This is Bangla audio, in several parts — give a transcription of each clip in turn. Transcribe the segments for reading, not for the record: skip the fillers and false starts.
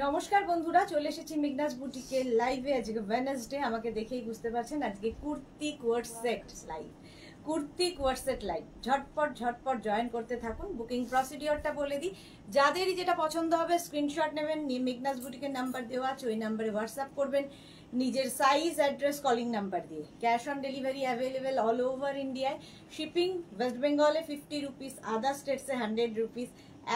নমস্কার বন্ধুরা, চলে এসেছি মেঘনাজ বুটিকের লাইভে। আজকে ওয়েডনেসডে, আমাকে দেখেই বুঝতে পারছেন আজকে kurti coord set live. Kurti coord set live, ঝটপট ঝটপট জয়েন করতে থাকুন। বুকিং প্রসিডিওরটা বলে দিই, যাদেরই যেটা পছন্দ হবে স্ক্রিনশট নেবেন, মেঘনাজ বুটিকের নাম্বার দেওয়া আছে ওই নাম্বারে হোয়াটসঅ্যাপ করবেন নিজের সাইজ, অ্যাড্রেস, কলিং নাম্বার দিয়ে। Cash on delivery available all over ইন্ডিয়ায়। শিপিং ওয়েস্ট বেঙ্গলে 50 রুপিস, আদার স্টেটসে 100 রুপিস।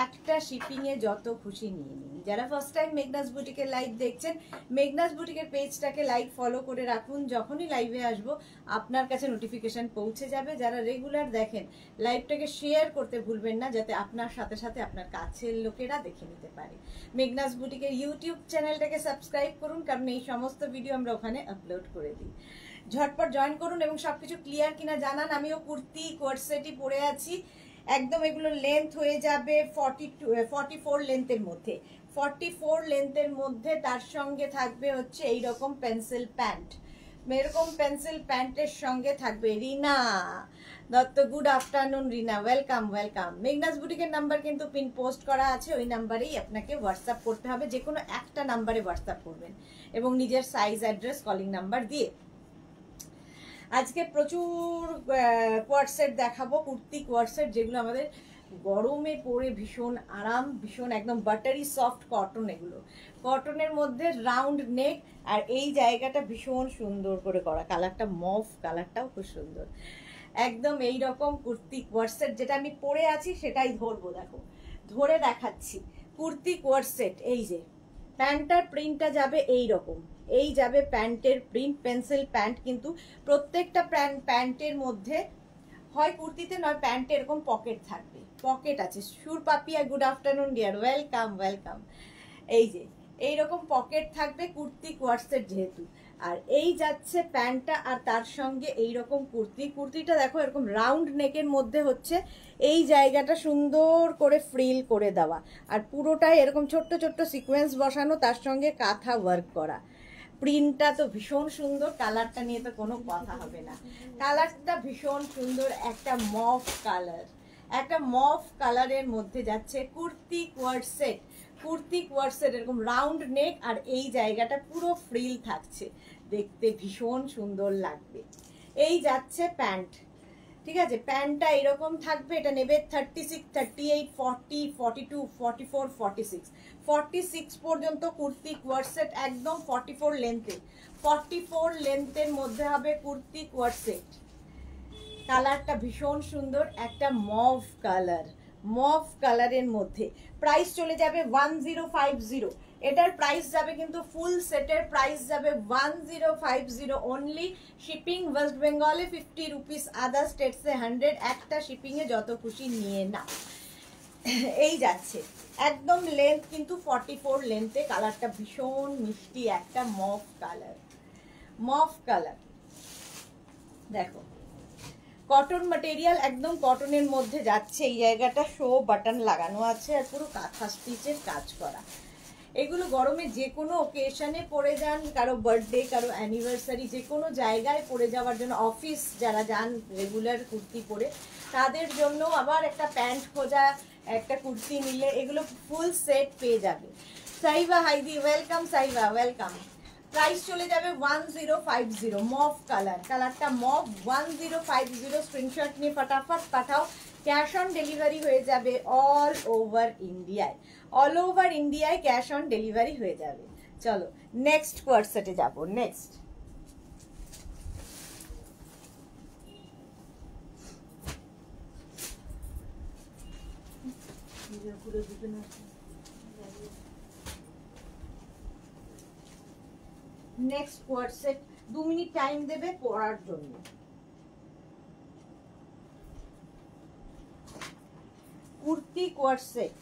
একটা শিপিং এ যত খুশি নিয়ে নিন। যারা ফার্স্ট টাইম মেঘনাজ বুটিকের লাইভ দেখছেন, মেঘনাজ বুটিকের পেজটাকে লাইক ফলো করে রাখুন, যখনই লাইভে আসবো আপনার কাছে নোটিফিকেশন পৌঁছে যাবে। যারা রেগুলার দেখেন, লাইভটাকে শেয়ার করতে ভুলবেন না, যাতে আপনার সাথে সাথে আপনার কাছের লোকেরা দেখে নিতে পারে। মেঘনাজ বুটিকের ইউটিউব চ্যানেলটাকে সাবস্ক্রাইব করুন, কারণ এই সমস্ত ভিডিও আমরা ওখানে আপলোড করে দিই। ঝটপট জয়েন করুন এবং সবকিছু ক্লিয়ার কিনা জানান। আমিও কুর্তি কোয়ার্ড সেটই পরে আছি। একদম এগুলো লেন্থ হয়ে যাবে 44 লেন্থের মধ্যে। 44 লেন্থের মধ্যে তার সঙ্গে থাকবে হচ্ছে এইরকম পেন্সিল প্যান্ট। এরকম পেন্সিল প্যান্টের সঙ্গে থাকবে রিনা দত্ত। গুড আফটারনুন রিনা, ওয়েলকাম ওয়েলকাম। মেঘনাজ বুটিকের নাম্বার কিন্তু পিন পোস্ট করা আছে, ওই নাম্বারেই আপনাকে হোয়াটসঅ্যাপ করতে হবে। যে কোনো একটা নাম্বারে হোয়াটসঅ্যাপ করবেন এবং নিজের সাইজ, অ্যাড্রেস, কলিং নাম্বার দিয়ে। আজকে প্রচুর কোয়ার্ড সেট দেখাবো, কুর্তি কোয়ার্ড সেট, যেগুলো আমাদের গরমে পরে ভীষণ আরাম, ভীষণ একদম বাটারি সফট কটন। এগুলো কটনের মধ্যে রাউন্ড নেক, আর এই জায়গাটা ভীষণ সুন্দর করে করা। কালারটা মভ, কালারটাও খুব সুন্দর। একদম এই রকম কুর্তি কোয়ার্ড সেট, যেটা আমি পরে আছি সেটাই ধরবো, দেখো ধরে দেখাচ্ছি। কুর্তি কোয়ার্ড সেট, এই যে প্যান্টটার প্রিন্টটা যাবে এই রকম, এই যাবে প্যান্টের প্রিন্ট, পেন্সিল প্যান্ট। কিন্তু প্রত্যেকটা প্যান্টের মধ্যে হয় কুর্তিতে নয় প্যান্টে এরকম পকেট থাকবে, পকেট আছে। Sur Papiya, good afternoon dear, welcome welcome. এই যে এইরকম পকেট থাকবে কুর্তি কোয়ার্ড সেট যেহেতু। আর এই যাচ্ছে প্যান্টটা, আর তার সঙ্গে এইরকম কুর্তিটা দেখো এরকম রাউন্ড নেকের মধ্যে হচ্ছে এই জায়গাটা সুন্দর করে ফ্রিল করে দেওয়া, আর পুরোটাই এরকম ছোট্ট ছোট্ট সিকোয়েন্স বসানো, তার সঙ্গে কাঁথা ওয়ার্ক করা। প্রিন্টটা তো ভীষণ সুন্দর, কালারটা নিয়ে তো কোনো কথা হবে না। কালারটা ভীষণ সুন্দর, একটা মভ কালার, একটা মভ কালারের মধ্যে যাচ্ছে kurti coord set. Kurti coord set এরকম রাউন্ড নেক, আর এই জায়গাটা পুরো ফ্রিল থাকছে, দেখতে ভীষণ সুন্দর লাগবে। এই যাচ্ছে প্যান্ট, ঠিক আছে। প্যান্টটা এরকম থাকবে, এটা নেবে 36, 38, 40, 42, 44, 46, 46 পর্যন্ত কুর্তি কোয়ার্ড সেট, একদম 44 লেন্থে। 44 লেন্থের মধ্যে হবে কুর্তি কোয়ার্ড সেট। কালারটা ভীষণ সুন্দর, একটা মভ কালার, মভ কালারের মধ্যে। প্রাইস চলে যাবে 1050। এটার প্রাইস যাবে কিন্তু ফুল সেটের প্রাইস যাবে 1050 অনলি। শিপিং ওয়েস্ট বেঙ্গলে 50 রুপিস, আদার স্টেটসে 100। একটা শিপিং এ যত খুশি নিয়ে না। এই যাচ্ছে একদম লেন্থ কিন্তু 44 লেন্থে। কালারটা ভীষণ মিষ্টি, একটা মভ কালার, মভ কালার। দেখো কটন ম্যাটেরিয়াল, একদম কটনের মধ্যে যাচ্ছে। এই জায়গাটা শো বাটন লাগানো আছে, আর পুরো কাঁথা স্টিচের কাজ করা। এগুলো গরমে যে কোনো ওকেশনে পরে যান, কারো বার্থডে, কারো অ্যানিভার্সারি, যে কোনো জায়গায় পরে যাওয়ার জন্য, অফিস যারা যান রেগুলার কুর্তি পরে, তাদের জন্য আবার একটা প্যান্ট খোঁজা, একটা কুর্তি নিলে এগুলো ফুল সেট পেয়ে যাবে। সাইবা হাইদি, ওয়েলকাম সাইবা, ওয়েলকাম। প্রাইস চলে যাবে 1050, মভ কালার, কালারটা মভ, 1050। স্ক্রিনশট নিয়ে ফটাফট পাঠাও। ক্যাশ অন ডেলিভারি হয়ে যাবে অল ওভার ইন্ডিয়ায়, অল ওভার ইন্ডিয়ায় ক্যাশ অন ডেলিভারি হয়ে যাবে। চলো নেক্সট কোয়ার্ড সেটে যাবো। Next next coord set, 2 minute time দেবে পড়ার জন্য। Kurti coord set,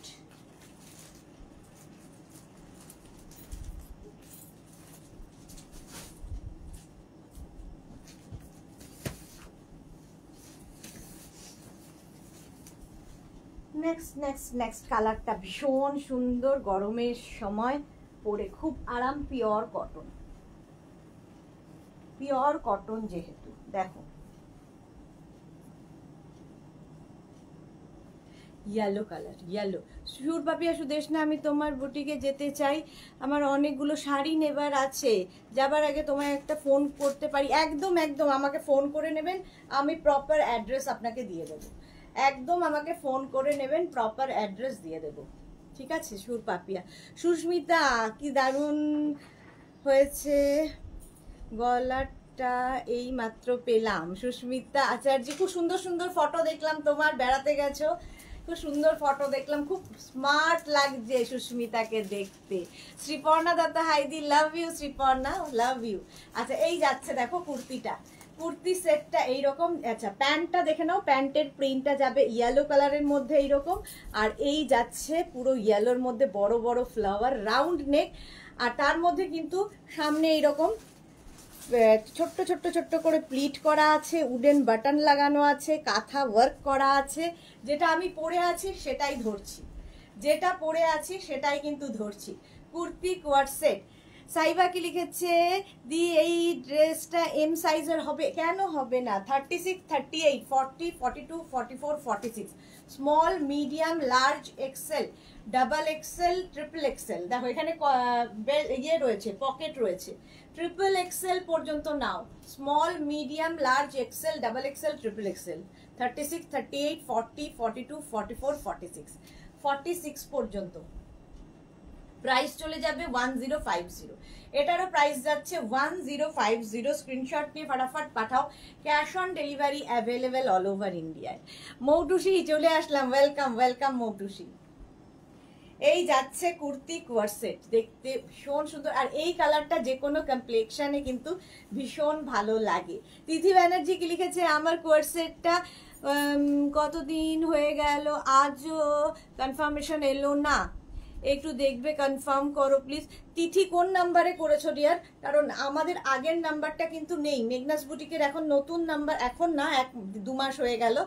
next next next. কালারটা ভীষণ সুন্দর, গরমের সময় পরে খুব আরাম। পিওর কটন, পিওর কটন যেহেতু। দেখো ইয়েলো কালার, ইয়েলো। সুর পাপিয়া সুদেশনা, আমি তোমার বুটিকে যেতে চাই, আমার অনেকগুলো শাড়ি নেবার আছে, যাবার আগে তোমায় একটা ফোন করতে পারি? একদম একদম আমাকে ফোন করে নেবেন, আমি প্রপার অ্যাড্রেস আপনাকে দিয়ে দেবো। একদম আমাকে ফোন করে নেবেন, প্রপার অ্যাড্রেস দিয়ে দেবো, ঠিক আছে? সুর পাপিয়া। সুস্মিতা, কি দারুণ হয়েছে গলাটা, এই মাত্র পেলাম। সুস্মিতা আচার্য, খুব সুন্দর সুন্দর ফটো দেখলাম তোমার, বেড়াতে গেছো, খুব সুন্দর ফটো দেখলাম, খুব স্মার্ট লাগছে সুস্মিতাকে দেখতে। শ্রীপর্ণা দাদা হাইদি, love you Sriparna, love you. আচ্ছা এই যাচ্ছে দেখো কুর্তিটা, কুর্তি সেটটা এইরকম। আচ্ছা প্যান্টটা দেখে নাও, প্যান্টের প্রিন্টটা যাবে ইয়েলো কালারের মধ্যে এইরকম, আর এই যাচ্ছে পুরো ইয়েলোর মধ্যে বড় বড় ফ্লাওয়ার, রাউন্ড নেক, আর তার মধ্যে কিন্তু সামনে এইরকম ছোট্ট ছোট্ট ছোট্ট করে প্লিট করা আছে, উডেন বাটন লাগানো আছে, কাঁথা ওয়ার্ক করা আছে। যেটা আমি পরে আছি সেটাই ধরছি, যেটা পরে আছি সেটাই কিন্তু ধরছি। Kurti coord set. সাইবা কি লিখেছে, দি এই ড্রেসটা এম সাইজের হবে? কেন হবে না? 36, 38, 40, 42, 44, 46, small, medium, large, XL, double XL, triple XL. দেখো এখানে ইয়ে রয়েছে, পকেট রয়েছে। ট্রিপল এক্সেল পর্যন্ত নাও, small, medium, large, XL, double XL, triple XL. 36, 38, 40, 42, 44, 46, 46 পর্যন্ত। প্রাইস চলে যাবে 1050, এটারও প্রাইস যাচ্ছে 1050। স্ক্রিনশট নিয়ে ফটাফট পাঠাও, cash on delivery available all over ইন্ডিয়ায়। মৌটুসি চলে আসলাম, ওয়েলকাম ওয়েলকাম মৌটুসি। এই যাচ্ছে কুর্তি কোয়ারসেট, দেখতে ভীষণ সুন্দর, আর এই কালারটা যে কোনো কমপ্লেকশনে কিন্তু ভীষণ ভালো লাগে। তিথি ব্যানার্জি কি লিখেছে, আমার কোয়ারসেটটা কতদিন হয়ে গেল আজও কনফার্মেশন এলো না, একটু দেখবে, কনফার্ম করো প্লিজ। তিথি কোন নাম্বারে করেছো ডিয়ার? কারণ আমাদের আগের নাম্বারটা কিন্তু নেই, মেঘনাস বুটিকের এখন নতুন নাম্বার, এখন না 1-2 মাস হয়ে গেল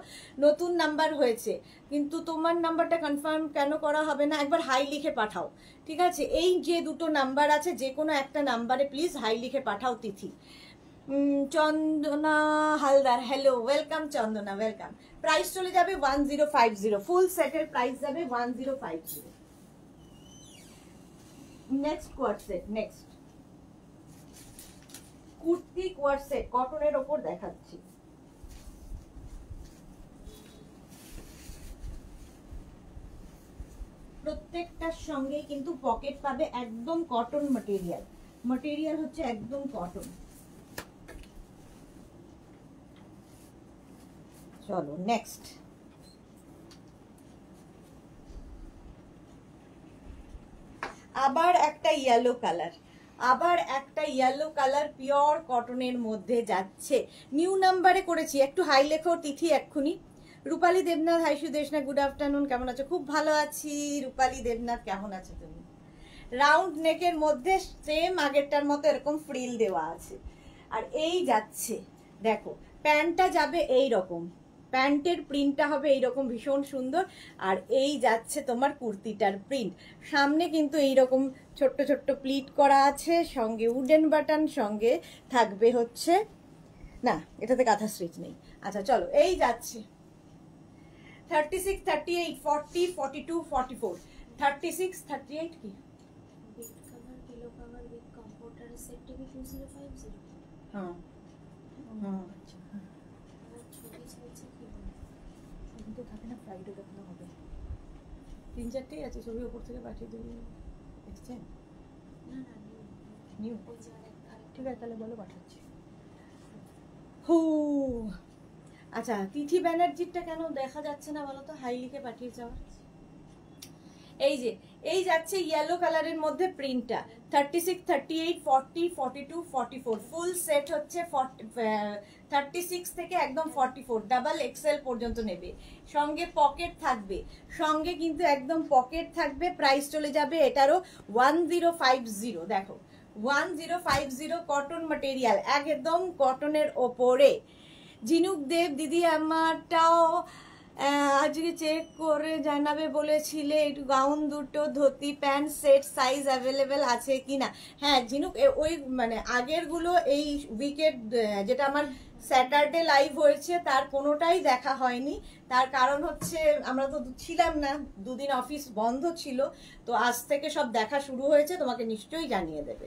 নতুন নাম্বার হয়েছে, কিন্তু তোমার নাম্বারটা কনফার্ম কেন করা হবে না? একবার হাই লিখে পাঠাও, ঠিক আছে? এই যে দুটো নাম্বার আছে, যে কোনো একটা নাম্বারে প্লিজ হাই লিখে পাঠাও Tithi. Chandana Haldar, hello, welcome Chandana, welcome. Price চলে যাবে 1050, ফুল সেটের প্রাইস যাবে 1050। Next coord set, next kurti coord set, কটনের ওপর দেখাচ্ছি। প্রত্যেকটার সঙ্গেই কিন্তু পকেট পাবে, একদম কটন ম্যাটেরিয়াল, ম্যাটেরিয়াল হচ্ছে একদম কটন। চলো নেক্সট। আবার একটা ইয়েলো কালার, আবার একটা ইয়েলো কালার পিওর কটনের মধ্যে যাচ্ছে, নিউ নাম্বারে করেছি। একটু হাই লেখো তিথি এক্ষুনি। Rupali Debnath, hi Sudeshna, good afternoon, কেমন আছো? খুব ভালো আছি রূপালী দেবনাথ, কেমন আছো তুমি? রাউন্ড নেকের মধ্যে সেম আগেরটার মতো এরকম ফ্রিল দেওয়া আছে, আর এই যাচ্ছে দেখো, প্যান্টটা যাবে এই রকম, প্যান্টের প্রিন্টটা হবে এইরকম ভীষণ সুন্দর, আর এই যাচ্ছে তোমার কুর্তিটার প্রিন্ট। সামনে কিন্তু এইরকম ছোট্ট ছোট্ট প্লিট করা আছে, সঙ্গে উডেন বাটন, সঙ্গে থাকবে হচ্ছে, না এটাতে কাঁথা স্টিচ নেই। আচ্ছা চলো এই যাচ্ছে 36, 38, 40, 42, 44, 36, 38 কি হ্যাঁ হ্যাঁ থাকে না, ফ্রাইডে দেখানো হবে। 3-4টেই আছে, ছবি ওপর থেকে পাঠিয়ে দেবো, দেখছেন? নিউ, ঠিক আছে তাহলে বলো পাঠাচ্ছি। হু আচ্ছা তিথি ব্যানার্জিটা কেন দেখা যাচ্ছে না বলো তো, হাই লিখে পাঠিয়েছে আমার। এই যে এই যাচ্ছে ইয়েলো কালারের মধ্যে প্রিন্টটা, 36, 38, 40, 42, 44, ফুল সেট হচ্ছে 36 থেকে একদম 44, ডাবল এক্সেল পর্যন্ত নেবে, সঙ্গে পকেট থাকবে, সঙ্গে কিন্তু একদম পকেট থাকবে। প্রাইস চলে যাবে এটারও 1050, দেখো 1050, কটন ম্যাটেরিয়াল, একদম কটনের ওপরে। ঝিনুক দেব দিদি, আমারটাও আজকে চেক করে জানাবে বলেছিলে, একটু গাউন দুটো dhoti pant set size available আছে কি না। হ্যাঁ ঝিনুক, ওই মানে আগেরগুলো এই উইকের যেটা আমার স্যাটারডে লাইভ হয়েছে তার কোনোটাই দেখা হয়নি। তার কারণ হচ্ছে আমরা তো ছিলাম না, দুদিন অফিস বন্ধ ছিল, তো আজ থেকে সব দেখা শুরু হয়েছে, তোমাকে নিশ্চয়ই জানিয়ে দেবে,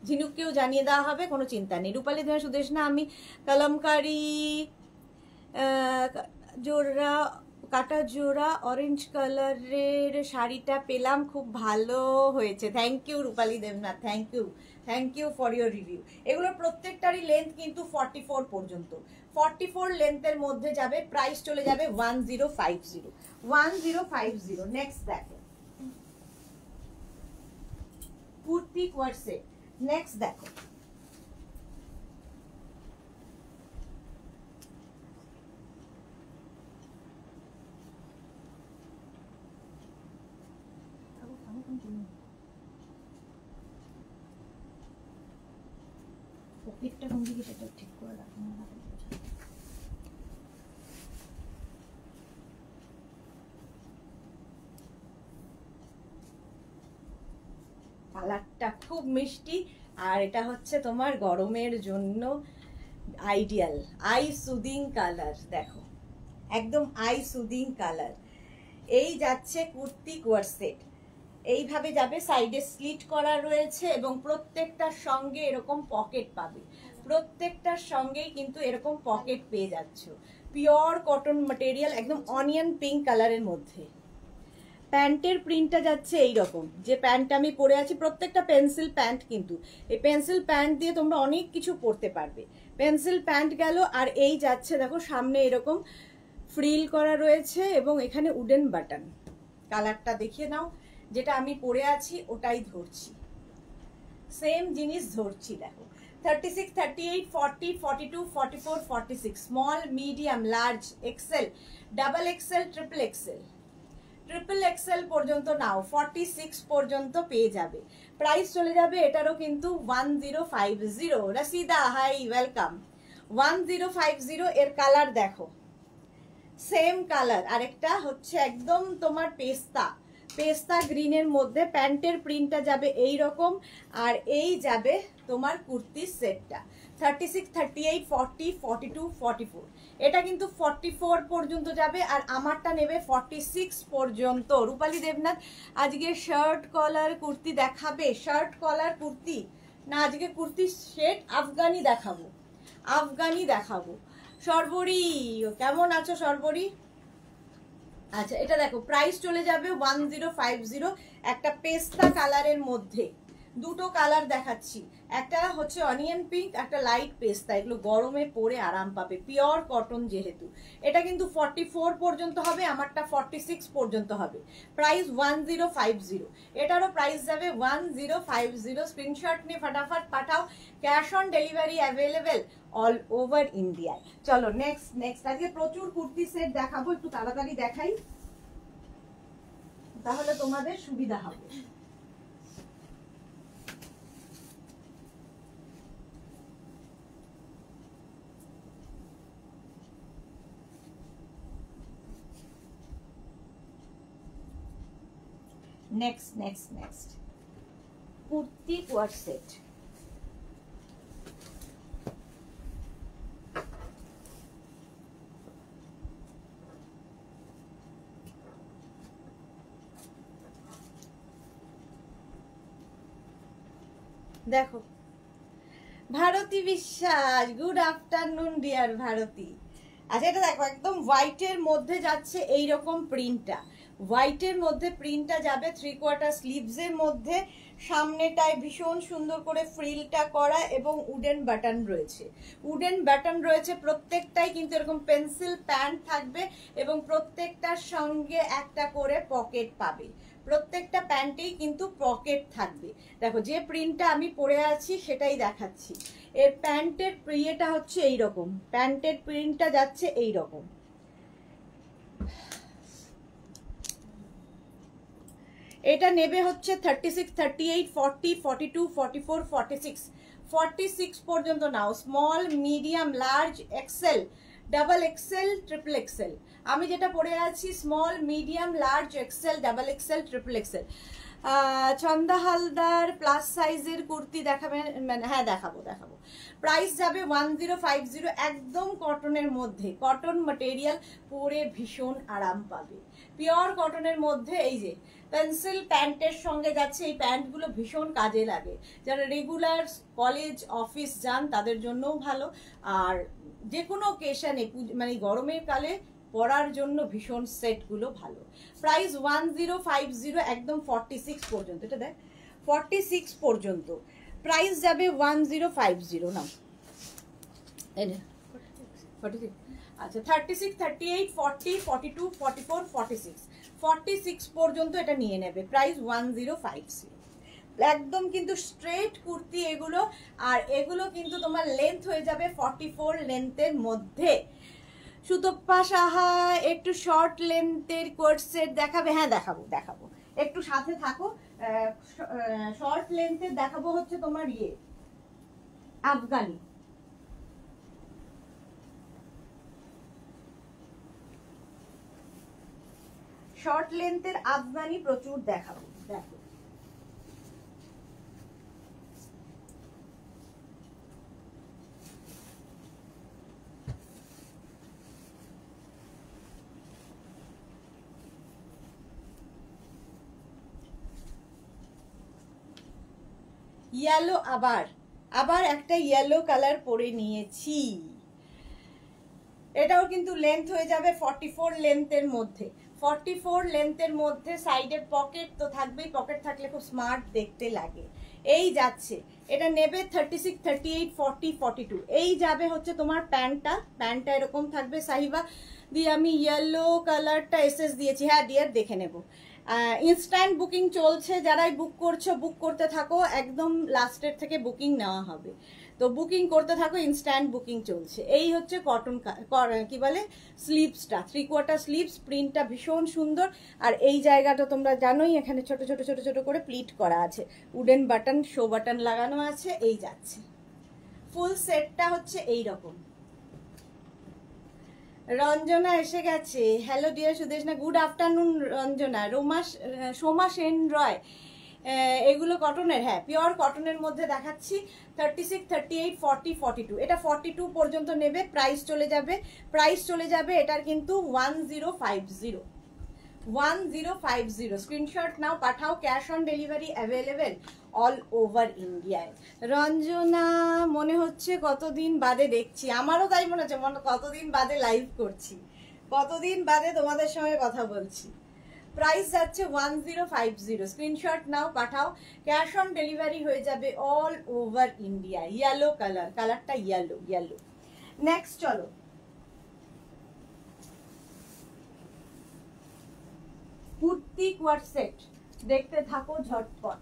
ঝিনুককেও জানিয়ে দেওয়া হবে, কোনো চিন্তা নেই। রূপালী দেওয়া সুদেশ না, আমি কলমকারি জোড়া কাটা জোড়া অরেঞ্জ কালারের শাড়িটা পেলাম, খুব ভালো হয়েছে। Thank you Rupali Debnath, thank you for your review. এগুলো প্রত্যেকটারই লেন্থ কিন্তু 44 পর্যন্ত, 44 লেন্থের মধ্যে যাবে। প্রাইস চলে যাবে 1050। নেক্সট দেখো কুর্তি কোয়ার্সে। নেক্সট দেখো পকেটটা কোন দিকে সেটা ঠিক করে রাখো না। কালারটা খুব মিষ্টি, আর এটা হচ্ছে তোমার গরমের জন্য আইডিয়াল আই সুদিং কালার। দেখো একদম আই সুদিং কালার। এই যাচ্ছে কুর্তি কোয়ার্সেট, এইভাবে যাবে, সাইডে স্লিট করা রয়েছে এবং প্রত্যেকটার সঙ্গে এরকম পকেট পাবে, প্রত্যেকটার সঙ্গেই কিন্তু এরকম পকেট পেয়ে যাচ্ছ। পিওর কটন ম্যাটেরিয়াল, একদম অনিয়ন পিঙ্ক কালারের মধ্যে। প্যান্টের প্রিন্টটা যাচ্ছে এইরকম, যে প্যান্টটা আমি পরে আছি প্রত্যেকটা পেন্সিল প্যান্ট, কিন্তু এই পেন্সিল প্যান্ট দিয়ে তোমরা অনেক কিছু পরতে পারবে। পেন্সিল প্যান্ট গেল, আর এই যাচ্ছে দেখো সামনে এরকম ফ্রিল করা রয়েছে এবং এখানে উডেন বাটন। কালারটা দেখিয়ে নাও, যেটা আমি পরে আছি ওটাই ধরছি, সেম জিনিস ধরছি। দেখো 36, 38, 40, 42, 44, 46, small, medium, large, XL, double XL, triple Excel পর্যন্ত নাও, 46 পর্যন্ত পেয়ে যাবে। প্রাইস চলে যাবে এটারও কিন্তু 1050। রসিদা হাই, ওয়েলকাম। 1050। এর কালার দেখো, সেম কালার, আরেকটা হচ্ছে একদম তোমার পেস্তা গ্রিনের মধ্যে। প্যান্টের প্রিন্টটা যাবে এই রকম, আর এই যাবে তোমার কুর্তির সেটটা 36, 38, 40, 42, 44। এটা কিন্তু 44 পর্যন্ত যাবে, আর আমারটা নেবে 46 পর্যন্ত। রূপালী দেবনাথ আজকে শার্ট কলার কুর্তি দেখাবে? শার্ট কলার কুর্তি না, আজকে কুর্তি সেট আফগানি দেখাবো। সর্বরী কেমন আছো সর্বরী? আচ্ছা এটা দেখো, প্রাইস চলে যাবে 1050। একটা পেস্তা কালারের মধ্যে, দুটো কালার দেখাচ্ছি, একটা হচ্ছে অনিয়ন পিঙ্ক, একটা লাইট পেস্তা। এগুলো গরমে পরে আরাম পাবে, পিওর কটন যেহেতু। এটা কিন্তু 44 পর্যন্ত হবে, আমারটা 46 পর্যন্ত হবে। প্রাইস 1050। এটারও প্রাইস যাবে 1050। স্ক্রিনশট নিয়ে ফটাফট পাঠাও, cash on delivery available all over ইন্ডিয়ায়। চলো নেক্সট আজকে প্রচুর কুর্তি সেট দেখাবো, একটু তাড়াতাড়ি দেখাই তাহলে তোমাদের সুবিধা হবে। নেক্সট কুর্তি কোয়ার্সেট। দেখো ভারতী বিশ্বাস, গুড আফটারনুন ডিয়ার ভারতী। আচ্ছা এটা দেখো, একদম হোয়াইটের মধ্যে যাচ্ছে এইরকম প্রিন্টটা, হোয়াইটের মধ্যে প্রিন্টটা যাবে 3/4 স্লিভসের মধ্যে। সামনেটায় ভীষণ সুন্দর করে ফ্রিলটা করা এবং উডেন বাটন রয়েছে। প্রত্যেকটাই কিন্তু এরকম পেন্সিল প্যান্ট থাকবে এবং প্রত্যেকটার সঙ্গে একটা করে পকেট পাবে। প্রত্যেকটা প্যান্টেই কিন্তু পকেট থাকবে। দেখো যে প্রিন্টটা আমি পরে আছি সেটাই দেখাচ্ছি। এর প্যান্টের প্রিয়েটা হচ্ছে এইরকম, প্যান্টের প্রিন্টটা যাচ্ছে এইরকম। এটা নেবে হচ্ছে 36, 38, 40, 42, 44, 46, 46 পর্যন্ত নাও। Small, medium, large, XL, double XL, triple XL. আমি যেটা পরে আছি small, medium, large, XL, double XL, triple XL. Chhanda Haldar plus সাইজের কুর্তি দেখাবেন? মানে হ্যাঁ দেখাবো। প্রাইস যাবে 1050, একদম কটনের মধ্যে, কটন ম্যাটেরিয়াল, পরে ভীষণ আরাম পাবে, পিওর কটনের মধ্যে। এই যে পেন্সিল প্যান্টের সঙ্গে যাচ্ছে, এই প্যান্টগুলো ভীষণ কাজে লাগে, যারা রেগুলার কলেজ অফিস যান তাদের জন্যও ভালো, আর যে কোনো ওকেশনে মানে গরমের কালে পরার জন্য ভীষণ সেটগুলো ভালো। প্রাইস 1050, একদম 46 পর্যন্ত, এটা দেখ 46 পর্যন্ত প্রাইস যাবে 1050 না, 46, আচ্ছা 36, 38, 40, 42, 44, 46, 46 পর্যন্ত এটা নিয়ে নেবে, প্রাইস 1050। একদম কিন্তু স্ট্রেট কুর্তি এগুলো, আর এগুলো কিন্তু তোমার লেন্থ হয়ে যাবে 44 লেন্থের মধ্যে। সুতপ্পা সাহা একটু শর্ট লেন্থের কোট সেট দেখাবে? হ্যাঁ দেখাবো, একটু সাথে থাকো। শর্ট লেন্থের দেখাবো হচ্ছে তোমার আফগানি, শর্ট লেন্থের আফগানি প্রচুর দেখাবো। দেখো ইয়েলো, আবার একটা ইয়েলো কালার পরে নিয়েছি, এটাও কিন্তু লেন্থ হয়ে যাবে 44 লেন্থের মধ্যে, 44 লেন্থের মধ্যে। সাইডে পকেট তো থাকবেই, পকেট থাকলে খুব স্মার্ট দেখতে লাগে। এই যাচ্ছে, এটা নেবে 36, 38, 40, 42। এই যাবে হচ্ছে তোমার প্যান্টটা এরকম থাকবে। সাহিবা দিয়ে আমি ইয়েলো কালারটা এসএস দিয়েছি, হ্যাঁ ডিয়ার দেখে নেব। ইনস্ট্যান্ট বুকিং চলছে, যারাই বুক করছো বুক করতে থাকো, একদম লাস্টের থেকে বুকিং নেওয়া হবে, তো বুকিং করতে থাকো, ইনস্ট্যান্ট বুকিং চলছে। এই হচ্ছে কটন কি বলে স্লিভসটা, 3/4 স্লিভস, প্রিন্টটা ভীষণ সুন্দর। আর এই জায়গাটা তোমরা জানোই, এখানে ছোট ছোট করে প্লিট করা আছে, উডেন বাটন, শো বাটন লাগানো আছে। এই যাচ্ছে ফুল সেটটা হচ্ছে এই রকম। রঞ্জনা এসে গেছে, hello dear Sudeshna, good afternoon Ranjana. Soma Sen Roy, এগুলো কটনের, হ্যাঁ পিওর কটনের মধ্যে দেখাচ্ছি। 36, 38, 40, 42, এটা 42 পর্যন্ত নেবে। প্রাইস চলে যাবে এটার কিন্তু 1050। স্ক্রিনশট নাও, পাঠাও, cash on delivery available all over ইন্ডিয়ায়। রঞ্জনা মনে হচ্ছে কতদিন বাদে দেখছি, আমারও তাই মনে হচ্ছে, কতদিন বাদে লাইভ করছি, কতদিন বাদে তোমাদের সঙ্গে কথা বলছি। প্রাইস যাচ্ছে 1050, স্ক্রিনশট নাও, পাঠাও, ক্যাশ অন ডেলিভারি হয়ে যাবে অল ওভার ইন্ডিয়া। ইয়েলো কালারটা ইয়েলো। নেক্সট চলো, কুর্তি কোয়ার্ট সেট দেখতে থাকো ঝটপট।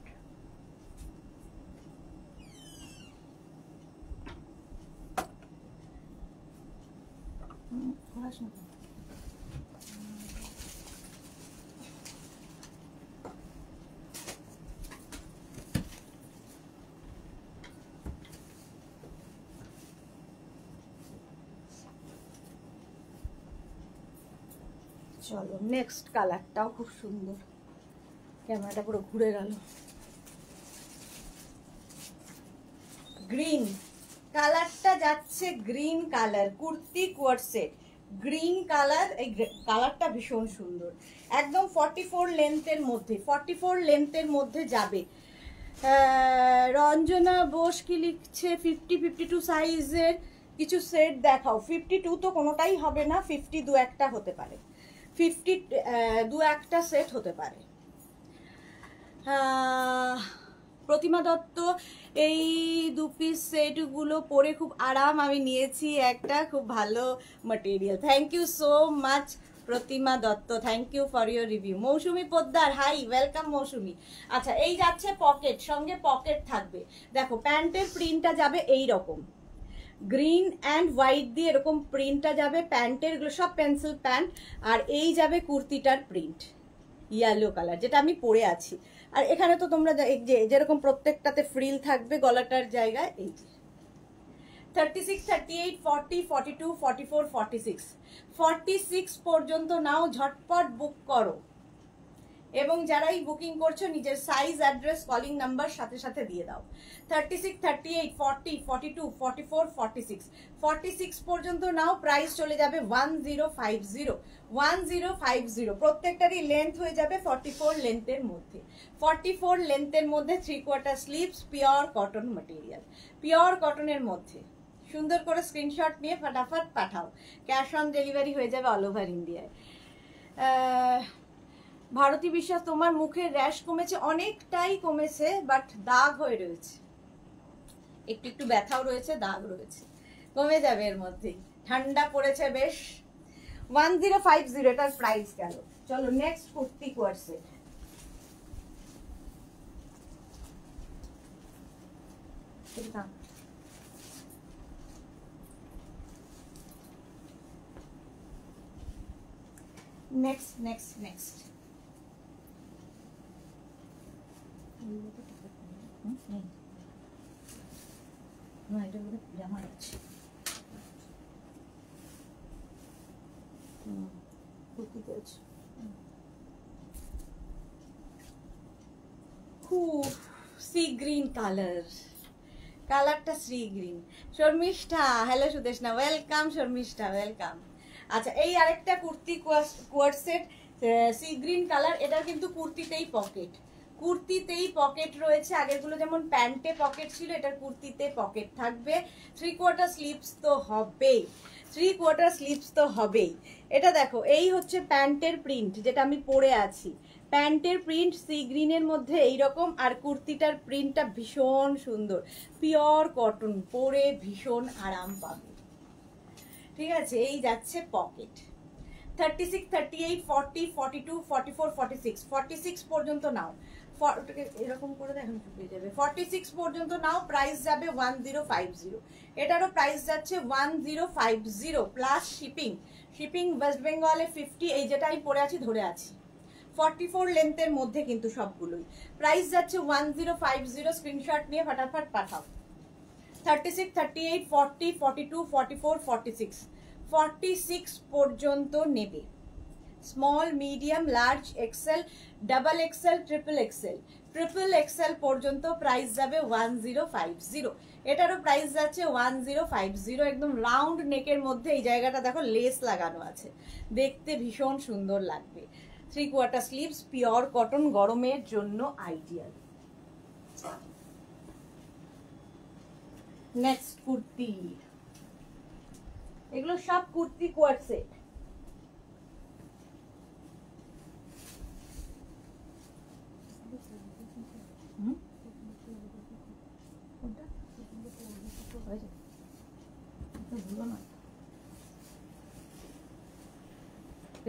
চলো নেক্সট কালারটাও খুব সুন্দর, ক্যামেরাটা পুরো ঘুরে গেল। গ্রিন কালারটা যাচ্ছে, green colour kurti coord set, green colour. এই কালারটা ভীষণ সুন্দর, একদম 44 লেন্থের মধ্যে যাবে। রঞ্জনা বোস কি লিখছে, 50, 52 সাইজের কিছু সেট দেখাও। 52 তো কোনোটাই হবে না, 50 দু একটা হতে পারে, 50 দু একটা সেট হতে পারে। প্রতিমা দত্ত, এই 2 পিস সেটগুলো পরে খুব আরাম, আমি নিয়েছি একটা, খুব ভালো material. Thank you so much Pratima Dutta, thank you for your review. Mousumi Poddar, hi, welcome Mousumi. আচ্ছা এই যাচ্ছে পকেট, সঙ্গে পকেট থাকবে। দেখো প্যান্টের প্রিন্টটা যাবে এই রকম, গ্রিন অ্যান্ড হোয়াইট দিয়ে এরকম প্রিন্টটা যাবে প্যান্টের, এগুলো সব পেন্সিল প্যান্ট। আর এই যাবে কুর্তিটার প্রিন্ট ইয়েলো কালার, যেটা আমি পরে আছি। আর এখানে তো তোমরা যেরকম প্রত্যেকটাতে ফ্রিল থাকবে গলাটার জায়গায়, এই যে 36, 38, 40, 42, 44, 46 46 পর্যন্ত নাও, ঝটপট বুক করো। এবং যারাই বুকিং করছো নিজের সাইজ, অ্যাড্রেস, কলিং নাম্বার সাথে সাথে দিয়ে দাও। 36, 38, 40, 42, 44, 46 46 পর্যন্ত নাও। প্রাইস চলে যাবে 1050 1050। প্রত্যেকটারই লেন্থ হয়ে যাবে 44 লেন্থের মধ্যে। 44 লেন্থের মধ্যে 3/4 sleeves, pure cotton material, pure কটনের মধ্যে। সুন্দর করে স্ক্রিনশট নিয়ে ফটাফট পাঠাও। ক্যাশ অন ডেলিভারি হয়ে যাবে অল ওভার ইন্ডিয়ায়। ভারতী বিশ্বাস, তোমার মুখের র্যাশ কমেছে? অনেকটাই কমেছে, বাট দাগ হয়ে রয়েছে, একটু একটু ব্যথাও রয়েছে, দাগ রয়েছে, কমে যাবে এর মধ্যেই। ঠান্ডা পড়েছে বেশ। 1050 এটার প্রাইস গেল। চলো নেক্সট কুর্তি কোয়ার্সে। নেক্সট নেক্সট নেক্সট না, এটা বলে জামা আছে। কুর্তি করেছে খুব সি গ্রিন কালার, কালারটা sea green. Sharmistha, hello Sudeshna, welcome Sharmistha, welcome. আচ্ছা, এই আরেকটা kurti coord set, sea green colour. এটা কিন্তু কুর্তিতেই পকেট, কুর্তিতেই পকেট রয়েছে। আগেরগুলো যেমন প্যান্টে পকেট ছিল, এটার কুর্তিতে পকেট থাকবে। 3/4 স্লিভস তো হবেই, 3/4 স্লিভস তো হবেই। এটা দেখো, এই হচ্ছে প্যান্টের প্রিন্ট যেটা আমি পরে আছি। প্যান্টের প্রিন্ট সি গ্রিনের মধ্যে এইরকম, আর কুর্তিটার প্রিন্টটা ভীষণ সুন্দর, পিওর কটন, পরে ভীষণ আরাম পাবে। ঠিক আছে, এই যাচ্ছে পকেট। 36, 38, 40, 42, 44, 46 46 পর্যন্ত নাও। এরকম করে দেখেন শুকিয়ে যাবে। 46 পর্যন্ত নাও, প্রাইস যাবে 1050। এটারও প্রাইস যাচ্ছে 1050 প্লাস শিপিং। শিপিং ওয়েস্ট বেঙ্গলে 50, এই যেটা আমি পরে আছি ধরে আছি। 44 লেন্থের মধ্যে কিন্তু সবগুলোই। প্রাইস যাচ্ছে 1050। স্ক্রিনশট নিয়ে ফটাফট পাঠাও। 36, 38, 40, 42, 44, 46 46 পর্যন্ত নেবে। Small, medium, large, XL, double XL, triple XL, triple Excel পর্যন্ত প্রাইস যাবে 1050। এটারও প্রাইস যাচ্ছে 1050। একদম রাউন্ড নেকের মধ্যে এই জায়গাটা দেখো লেস লাগানো আছে, দেখতে ভীষণ সুন্দর লাগবে। 3/4 স্লিভস, পিওর কটন, গরমের জন্য আইডিয়াল। নেক্সট কুর্তি, এগুলো সব কুর্তি কোয়ার্ট সেট।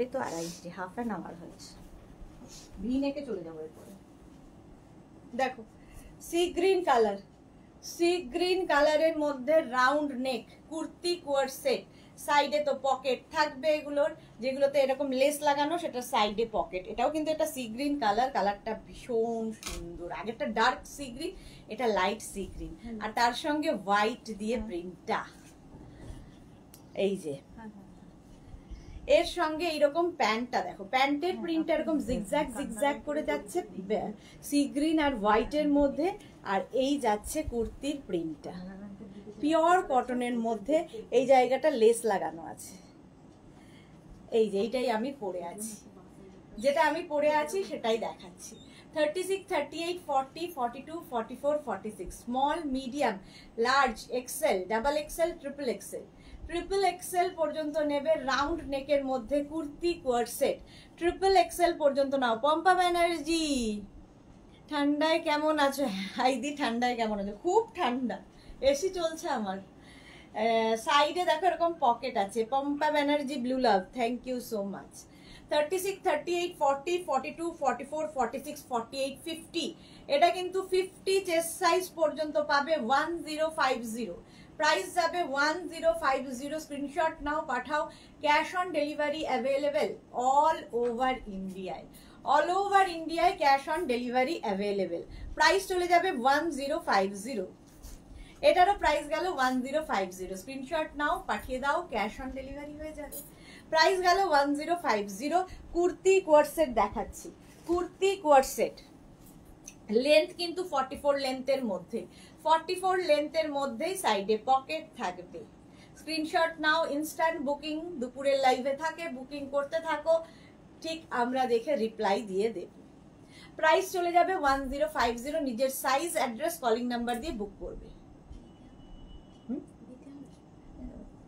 এই তো 2:30, হাফ অ্যান আওয়ার হয়েছে। ভি নেকে চলে যাবো এরপরে। দেখো, C green colour, sea green কালারের মধ্যে round neck kurti coord set. সাইডে তো পকেট থাকবে এগুলোর, যেগুলোতে এরকম লেস লাগানো সেটা সাইডে পকেট। এটাও কিন্তু এটা সি গ্রিন কালার, কালারটা ভীষণ সুন্দর। আগেরটা ডার্ক সি গ্রিন, এটা লাইট সি গ্রিন, আর তার সঙ্গে হোয়াইট দিয়ে প্রিন্টটা। এই যে এর সঙ্গে এইরকম প্যান্টটা দেখো, প্যান্টের প্রিন্ট এরকম জিগজ্যাগ জিগজ্যাগ করে যাচ্ছে সি গ্রিন আর হোয়াইটের মধ্যে, আর এই যাচ্ছে কুর্তির প্রিন্টটা পিওর কটনের মধ্যে। এই জায়গাটা লেস লাগানো আছে। এই যে এইটাই আমি পরে আছি, যেটা আমি পরে আছি সেটাই দেখাচ্ছি। 36, 38, 40, 42, 44, 46 small, medium, large, XL, double XL, triple XL. Triple Excel পর্যন্ত নেবে রাউন্ড নেকের মধ্যে কুর্তি কোয়ার্ট সেট। ট্রিপল এক্সেল পর্যন্ত নাও। পম্পা ব্যানার্জি, ঠান্ডায় কেমন আছো? হাইদি, ঠান্ডায় কেমন আছো? খুব ঠান্ডা, এসি চলছে আমার। সাইডে দেখো এরকম পকেট আছে। Pampa Banerjee, blue love, thank you so much. 36, 38, 40, 42, 44, 46, 48, 50। এটা কিন্তু 50 চেস্ট সাইজ পর্যন্ত পাবে 1050। প্রাইস যাবে 1050। স্ক্রিনশট নাও, পাঠাও। Cash on delivery available all over ইন্ডিয়ায়, অল ওভার ইন্ডিয়ায় cash on delivery available. Price চলে যাবে 1050। এটারও প্রাইস গেল 1050। স্ক্রিনশট নাও, পাঠিয়ে দাও, ক্যাশ অন ডেলিভারি হয়ে যাবে। প্রাইস গেল 1050। কুর্তি কোয়ার্ড সেট দেখাচ্ছি, কুর্তি কোয়ার্ড সেট। লেন্থ কিন্তু 44 লেন্থের মধ্যে, 44 লেন্থের মধ্যেই সাইডে পকেট থাকবে। স্ক্রিনশট নাও, ইনস্ট্যান্ট বুকিং দুপুরের লাইভে থাকে, বুকিং করতে থাকো, ঠিক আমরা দেখে রিপ্লাই দিয়ে দেব। প্রাইস চলে যাবে 1050। নিজের সাইজ, অ্যাড্রেস, কলিং নাম্বার দিয়ে বুক করবে।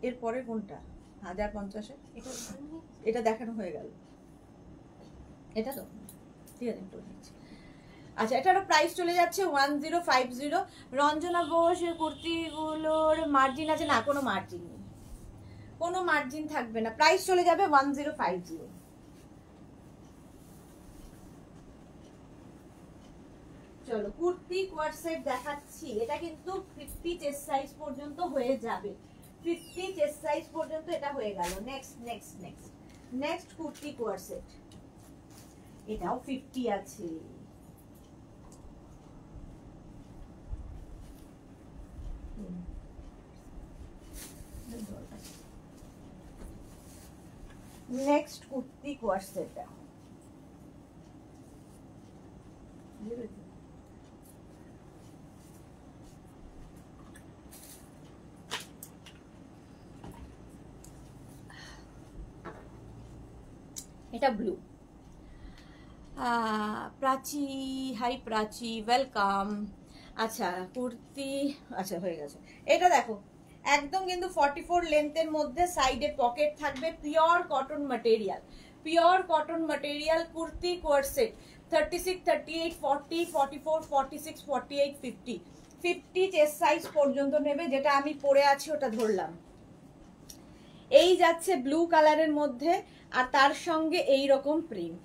এরপরে কোনটা 1050? এটা দেখানো হয়ে গেল, এটা তো ঠিক আছে। আচ্ছা, এটারও প্রাইস চলে যাচ্ছে 1050। রঞ্জনা বোস, কুর্তিগুলোর মার্জিন আছে? না, কোনো মার্জিন নেই, কোনো মার্জিন থাকবে না। প্রাইস চলে যাবে 1050। চলো কুর্তি কোয়ার্ড সেট দেখাচ্ছি। এটা কিন্তু 50 চেস্ট সাইজ পর্যন্ত হয়ে যাবে, 50 চেস্ট সাইজ পর্যন্ত এটা হয়ে গেল। Next next next next kurti coord set, এটাও 50 আছে। নেক্সট কুর্তি কোয়ার্ড সেট দেখো, এটা blue. Prachi, hi Prachi, welcome. আচ্ছা কুর্তি, আচ্ছা হয়ে গেছে। এটা দেখো একদম কিন্তু 44 লেন্থের মধ্যে, সাইডে পকেট থাকবে, pure cotton material, pure cotton material. Kurti coord set 36, 38, 40, 44, 46, 48, 50, 50 chest size পর্যন্ত নেবে। যেটা আমি পরে আছি ওটা ধরলাম, এই যাচ্ছে ব্লু কালারের মধ্যে, আর তার সঙ্গে এই রকম প্রিন্ট।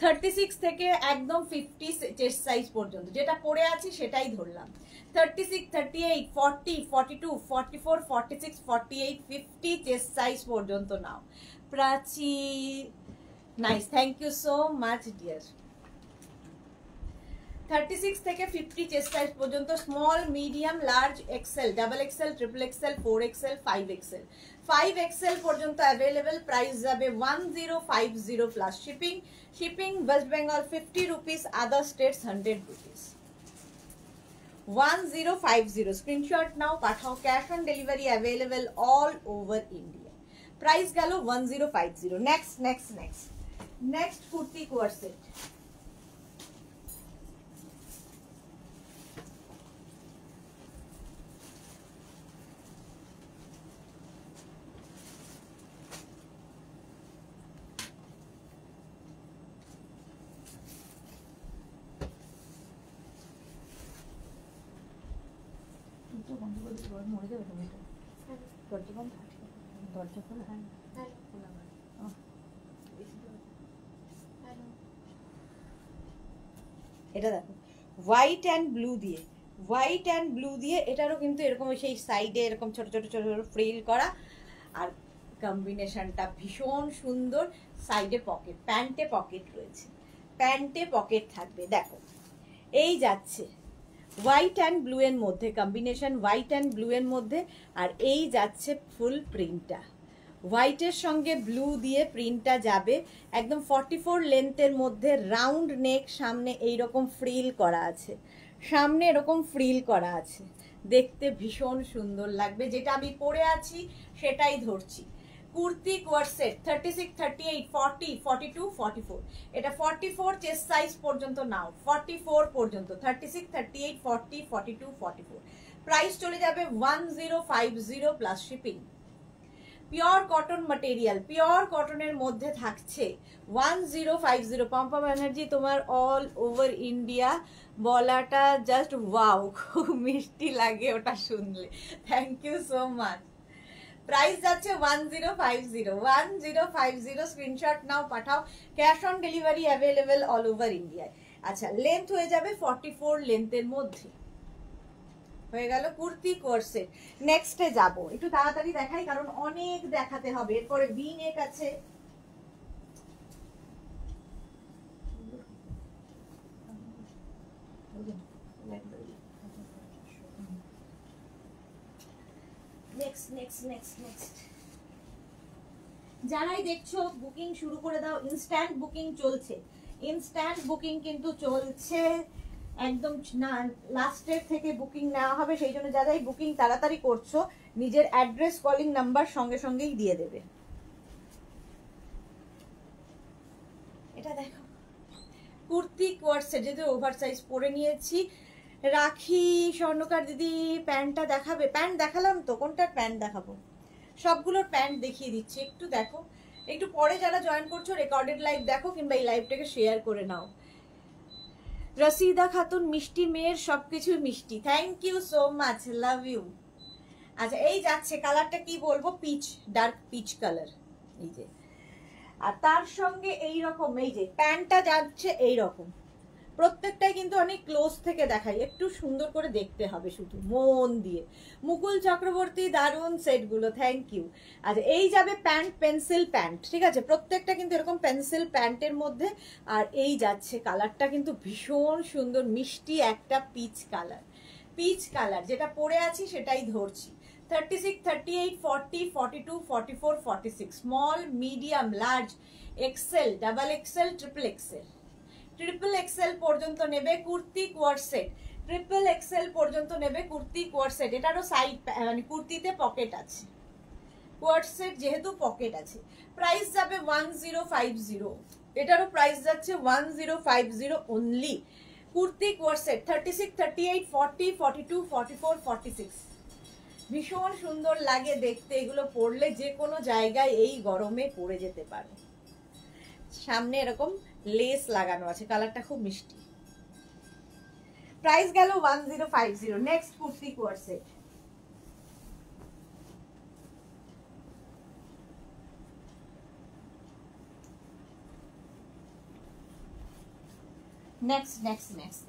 36 থেকে একদম 50 চেস্ট সাইজ পর্যন্ত, যেটা পরে আছি সেটাই ধরলাম। 36, 38, 40, 42, 44, 46, 48, 50 চেস্ট সাইজ পর্যন্ত নাও। Prachi, nice, thank you so much dear. 36 থেকে 50 চেস্ট সাইজ পর্যন্ত, small, medium, large, XL, double XL, triple XL, 4 XL, 5 XL, 5 XL পর্যন্ত অ্যাভেলেবেল। প্রাইস যাবে 1050 plus shipping. Shipping West Bengal 50 rupees, other states 100 rupees. 1050। Screenshot নাও, পাঠাও, cash on delivery available all over India. Price গেল 1050। Next next next next kurti coord set, মরে যাবে তুমি, দরজা বন্ধ, দরজা খোলা। এটা দেখো হোয়াইট অ্যান্ড ব্লু দিয়ে, হোয়াইট অ্যান্ড ব্লু দিয়ে, এটারও কিন্তু এরকম সেই সাইডে এরকম ছোট ছোট ছোট ছোট ফ্রিল করা, আর কম্বিনেশনটা ভীষণ সুন্দর। সাইডে পকেট, প্যান্টে পকেট রয়েছে, প্যান্টে পকেট থাকবে। দেখো এই যাচ্ছে হোয়াইট অ্যান্ড ব্লু এর মধ্যে, কম্বিনেশন হোয়াইট অ্যান্ড ব্লু এর মধ্যে, আর এই যাচ্ছে ফুল প্রিন্টটা, হোয়াইটের সঙ্গে ব্লু দিয়ে প্রিন্টটা যাবে। একদম 44 লেন্থের মধ্যে, রাউন্ড নেক, সামনে এইরকম ফ্রিল করা আছে, সামনে এরকম ফ্রিল করা আছে, দেখতে ভীষণ সুন্দর লাগবে। যেটা আমি পরে আছি সেটাই ধরছি। Kurti coord set 36, 38, 40, 42, 44। এটা 44 চেস্ট সাইজ পর্যন্ত নাও, 44 পর্যন্ত, 36, 38, 40, 42, 44। প্রাইস চলে যাবে 1050 plus shipping. Pure cotton material, pure কটনের মধ্যে থাকছে 1050। পম্পা ব্যানার্জি, তোমার অল ওভার ইন্ডিয়া বলাটা জাস্ট ওয়াও, খুব মিষ্টি লাগে ওটা শুনলে, thank you so much. Price যাচ্ছে 1050, 1050। স্ক্রিনশট নাও, পাঠাও, cash on delivery available all over ইন্ডিয়ায়। আচ্ছা লেন্থ হয়ে যাবে 44 লেন্থের মধ্যে, হয়ে গেল কুর্তি কোয়ার্ড সেট। নেক্সটে যাব, একটু তাড়াতাড়ি দেখাই কারণ অনেক দেখাতে হবে। এরপরে ভি নেক আছে, নেক্সট নেক্সট নেক্সট নেক্সট যারাই দেখছো বুকিং শুরু করে দাও, ইনস্ট্যান্ট বুকিং চলছে, ইনস্ট্যান্ট বুকিং কিন্তু চলছে একদম না, লাস্টের থেকে বুকিং নেওয়া হবে, সেই জন্য যারাই বুকিং তাড়াতাড়ি করছো নিজের অ্যাড্রেস কলিং নাম্বার সঙ্গে সঙ্গেই দিয়ে দেবে। এটা দেখো কুর্তি কোয়ার্সেট, যেহেতু ওভার সাইজ পরে নিয়েছি। রাখি স্বর্ণকার দিদি প্যান্টটা দেখাবে? প্যান্ট দেখালাম তো, কোনটার প্যান্ট দেখাবো? সবগুলোর প্যান্ট দেখিয়ে দিচ্ছি, একটু দেখো। একটু পরে যারা জয়েন করছো রেকর্ডেড লাইভ দেখো, কিংবা এই লাইভটাকে শেয়ার করে নাও। রসিদা খাতুন মিষ্টি মেয়ের সবকিছু মিষ্টি, thank you so much, love you. আচ্ছা এই যাচ্ছে, কালারটা কি বলবো, পিচ, ডার্ক পিচ কালার, এই যে। আর তার সঙ্গে এই রকম, এই যে প্যান্টটা যাচ্ছে এই রকম। প্রত্যেকটাই কিন্তু অনেক ক্লোজ থেকে দেখাই, একটু সুন্দর করে দেখতে হবে শুধু মন দিয়ে। মুকুল চক্রবর্তী দারুণ সেটগুলো, থ্যাংক ইউ। আচ্ছা এই যাবে প্যান্ট, পেন্সিল প্যান্ট, ঠিক আছে, প্রত্যেকটা কিন্তু এরকম পেন্সিল প্যান্টের মধ্যে। আর এই যাচ্ছে কালারটা কিন্তু ভীষণ সুন্দর, মিষ্টি একটা পিচ কালার, পিচ কালার। যেটা পরে আছি সেটাই ধরছি। 36, 38, 40, 42, 44, 46, small, medium, large, XL, double XL, triple XL. Triple Excel পর্যন্ত নেবে কুর্তি কোয়ার্সেট, ট্রিপল এক্সেল পর্যন্ত নেবে কুর্তি কোয়ার্সেট। এটারও সাইড মানে কুর্তিতে পকেট আছে, কোয়ার্সেট যেহেতু পকেট আছে। প্রাইস যাবে 1050, এটারও প্রাইস যাচ্ছে 1050 অনলি। কুর্তি কোয়ার্সেট 36, 38, 40, 42, 44, 46, ভীষণ সুন্দর লাগে দেখতে। এগুলো পরলে যে কোনো জায়গায় এই গরমে পরে যেতে পারো। সামনে এরকম লেস লাগানো আছে, কালারটা খুব মিষ্টি। প্রাইস গেল 1050। Next kurti coord set, next next next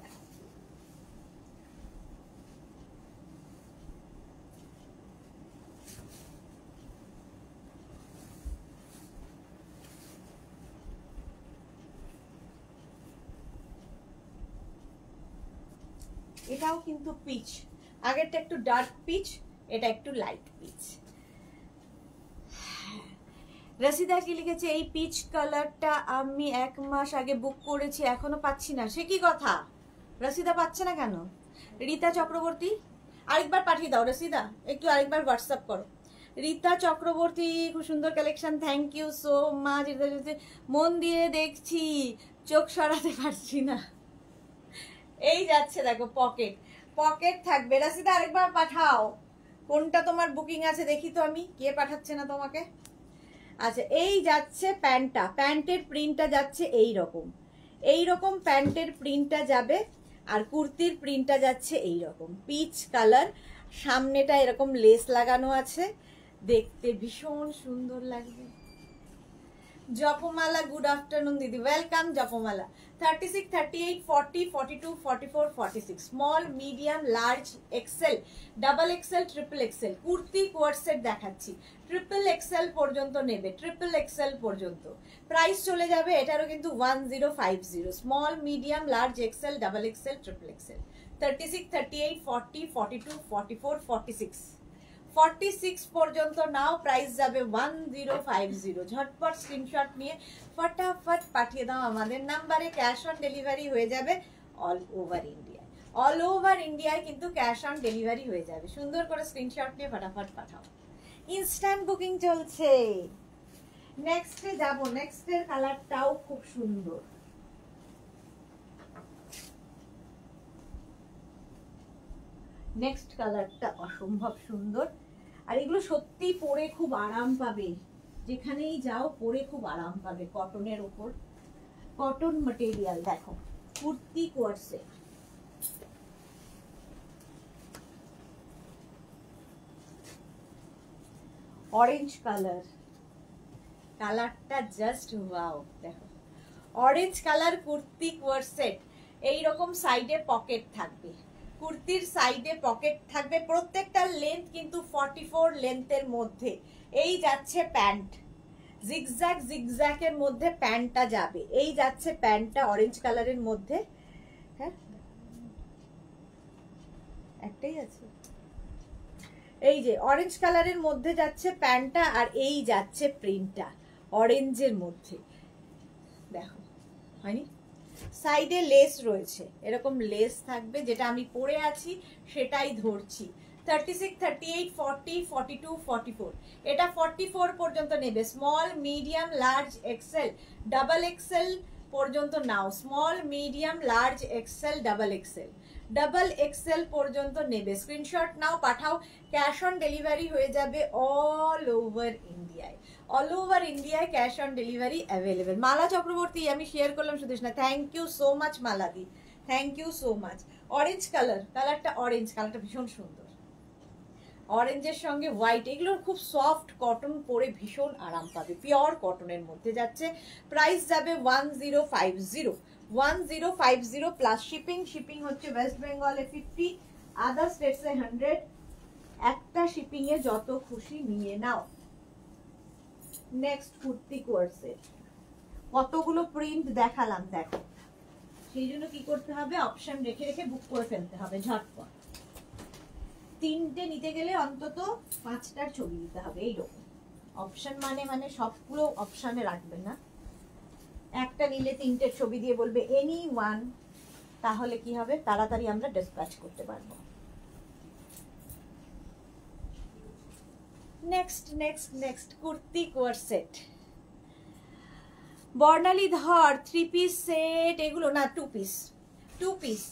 এটাও কিন্তু পিচ, আগেরটা একটু ডার্ক পিচ, এটা একটু লাইট পিচ। রসিদা কি লিখেছে, এই পিচ কালারটা আমি 1 মাস আগে বুক করেছি, এখনো পাচ্ছি না। সে কি কথা, রসিদা পাচ্ছে না কেন? রীতা চক্রবর্তী আরেকবার পাঠিয়ে দাও, রসিদা একটু আরেকবার হোয়াটসঅ্যাপ করো। রীতা চক্রবর্তী খুব সুন্দর collection, thank you so much. মন দিয়ে দেখছি, চোখ সরাতে পারছি না। এই যাচ্ছে দেখো পকেট, পকেট থাকবে। রসিদা আরেকবার পাঠাও, কোনটা তোমার বুকিং আছে দেখি তো আমি, কে পাঠাচ্ছে না তোমাকে। আচ্ছা এই যাচ্ছে প্যান্টটা, প্যান্টের প্রিন্টটা যাচ্ছে এই রকম, এই রকম প্যান্টের প্রিন্টটা যাবে। আর কুর্তির প্রিন্টটা যাচ্ছে এই রকম পিচ কালার, সামনেটা এরকম লেস লাগানো আছে, দেখতে ভীষণ সুন্দর লাগবে। জপমালা গুড আফটারনুন দিদি, welcome Japamala. 36, 38, 40, 42, 44, 46, small, medium, large, XL, double XL, triple XL. Kurti coord set দেখাচ্ছি, ট্রিপল এক্সেল পর্যন্ত নেবে, ট্রিপল এক্সেল পর্যন্ত। প্রাইস চলে যাবে এটারও কিন্তু 1050, small, medium, large, XL, double XL, triple XL. 36, 38, 40, 42, 44, 46, 46 পর্যন্ত নাও, প্রাইস যাবে 1050। ঝটপট স্ক্রিনশট নিয়ে ফটাফট পাঠিয়ে দাও আমাদের নাম্বারে, ক্যাশ অন ডেলিভারি হয়ে যাবে all over India, all over ইন্ডিয়ায় কিন্তু ক্যাশ অন ডেলিভারি হয়ে যাবে। সুন্দর করে স্ক্রিনশট নিয়ে ফটাফট পাঠাও, ইনস্ট্যান্ট বুকিং চলছে। নেক্সটে যাব, নেক্সটের কালারটাও খুব সুন্দর। নেক্সট কালারটা অসম্ভব সুন্দর, আর এগুলো সত্যি পরে খুব আরাম পাবে, যেখানেই যাও পরে খুব আরাম পাবে। কটনের উপর, কটন ম্যাটেরিয়াল। দেখো কুর্তি কোয়ার্সেট, অরেঞ্জ কালার, কালারটা জাস্ট ওয়াও। দেখো অরেঞ্জ কালার কুর্তি কোয়ার্সেট, এইরকম সাইডে পকেট থাকবে, কুর্তির সাইডে পকেট থাকবে। প্রত্যেকটা লেন্থ কিন্তু 44 লেন্থের মধ্যে। এই যাচ্ছে প্যান্ট, জিগজ্যাগ জিগজ্যাগের মধ্যে প্যান্টটা যাবে। এই যাচ্ছে প্যান্টটা অরেঞ্জ কালারের মধ্যে। হ্যাঁ একটাই আছে, এই যে অরেঞ্জ কালারের মধ্যে যাচ্ছে প্যান্টটা, আর এই যাচ্ছে প্রিন্টটা অরেঞ্জের মধ্যে, দেখো হয়নি? সাইডে লেস রয়েছে, এরকম লেস থাকবে, যেটা আমি পরে আছি সেটাই ধরছি। 36, 38, 40, 42, 44, এটা 44 পর্যন্ত নেবে। Small, medium, large, XL, double XL পর্যন্ত নাও। Small, medium, large, XL, double XL, double XL পর্যন্ত নেবে। স্ক্রিনশট নাও, পাঠাও। ক্যাশ অন ডেলিভারি হয়ে যাবে অল ওভার ইন্ডিয়ায়। অল ওভার ইন্ডিয়ায় cash on delivery available. Mala Chakraborty আমি শেয়ার করলাম Sudeshna, thank you so much মালাদি, thank you so much. Orange colour, কালারটা অরেঞ্জ, কালারটা ভীষণ সুন্দর, অরেঞ্জের সঙ্গে হোয়াইট, এগুলোর খুব সফট কটন, পরে ভীষণ আরাম পাবে, পিওর কটনের মধ্যে যাচ্ছে। প্রাইস যাবে 1050, 1050 প্লাস শিপিং। শিপিং হচ্ছে ওয়েস্ট বেঙ্গলে 50, আদার স্টেটসে 100। একটা শিপিং এ যত খুশি নিয়ে নাও। নেক্সট কুর্তি কোর্সে কতগুলো প্রিন্ট দেখালাম দেখো, সেই জন্য কি করতে হবে, অপশন রেখে রেখে বুক করে ফেলতে হবে ঝটপট। 3টে নিতে গেলে অন্তত 5টার ছবি দিতে হবে এইরকম। অপশন মানে সবগুলো অপশনে রাখবে না, একটা নিলে 3টের ছবি দিয়ে বলবে এনি ওয়ান, তাহলে কি হবে, তাড়াতাড়ি আমরা ডিসপ্যাচ করতে পারবো। Next next next kurti coord set, বর্ণালী ধর 3 পিস সেট, এগুলো না 2 পিস, 2 পিস।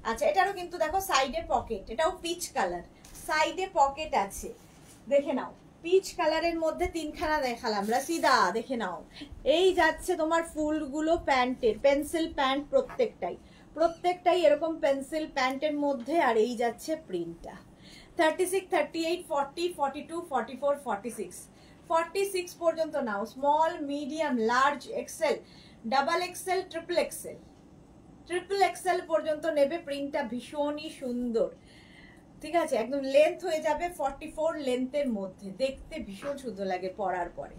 আচ্ছা এটারও কিন্তু দেখো সাইডে পকেট, এটাও পিচ কালার, সাইডে পকেট আছে, দেখে নাও। পিচ কালারের মধ্যে 3খানা দেখালাম, রাসিদা দেখে নাও। এই যাচ্ছে তোমার ফুলগুলো প্যান্টের, পেন্সিল প্যান্ট, প্রত্যেকটাই এরকম পেন্সিল প্যান্টের মধ্যে, আর এই যাচ্ছে প্রিন্টটা। 36, 38, 40, 42, 44, 46, 46 পর্যন্ত নাও। Small, medium, large, XL, double XL, triple Excel পর্যন্ত নেবে। প্রিন্টটা ভীষণই সুন্দর, ঠিক আছে, একদম লেন্থ হয়ে যাবে 44 লেন্থের মধ্যে, দেখতে ভীষণ সুন্দর লাগে পরার পরে।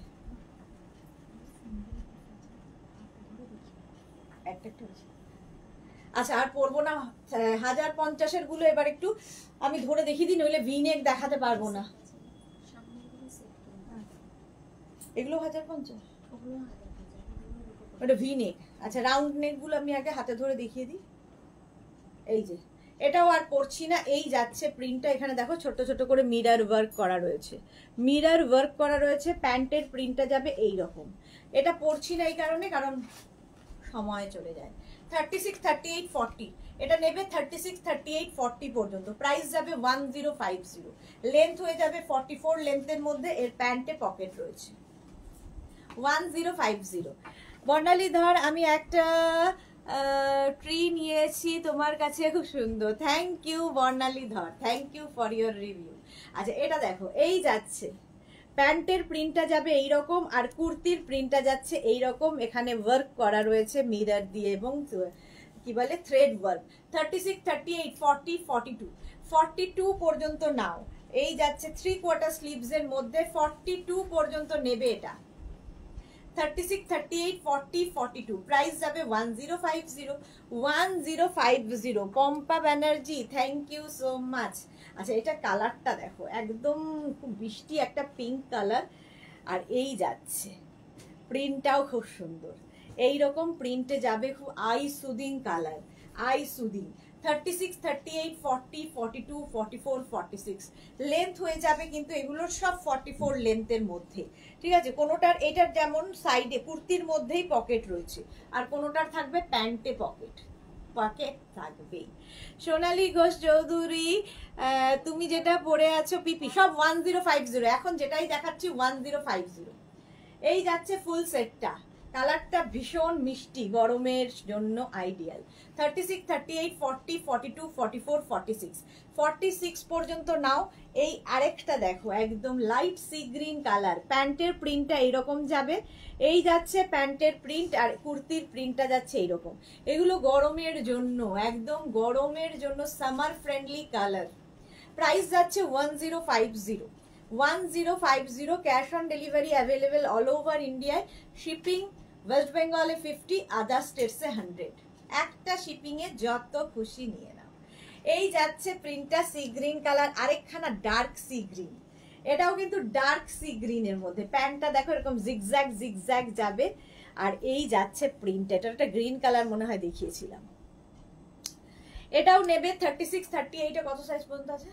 আচ্ছা আর পরবো না, 1050 গুলো এবার একটু আমি ধরে দেখিয়ে দিই, নইলে ভিনেক দেখাতে পারবো না। এগুলো 1050, ওটা ভিনেক। আচ্ছা রাউন্ড নেক গুলো আমি আগে হাতে ধরে দেখিয়ে দিই। এই যে এটাও আর পরছি না, এই যাচ্ছে প্রিন্টটা। এখানে দেখো ছোট ছোট করে মিরর ওয়ার্ক করা রয়েছে, মিরর ওয়ার্ক করা রয়েছে। প্যান্টের প্রিন্টটা যাবে এই রকম। এটা পরছি না এই কারণে, কারণ সময় চলে যায়। 36, 38, 40, এটা নেবে 36, 38, 40 পর্যন্ত। প্রাইস যাবে 1050, লেন্থ হয়ে যাবে 44 লেন্থের মধ্যে। এর প্যান্টে পকেট রয়েছে। 1050। বর্ণালী ধর আমি একটা ট্রি নিয়েছি তোমার কাছে, খুব সুন্দর, thank you Barnali Dhar, thank you for your review. আচ্ছা এটা দেখো, এই যাচ্ছে প্যান্টের প্রিন্টটা যাবে এইরকম, আর কুর্তির প্রিন্টটা যাচ্ছে এইরকম। এখানে ওয়ার্ক করা রয়েছে মিরর দিয়ে এবং কি বলে থ্রেড ওয়ার্ক। 36, 38, 40, 42, 42 পর্যন্ত নাও। এই যাচ্ছে 3/4 স্লিভস এর মধ্যে, 42 পর্যন্ত নেবে এটা। 36, 38, 40, 42, প্রাইস যাবে 1050, 1050। Pampa Banerjee thank you so much. আচ্ছা এটা কালারটা দেখো, একদম খুব বৃষ্টি একটা পিঙ্ক কালার, আর এই যাচ্ছে প্রিন্টটাও খুব সুন্দর। এইরকম প্রিন্টে যাবে, খুব I soothing colour, I soothing. 36, 38, 40, 42, 44, 46 length হয়ে যাবে, কিন্তু এগুলোর সব 44 লেন্থের মধ্যে, ঠিক আছে। কোনোটার, এটার যেমন সাইডে কুর্তির মধ্যেই পকেট রয়েছে, আর কোনোটার থাকবে প্যান্টে পকেট, পকেট থাকবেই। সোনালী ঘোষ চৌধুরী তুমি যেটা পরে আছো পিপি, সব 1050। এখন যেটাই দেখাচ্ছি 1050। এই যাচ্ছে ফুল সেটটা, কালারটা ভীষণ মিষ্টি, গরমের জন্য আইডিয়াল। 36, 38, 40, 42, 44, 46, 46 পর্যন্ত নাও। এই আরেকটা দেখো, একদম লাইট সি গ্রিন কালার, প্যান্টের প্রিন্টটা এইরকম যাবে। এই যাচ্ছে প্যান্টের প্রিন্ট, আর কুর্তির প্রিন্টটা যাচ্ছে এইরকম। এগুলো গরমের জন্য, একদম গরমের জন্য সামার ফ্রেন্ডলি কালার। প্রাইস যাচ্ছে 1050, 1050। Cash on delivery available all over ইন্ডিয়ায়। শিপিং ওয়েস্ট বেঙ্গলে 50, আদার স্টেটসে 100। একটা শিপিং এ যত খুশি নিয়ে নাও। এই যাচ্ছে প্রিন্টটা সি গ্রিন কালার, আরেকখানা ডার্ক সি গ্রিন, এটাও কিন্তু ডার্ক সি গ্রিনের মধ্যে। প্যান্টটা দেখো এরকম জিগজ্যাগ জিগজ্যাগ যাবে। আর এই যাচ্ছে প্রিন্ট, এটা একটা গ্রিন কালার মনে হয় দেখিয়েছিলাম। এটাও নেবে 36, 38 কত সাইজ পর্যন্ত আছে?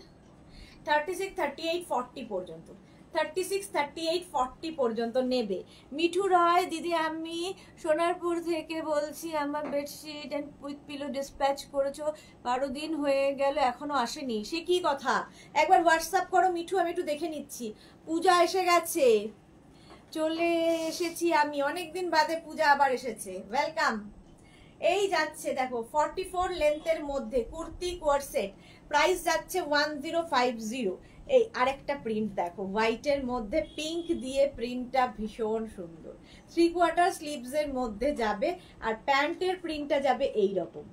36, 38, 40 পর্যন্ত। 36, 38, 40 পর্যন্ত নেবে। মিঠু রয় দিদি, আমি সোনারপুর থেকে বলছি, আমার bedsheet and with pillow dispatch করেছো, 12 দিন হয়ে গেল এখনো আসেনি। সে কি কথা, একবার হোয়াটসঅ্যাপ করো মিঠু, আমি একটু দেখে নিচ্ছি। পূজা এসে গেছে, চলে এসেছি আমি, অনেকদিন বাদে পূজা আবার এসেছে, ওয়েলকাম। এই যাচ্ছে দেখো 44 লেন্থের মধ্যে কুর্তি কোয়ার সেট, প্রাইস যাচ্ছে 1050। এই আরেকটা প্রিন্ট দেখো, হোয়াইটের মধ্যে পিঙ্ক দিয়ে প্রিন্টটা ভীষণ সুন্দর। 3/4 স্লিভস এর মধ্যে যাবে, আর প্যান্টের প্রিন্টটা যাবে এই রকম।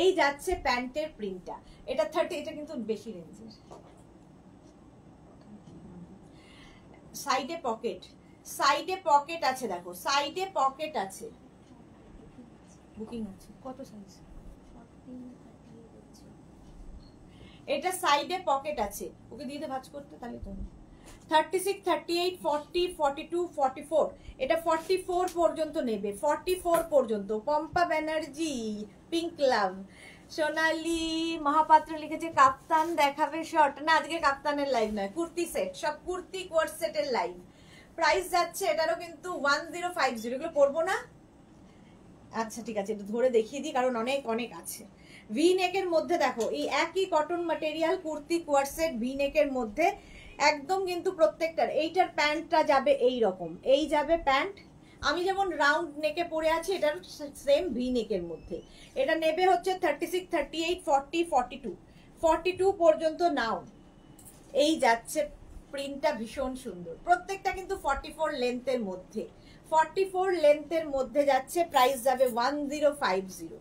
এই যাচ্ছে প্যান্টের প্রিন্টটা, এটা 30, এটা কিন্তু বেশি রেঞ্জের। সাইডে পকেট, সাইডে পকেট আছে দেখো, সাইডে পকেট আছে, বুকিং আছে। কত সাইজ? এটা সাইডে পকেট আছে, ওকে দিয়ে দে ভাঁজ করতে, তাহলে তো 36, 38, 40, 42, 44, এটা 44 পর্যন্ত নেবে, 44 পর্যন্ত। পম্পা ব্যানার্জি, পিঙ্ক লাভ। সোনালি মহাপাত্র লিখেছে কাপ্তান দেখাবে শর্ট, না আজকে কাপ্তানের লাইভ নয়, কুর্তি সেট, সব কুর্তি কোয়ার সেটের লাইভ। প্রাইস যাচ্ছে এটারও কিন্তু 1050, এগুলো পরবো না। আচ্ছা ঠিক আছে, একটু ধরে দেখিয়ে দিই কারণ অনেক অনেক আছে। ভি নেকের মধ্যে দেখো, এই একই cotton material kurti coord set, V নেকের মধ্যে একদম কিন্তু প্রত্যেকটার। এইটার প্যান্টটা যাবে এই রকম, এই যাবে প্যান্ট। আমি যেমন রাউন্ড নেকে পরে আছি, এটার সেম ভি নেকের মধ্যে। এটা নেবে হচ্ছে 36, 38, 40, 42, 42 পর্যন্ত নাও। এই যাচ্ছে প্রিন্টটা ভীষণ সুন্দর, প্রত্যেকটা কিন্তু 44 লেন্থের মধ্যে, 44 লেন্থের মধ্যে যাচ্ছে, প্রাইস যাবে 1050।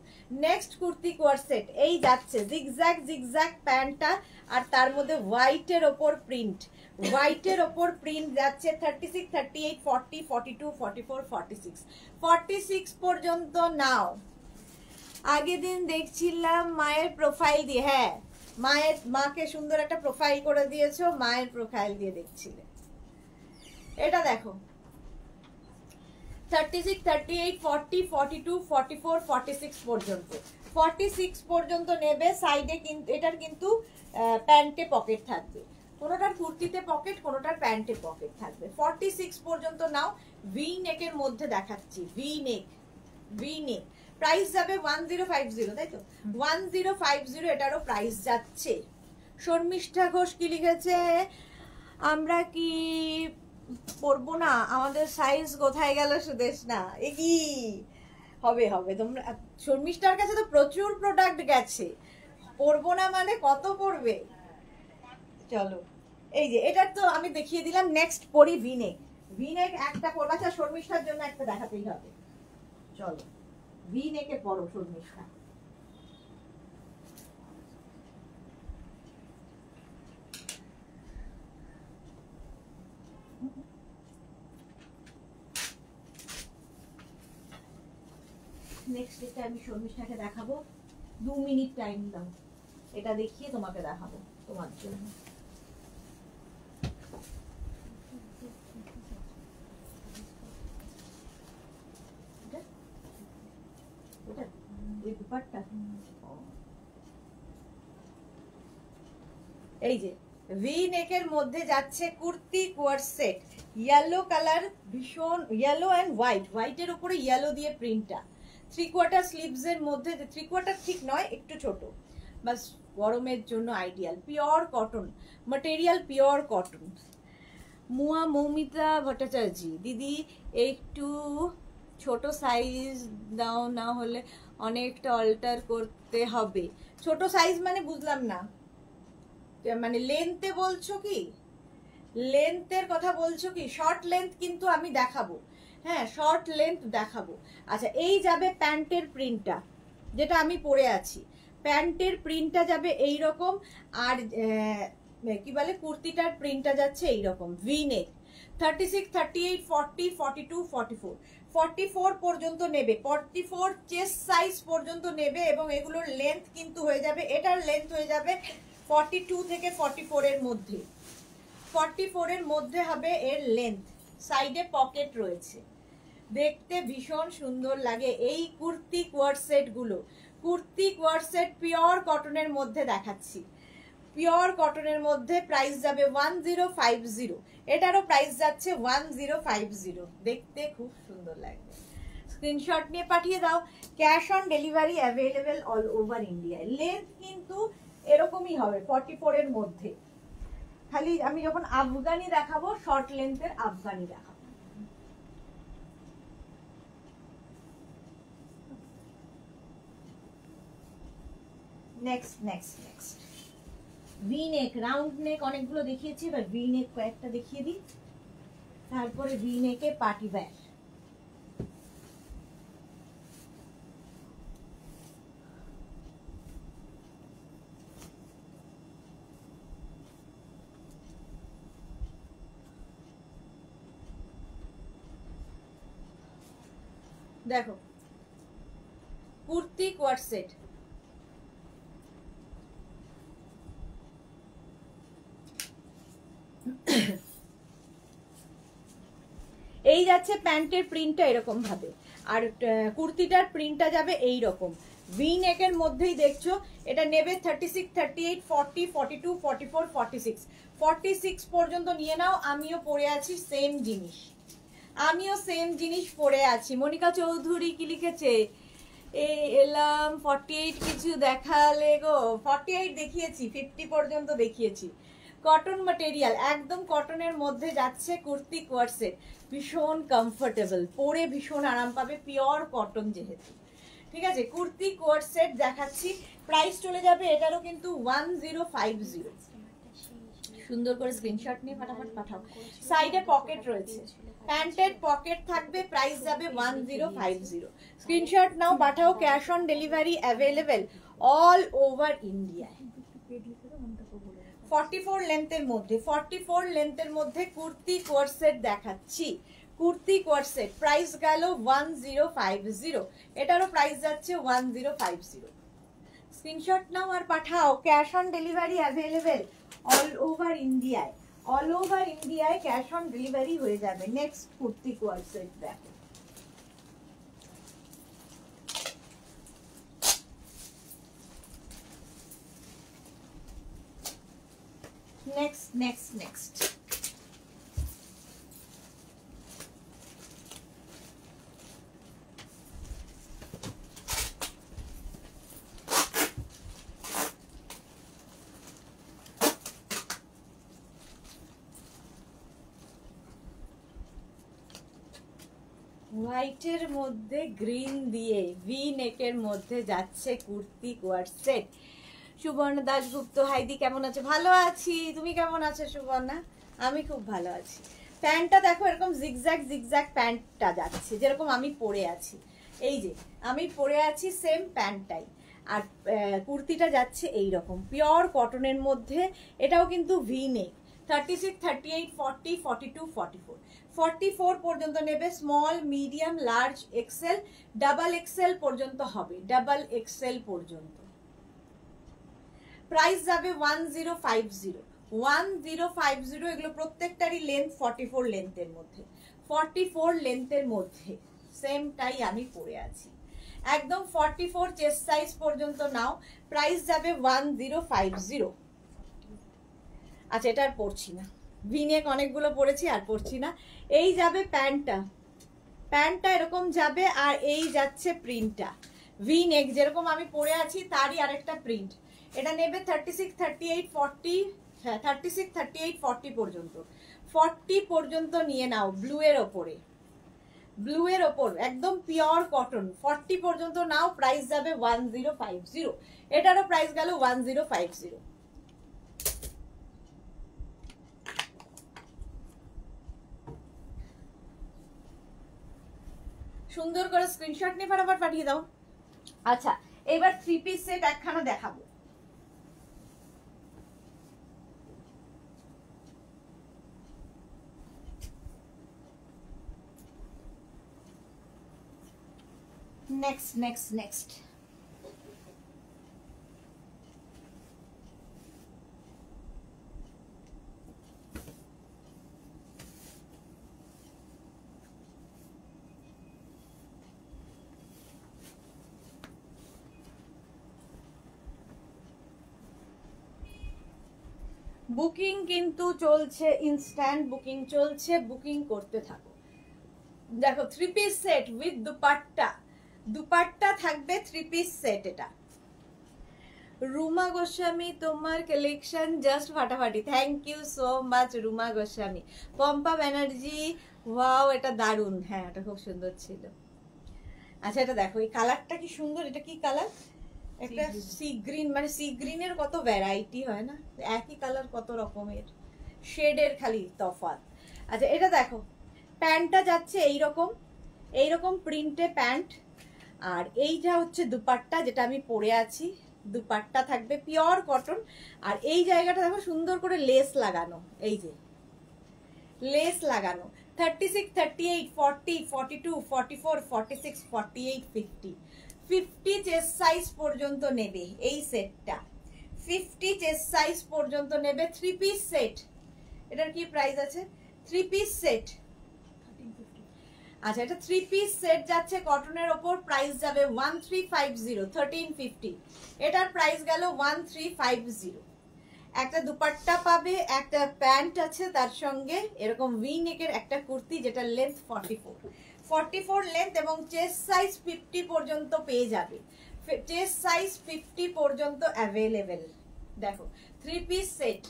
নেক্সট কুর্তি কোয়ার সেট, এই যাচ্ছে জিগজ্যাগ জিগজ্যাগ প্যান্টটা, আর তার মধ্যে হোয়াইটের ওপর প্রিন্ট, হোয়াইটের ওপর প্রিন্ট যাচ্ছে 36, 38, 40, 42, 44, 46, 46 পর্যন্ত নাও। আগের দিন দেখছিলাম মায়ের প্রোফাইল দিয়ে, হ্যাঁ মায়ের, মাকে সুন্দর একটা প্রোফাইল করে দিয়েছো, মায়ের প্রোফাইল দিয়ে দেখছিলে। এটা দেখো 36, 38, 40, 42, 44, 46 পর্যন্ত, 46 পর্যন্ত নেবে। সাইডে কিন্তু এটার কিন্তু প্যান্টে পকেট থাকবে, কোনোটার কুর্তিতে পকেট, কোনোটার প্যান্টে পকেট থাকবে। 46 পর্যন্ত নাও। ভি নেকের মধ্যে দেখাচ্ছি, ভি নেক, ভি নেক। প্রাইস যাবে 1050, তাই তো? 1050 এটারও প্রাইস যাচ্ছে। শর্মিষ্ঠা ঘোষ কি লিখেছে, আমরা কি পরবো না, আমাদের সাইজ কোথায় গেল সুদেশ না, এ কি হবে হবে। তোমরা শর্মিষ্ঠার কাছে তো প্রচুর প্রোডাক্ট গেছে, পরবো না মানে কত পরবে। চলো এই যে এটার তো আমি দেখিয়ে দিলাম। নেক্সট পরি ভিনেক, ভিনেক একটা পরবা। আচ্ছা শর্মিষ্ঠার জন্য একটা দেখাতেই হবে, চলো ভিনেকে পরো শর্মিষ্ঠা। নেক্সট এটা আমি শর্মিষ্ঠাকে দেখাবো, 2 মিনিট টাইম দাও, এটা দেখিয়ে তোমাকে দেখাবো তোমার জন্য। এই যে ভি নেকের মধ্যে যাচ্ছে kurti coord set, yellow colour, ভীষণ ইয়েলো অ্যান্ড হোয়াইট, হোয়াইটের উপরে ইয়েলো দিয়ে প্রিন্টটা। 3/4 স্লিভস এর মধ্যে, 3/4 ঠিক নয়, একটু ছোট, বাস গরমের জন্য ideal. Pure cotton material, pure cotton. মুয়া মৌমিতা ভট্টাচার্য দিদি, একটু ছোট সাইজ দাও, না হলে অনেকটা অল্টার করতে হবে। ছোট সাইজ মানে বুঝলাম না, মানে লেন্থে বলছো কি, লেন্থের কথা বলছো কি? শর্ট লেন্থ কিন্তু আমি দেখাবো, হ্যাঁ শর্ট লেন্থ দেখাবো। আচ্ছা এই যাবে প্যান্টের প্রিন্টটা, যেটা আমি পরে আছি, প্যান্টের প্রিন্টটা যাবে এই রকম, আর কি বলে কুর্তিটার প্রিন্টটা যাচ্ছে এই রকম ভি নেক। 36, 38, 40, 42, 44, 44 পর্যন্ত নেবে, 44 চেস্ট সাইজ পর্যন্ত নেবে এবং এগুলোর লেন্থ কিন্তু হয়ে যাবে, এটার লেন্থ হয়ে যাবে 42 থেকে 44 এর মধ্যে, 44 এর মধ্যে হবে এর লেন্থ। সাইডে পকেট রয়েছে, দেখতে ভীষণ সুন্দর লাগে এই কুর্তি কোয়ার্ড সেট গুলো। কুর্তি কোয়ার্ড সেট পিওর কটনের মধ্যে দেখাচ্ছি, পিওর কটনের মধ্যে। প্রাইস যাবে 1050, এটারও প্রাইস যাচ্ছে 1050। দেখতে খুব সুন্দর লাগবে, স্ক্রিনশট নিয়ে পাঠিয়ে দাও। Cash on delivery available all over ইন্ডিয়ায়। লেন্থ কিন্তু এরকমই হবে 44 এর মধ্যে। খালি আমি যখন আফগানি দেখাবো, শর্ট লেন্থের আফগানি দেখাবো। নেক্সট নেক্সট নেক্সট ভি নেক, রাউন্ড নেক অনেকগুলো দেখিয়েছি, এবার ভি নেক কয়েকটা দেখিয়ে দিই। তারপরে ভি নেকে পার্টি ওয়্যার। দেখো কুর্তি কোয়ার্ড সেট, এই যাচ্ছে প্যান্টের প্রিন্টটা এরকম ভাবে, আর কুর্তিটার প্রিন্টটা যাবে এই রকম ভি নেকের মধ্যেই। দেখছো এটা নেবে 36, 38, 40, 42, 44, 46, 46 পর্যন্ত নিয়ে নাও। আমিও পরে আছি সেম জিনিস, আমিও সেম জিনিস পরে আছি। মনিকা চৌধুরী কি লিখেছে, এলাম 48 কিছু দেখালে গো, 48 দেখিয়েছি, 50 পর্যন্ত দেখিয়েছি। কটন ম্যাটেরিয়াল, একদম কটনের মধ্যে যাচ্ছে কুর্তি কোয়ার্ড সেট, ভীষণ কমফোর্টেবল, পরে ভীষণ আরাম পাবে, পিওর কটন যেহেতু। ঠিক আছে, কুর্তি কোয়ার্ড সেট দেখাচ্ছি। প্রাইস চলে যাবে এটারও কিন্তু 1050। সুন্দর করে স্ক্রিনশট নিয়ে ফটাফট পাঠাও। সাইডে পকেট রয়েছে, প্যান্টের পকেট থাকবে, প্রাইস যাবে 1050। স্ক্রিনশট নাও, পাঠাও। Cash on delivery available all over ইন্ডিয়ায়। 44 লেন্থের মধ্যে, 44 লেন্থের মধ্যে কুর্তি কোয়ার্ড সেট দেখাচ্ছি। কুর্তি কোয়ার্ড সেট প্রাইস গেল 1050, এটারও প্রাইস যাচ্ছে 1050। স্ক্রিনশট নাও আর পাঠাও। Cash on delivery available all over ইন্ডিয়ায়, অল ওভার ইন্ডিয়ায় ক্যাশ অন ডেলিভারি হয়ে যাবে। নেক্সট কুর্তি কোয়ার্ড সেট দেখো, নেক্সট নেক্সট নেক্সট হোয়াইটের মধ্যে গ্রিন দিয়ে ভি নেকের মধ্যে যাচ্ছে কুর্তি কোয়ার্ড সেট। সুবর্ণা দাশগুপ্ত, হাইদি কেমন আছে? ভালো আছি, তুমি কেমন আছো সুবর্ণা? আমি খুব ভালো আছি। প্যান্টটা দেখো এরকম জিগজ্যাগ জিগজ্যাগ প্যান্টটা যাচ্ছে, যেরকম আমি পরে আছি। এই যে আমি পরে আছি সেম প্যান্টটাই, আর কুর্তিটা যাচ্ছে এই রকম পিওর কটনের মধ্যে। এটাও কিন্তু ভি নেক, 36, 38, 40, 42, 44, 44 পর্যন্ত নেবে। Small, medium, large, XL, double XL পর্যন্ত হবে, ডাবল এক্সেল পর্যন্ত। প্রাইস যাবে 1050, 1050। এগুলো প্রত্যেকটারই লেন্থ 44 লেন্থের মধ্যে, 44 লেন্থের মধ্যে সেমটাই আমি পরে আছি। একদম 44 চেস্ট সাইজ পর্যন্ত নাও, প্রাইস যাবে 1050। আচ্ছা, এটা আর পরছি না, ভিনেক অনেকগুলো পরেছি আর পরছি না। এই যাবে প্যান্টটা, প্যান্টটা এরকম যাবে, আর এই যাচ্ছে প্রিন্টটা ভি নেক, যেরকম আমি পরে আছি তারই আরেকটা প্রিন্ট। এটা নেবে 36, 38, 40, হ্যাঁ 36, 38, 40 পর্যন্ত, 40 পর্যন্ত নিয়ে নাও। ব্লু এর ওপরে, ব্লু এর ওপর একদম পিওর কটন, 40 পর্যন্ত নাও। প্রাইস যাবে 1050, এটারও প্রাইস গেল 1050। সুন্দর করে স্ক্রিনশট নিয়ে ফটাফট পাঠিয়ে দাও। আচ্ছা, এবার 3 পিস সেট একখানা দেখাবো। নেক্সট বুকিং কিন্তু চলছে, ইনস্ট্যান্ট বুকিং চলছে, বুকিং করতে থাকো। দেখো 3 piece set with dupatta, dupatta থাকবে 3 পিস সেট। এটা রুমা গোস্বামী, তোমার কালেকশন জাস্ট ফাটাফাটি, thank you so much Ruma Goswami. Pampa Banerjee, wow এটা দারুণ, হ্যাঁ এটা খুব সুন্দর ছিল। আচ্ছা এটা দেখো, এই কালারটা কি সুন্দর, এটা কি কালার, একটা সি গ্রিন, মানে সি গ্রিনের কত ভ্যারাইটি হয় না, একই কালার কত রকমের শেডের খালি তফাৎ। আচ্ছা এটা দেখো, প্যান্টটা যাচ্ছে এইরকম, এইরকম প্রিন্টে প্যান্ট, আর এইটা হচ্ছে দুপাট্টা যেটা আমি পরে আছি, দুপাট্টা থাকবে পিওর কটন। আর এই জায়গাটা দেখো সুন্দর করে লেস লাগানো, এই যে লেস লাগানো। 36, 38, 40, 42, 44, 46, 48, 50, 50 চেস্ট সাইজ পর্যন্ত নেবে এই সেটটা, 50 চেস্ট সাইজ পর্যন্ত নেবে। 3 পিস সেট, এটার কি প্রাইস আছে? 3 পিস সেট, আচ্ছা এটা 3 পিস সেট যাচ্ছে কটনের ওপর, প্রাইস যাবে 1350, 1350, এটার প্রাইস গেল 1350। একটা দুপাট্টা পাবে, একটা প্যান্ট আছে তার সঙ্গে, এরকম ভি নেকের একটা কুর্তি যেটা লেন্থ 44 লেন্থ, এবং চেস্ট সাইজ 50 পর্যন্ত পেয়ে যাবে, চেস্ট সাইজ 50 পর্যন্ত অ্যাভেলেবেল। দেখো 3 পিস সেট,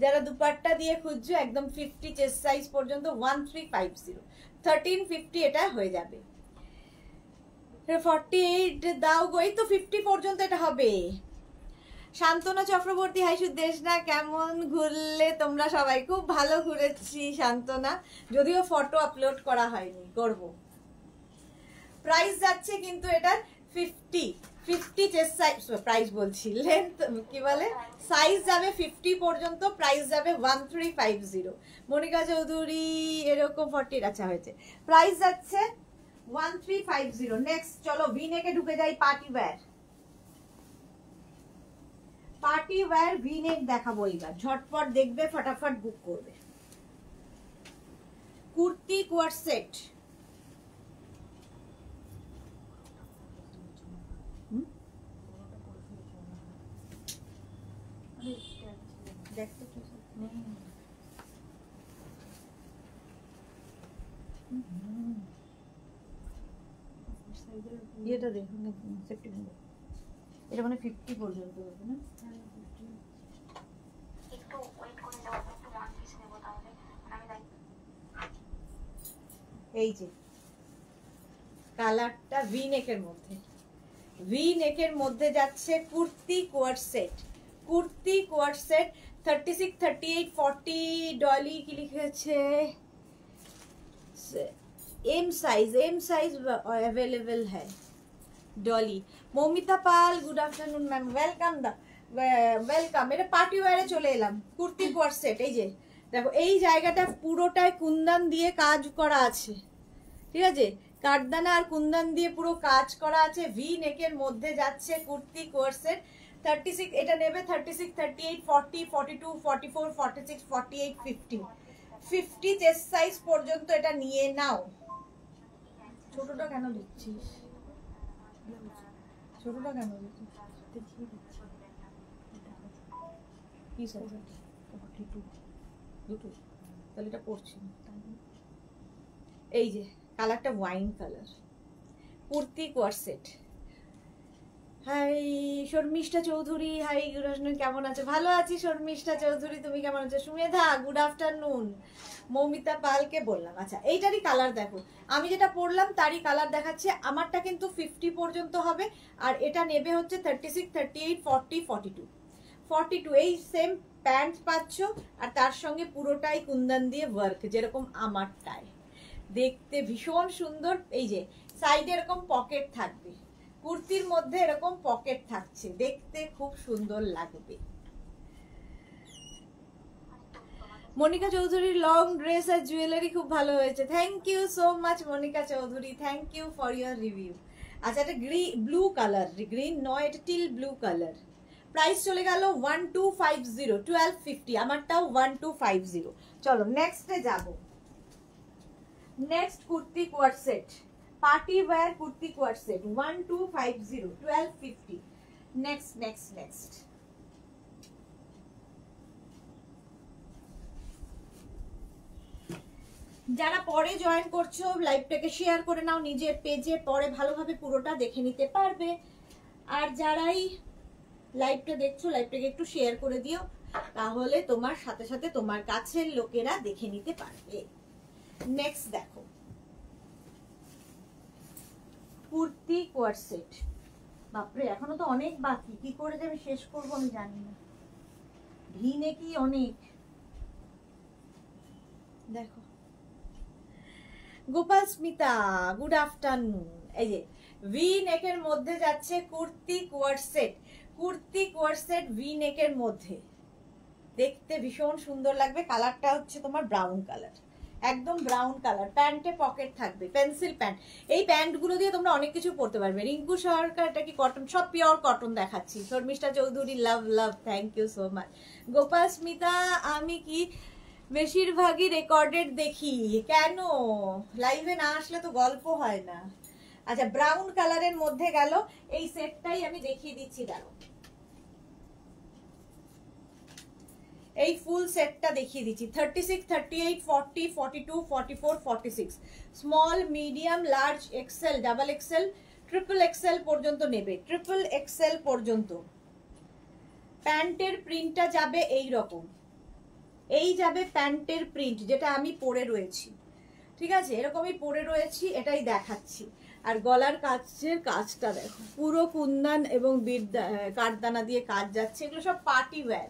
যারা দুপাট্টা দিয়ে খুঁজছো একদম 50 চেস্ট সাইজ পর্যন্ত 1350, 1350 এটা হয়ে যাবে। 48 দাও গো, এই তো 50 পর্যন্ত এটা হবে। শান্তনা চক্রবর্তী, হাই সুদেশনা, কেমন ঘুরলে তোমরা সবাই? খুব ভালো ঘুরেছি শান্তনা, যদিও ফটো আপলোড করা হয়নি, করব। প্রাইস যাচ্ছে কিন্তু এটার 50 চেস্ট সাইজ, প্রাইস বলছি লেন্থ কি বলে, সাইজ যাবে 50 পর্যন্ত, প্রাইস যাবে 1350। মনিকা চৌধুরী এরকম 40, আচ্ছা হয়েছে, প্রাইস যাচ্ছে 1350। নেক্সট চলো ভি নেকে ঢুকে যাই, party wear, party wire V নেক দেখাবো এবার, ঝটপট দেখবে, ফটাফট বুক করবে। কুর্তি কোয়ার সেট, দেখতে এটা দেখুন, সেপ্টেম্বর এটা মানে 50 পর্যন্ত হবে না, একটু ওয়েট করে দাও, একটু ওয়ান পিস নেব তাহলে আমি। এই যে কালারটা ভি নেকের মধ্যে, ভি নেকের মধ্যে যাচ্ছে kurti coord set, kurti coord set 36, 38, 40, Dolly কি লিখেছে, एम साइज अवेलेबल है Dolly. Moumita Pal, good afternoon ma'am, welcome দা ওয়েলকাম। এটা পার্টি ওয়্যারে চলে এলাম, কুর্তি কোয়ার সেট। এই যে দেখো, এই জায়গাটা পুরোটাই কুন্দন দিয়ে কাজ করা আছে, ঠিক আছে, কাঠদানা আর কুন্দন দিয়ে পুরো কাজ করা আছে, ভি নেকের মধ্যে যাচ্ছে কুর্তি কোয়ার সেট। 36 এটা নেবে, 36, 38, 40, 42, 44, 46, 48, 50, 50 চেস্ট সাইজ পর্যন্ত এটা নিয়ে নাও। ছোটটা কেন দিচ্ছিস, ছোটটা কেন দিচ্ছিস, কি সাইজ? 42, দুটো, তাহলে এটা পড়ছি না। এই যে কালারটা wine colour, kurti coord set. Hi Sharmistha Chowdhury, hi good afternoon, কেমন আছো? ভালো আছি শর্মিষ্ঠা চৌধুরী, তুমি কেমন আছো? Sumedha, good afternoon. মৌমিতা পালকে বললাম। আচ্ছা এইটারই কালার দেখো, আমি যেটা পরলাম তারই কালার দেখাচ্ছে, আমারটা কিন্তু 50 পর্যন্ত হবে, আর এটা নেবে হচ্ছে 36, 38, 40, 42, 42। এই সেম প্যান্ট পাচ্ছ, আর তার সঙ্গে পুরোটাই কুন্দন দিয়ে ওয়ার্ক, যেরকম আমারটায়, দেখতে ভীষণ সুন্দর। এই যে সাইডে এরকম পকেট থাকবে, কুর্তির মধ্যে এরকম পকেট থাকছে, দেখতে খুব সুন্দর লাগবে। মনিকা চৌধুরীর লং ড্রেস আর জুয়েলারি খুব ভালো হয়েছে, thank you so much Monika Chowdhury, thank you for your review. আচ্ছা এটা ব্লু কালার, গ্রিন নয়, এটা টিল ব্লু কালার। প্রাইস চলে গেল 1250, 1250, আমারটাও 1250। চলো নেক্সটে যাব। Next kurti coord set, party wear kurti coord set 1250, 1250। Next next next যারা পরে জয়েন করছো লাইভটাকে শেয়ার করে নাও নিজের পেজে, পরে ভালোভাবে পুরোটা দেখে নিতে পারবে। আর যারাই লাইভটা দেখছো লাইভটাকে একটু শেয়ার করে দিও, তাহলে তোমার সাথে সাথে তোমার কাছের লোকেরা দেখে নিতে পারবে। নেক্সট দেখো কুর্তি কোয়ার সেট, বাপরে এখনো তো অনেক বাকি, কি করে যে আমি শেষ করবো আমি জানি না, ভিনে কি অনেক। দেখো গোপাল স্মিতা, গুড আফটারনুন। এই যে ভি নেকের মধ্যে যাচ্ছে kurti coord set, kurti coord set V নেকের মধ্যে, দেখতে ভীষণ সুন্দর লাগবে। কালারটা হচ্ছে তোমার ব্রাউন কালার, একদম ব্রাউন কালার। প্যান্টে পকেট থাকবে, পেন্সিল প্যান্ট। এই প্যান্টগুলো দিয়ে তোমরা অনেক কিছু পরতে পারবে। রিঙ্কু সরকার, এটা কি কটন? সব পিওর কটন দেখাচ্ছি। Sharmistha Chowdhury, love love, thank you so much. Gopal Smita, আমি কি বেশিরভাগই রেকর্ডেড দেখি, কেন লাইভে না আসলে তো গল্প হয় না। আচ্ছা ব্রাউন কালারের মধ্যে গেল, এই সেটটাই আমি দেখিয়ে দিচ্ছি, দাঁড়ো এই ফুল সেটটা দেখিয়ে দিচ্ছি। 36, 38, 40, 42, 44, 46, small, medium, large, XL, double XL, triple Excel পর্যন্ত নেবে, ট্রিপল এক্সেল পর্যন্ত। প্যান্টের প্রিন্টটা যাবে এই রকম, এই যাবে প্যান্টের প্রিন্ট যেটা আমি পরে রয়েছি, ঠিক আছে, এরকমই পরে রয়েছি, এটাই দেখাচ্ছি। আর গলার কাছের কাজটা দেখো, পুরো কুন্দন এবং কাঠদানা দিয়ে কাজ যাচ্ছে। এগুলো সব party wear,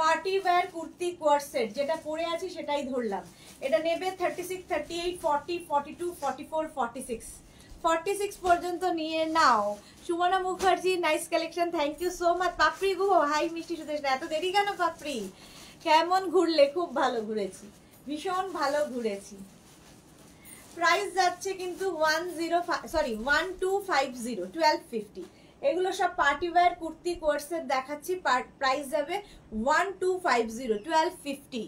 party wear kurti coord set, যেটা পরে আছি সেটাই ধরলাম। এটা নেবে 36, 38, 40, 42, 44, 46, 46 পর্যন্ত নিয়ে নাও। Sumana Mukherjee, nice collection, thank you so much. Papri গো, হাই মিষ্টি সুদেশ, এত দেরি কেন পাপড়ি? কেমন ঘুরলে? খুব ভালো ঘুরেছি, ভীষণ ভালো ঘুরেছি। প্রাইস যাচ্ছে কিন্তু 1250, 1250। এগুলো সব পার্টি ওয়্যার কুর্তি কোর্সের দেখাচ্ছি, প্রাইস যাবে 1250, 1250।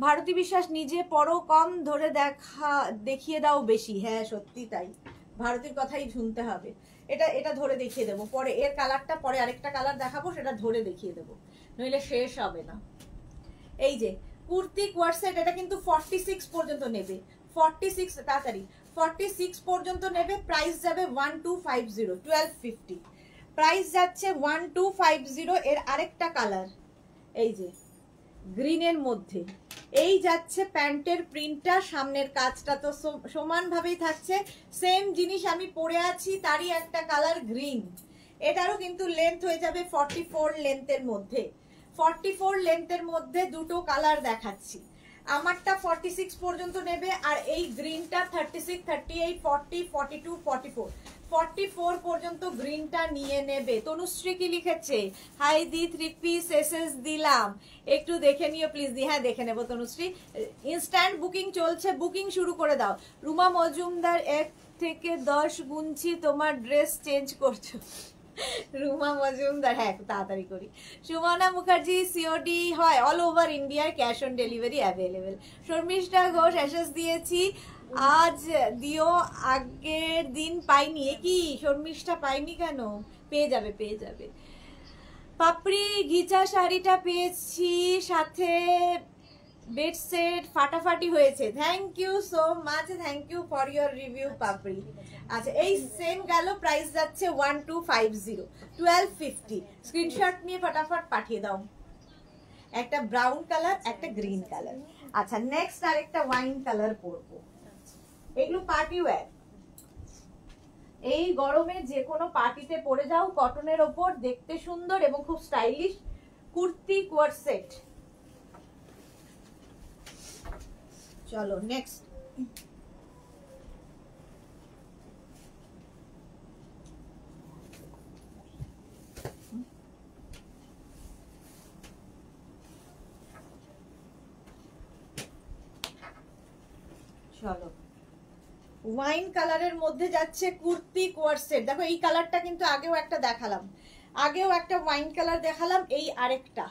ভারতী বিশ্বাস, নিজে পরো কম, ধরে দেখিয়ে দাও বেশি। হ্যাঁ সত্যি তাই, ভারতীর কথাই শুনতে হবে। এটা ধরে দেখিয়ে দেবো পরে, এর কালারটা পরে আরেকটা কালার দেখাবো, সেটা ধরে দেখিয়ে দেবো, নইলে শেষ হবে না। এই যে কুর্তি কোয়ার সেট, এটা কিন্তু 46 পর্যন্ত নেবে, 46 তাড়াতাড়ি 46 পর্যন্ত নেবে। প্রাইস যাবে 1250, 1250। প্রাইস যাচ্ছে 1250। এর আরেকটা কালার এই যে গ্রিনের মধ্যে, এই যাচ্ছে প্যান্টের প্রিন্টটা, সামনের কাজটা তো সমানভাবেই থাকছে, সেম জিনিস আমি পরে আছি, তারই একটা কালার গ্রিন। এটারও কিন্তু লেন্থ হয়ে যাবে 44 লেন্থের মধ্যে, 44 লেন্থের মধ্যে দুটো কালার দেখাচ্ছি। আমারটা 46 পর্যন্ত নেবে, আর এই গ্রিনটা 36, 38, 40, 42, 44, 44 পর্যন্ত গ্রিনটা নিয়ে নেবে। তনুশ্রী কি লিখেছে? হাই দি, 3 পিস এসএস দিলাম, একটু দেখে নিও প্লিজ দি। হ্যাঁ দেখে নেবো তনুশ্রী, ইনস্ট্যান্ট বুকিং চলছে, বুকিং শুরু করে দাও। রুমা মজুমদার, 1 থেকে 10 গুনছি, তোমার ড্রেস চেঞ্জ করছো। রুমা মজুমদার, হ্যাঁ তাড়াতাড়ি করি। সুমনা মুখার্জি, সিওডি হয় all over India, cash on delivery available. Sharmistha Ghosh, SS দিয়েছি, আজ দিও, আগের দিন পাইনি। এ কি শর্মিষ্ঠা পাইনি কেন? পেয়ে যাবে পেয়ে যাবে। পাপড়ি, ঘিচা শাড়িটা পেয়েছি, সাথে বেড সেট ফাটাফাটি হয়েছে, thank you so much, thank you for your review Papri. আচ্ছা এই সেম গেল, প্রাইস যাচ্ছে 1250, 1250। স্ক্রিনশট নিয়ে ফটাফট পাঠিয়ে দাও। একটা ব্রাউন কালার, একটা গ্রিন কালার। আচ্ছা নেক্সট আরেকটা ওয়াইন কালার পরবো। এগুলো পার্টি ওয়্যার, এই গরমে যে কোনো পার্টিতে পরে যাও, কটনের ওপর, দেখতে সুন্দর এবং খুব স্টাইলিশ। Kurti coord set. চলো নেক্সট। চলো ওয়াইন কালারের মধ্যে যাচ্ছে কুর্তি কোয়ার্ড সেট। দেখো এই কালারটা কিন্তু আগেও একটা দেখালাম, আগেও একটা ওয়াইন কালার দেখালাম, এই আরেকটা।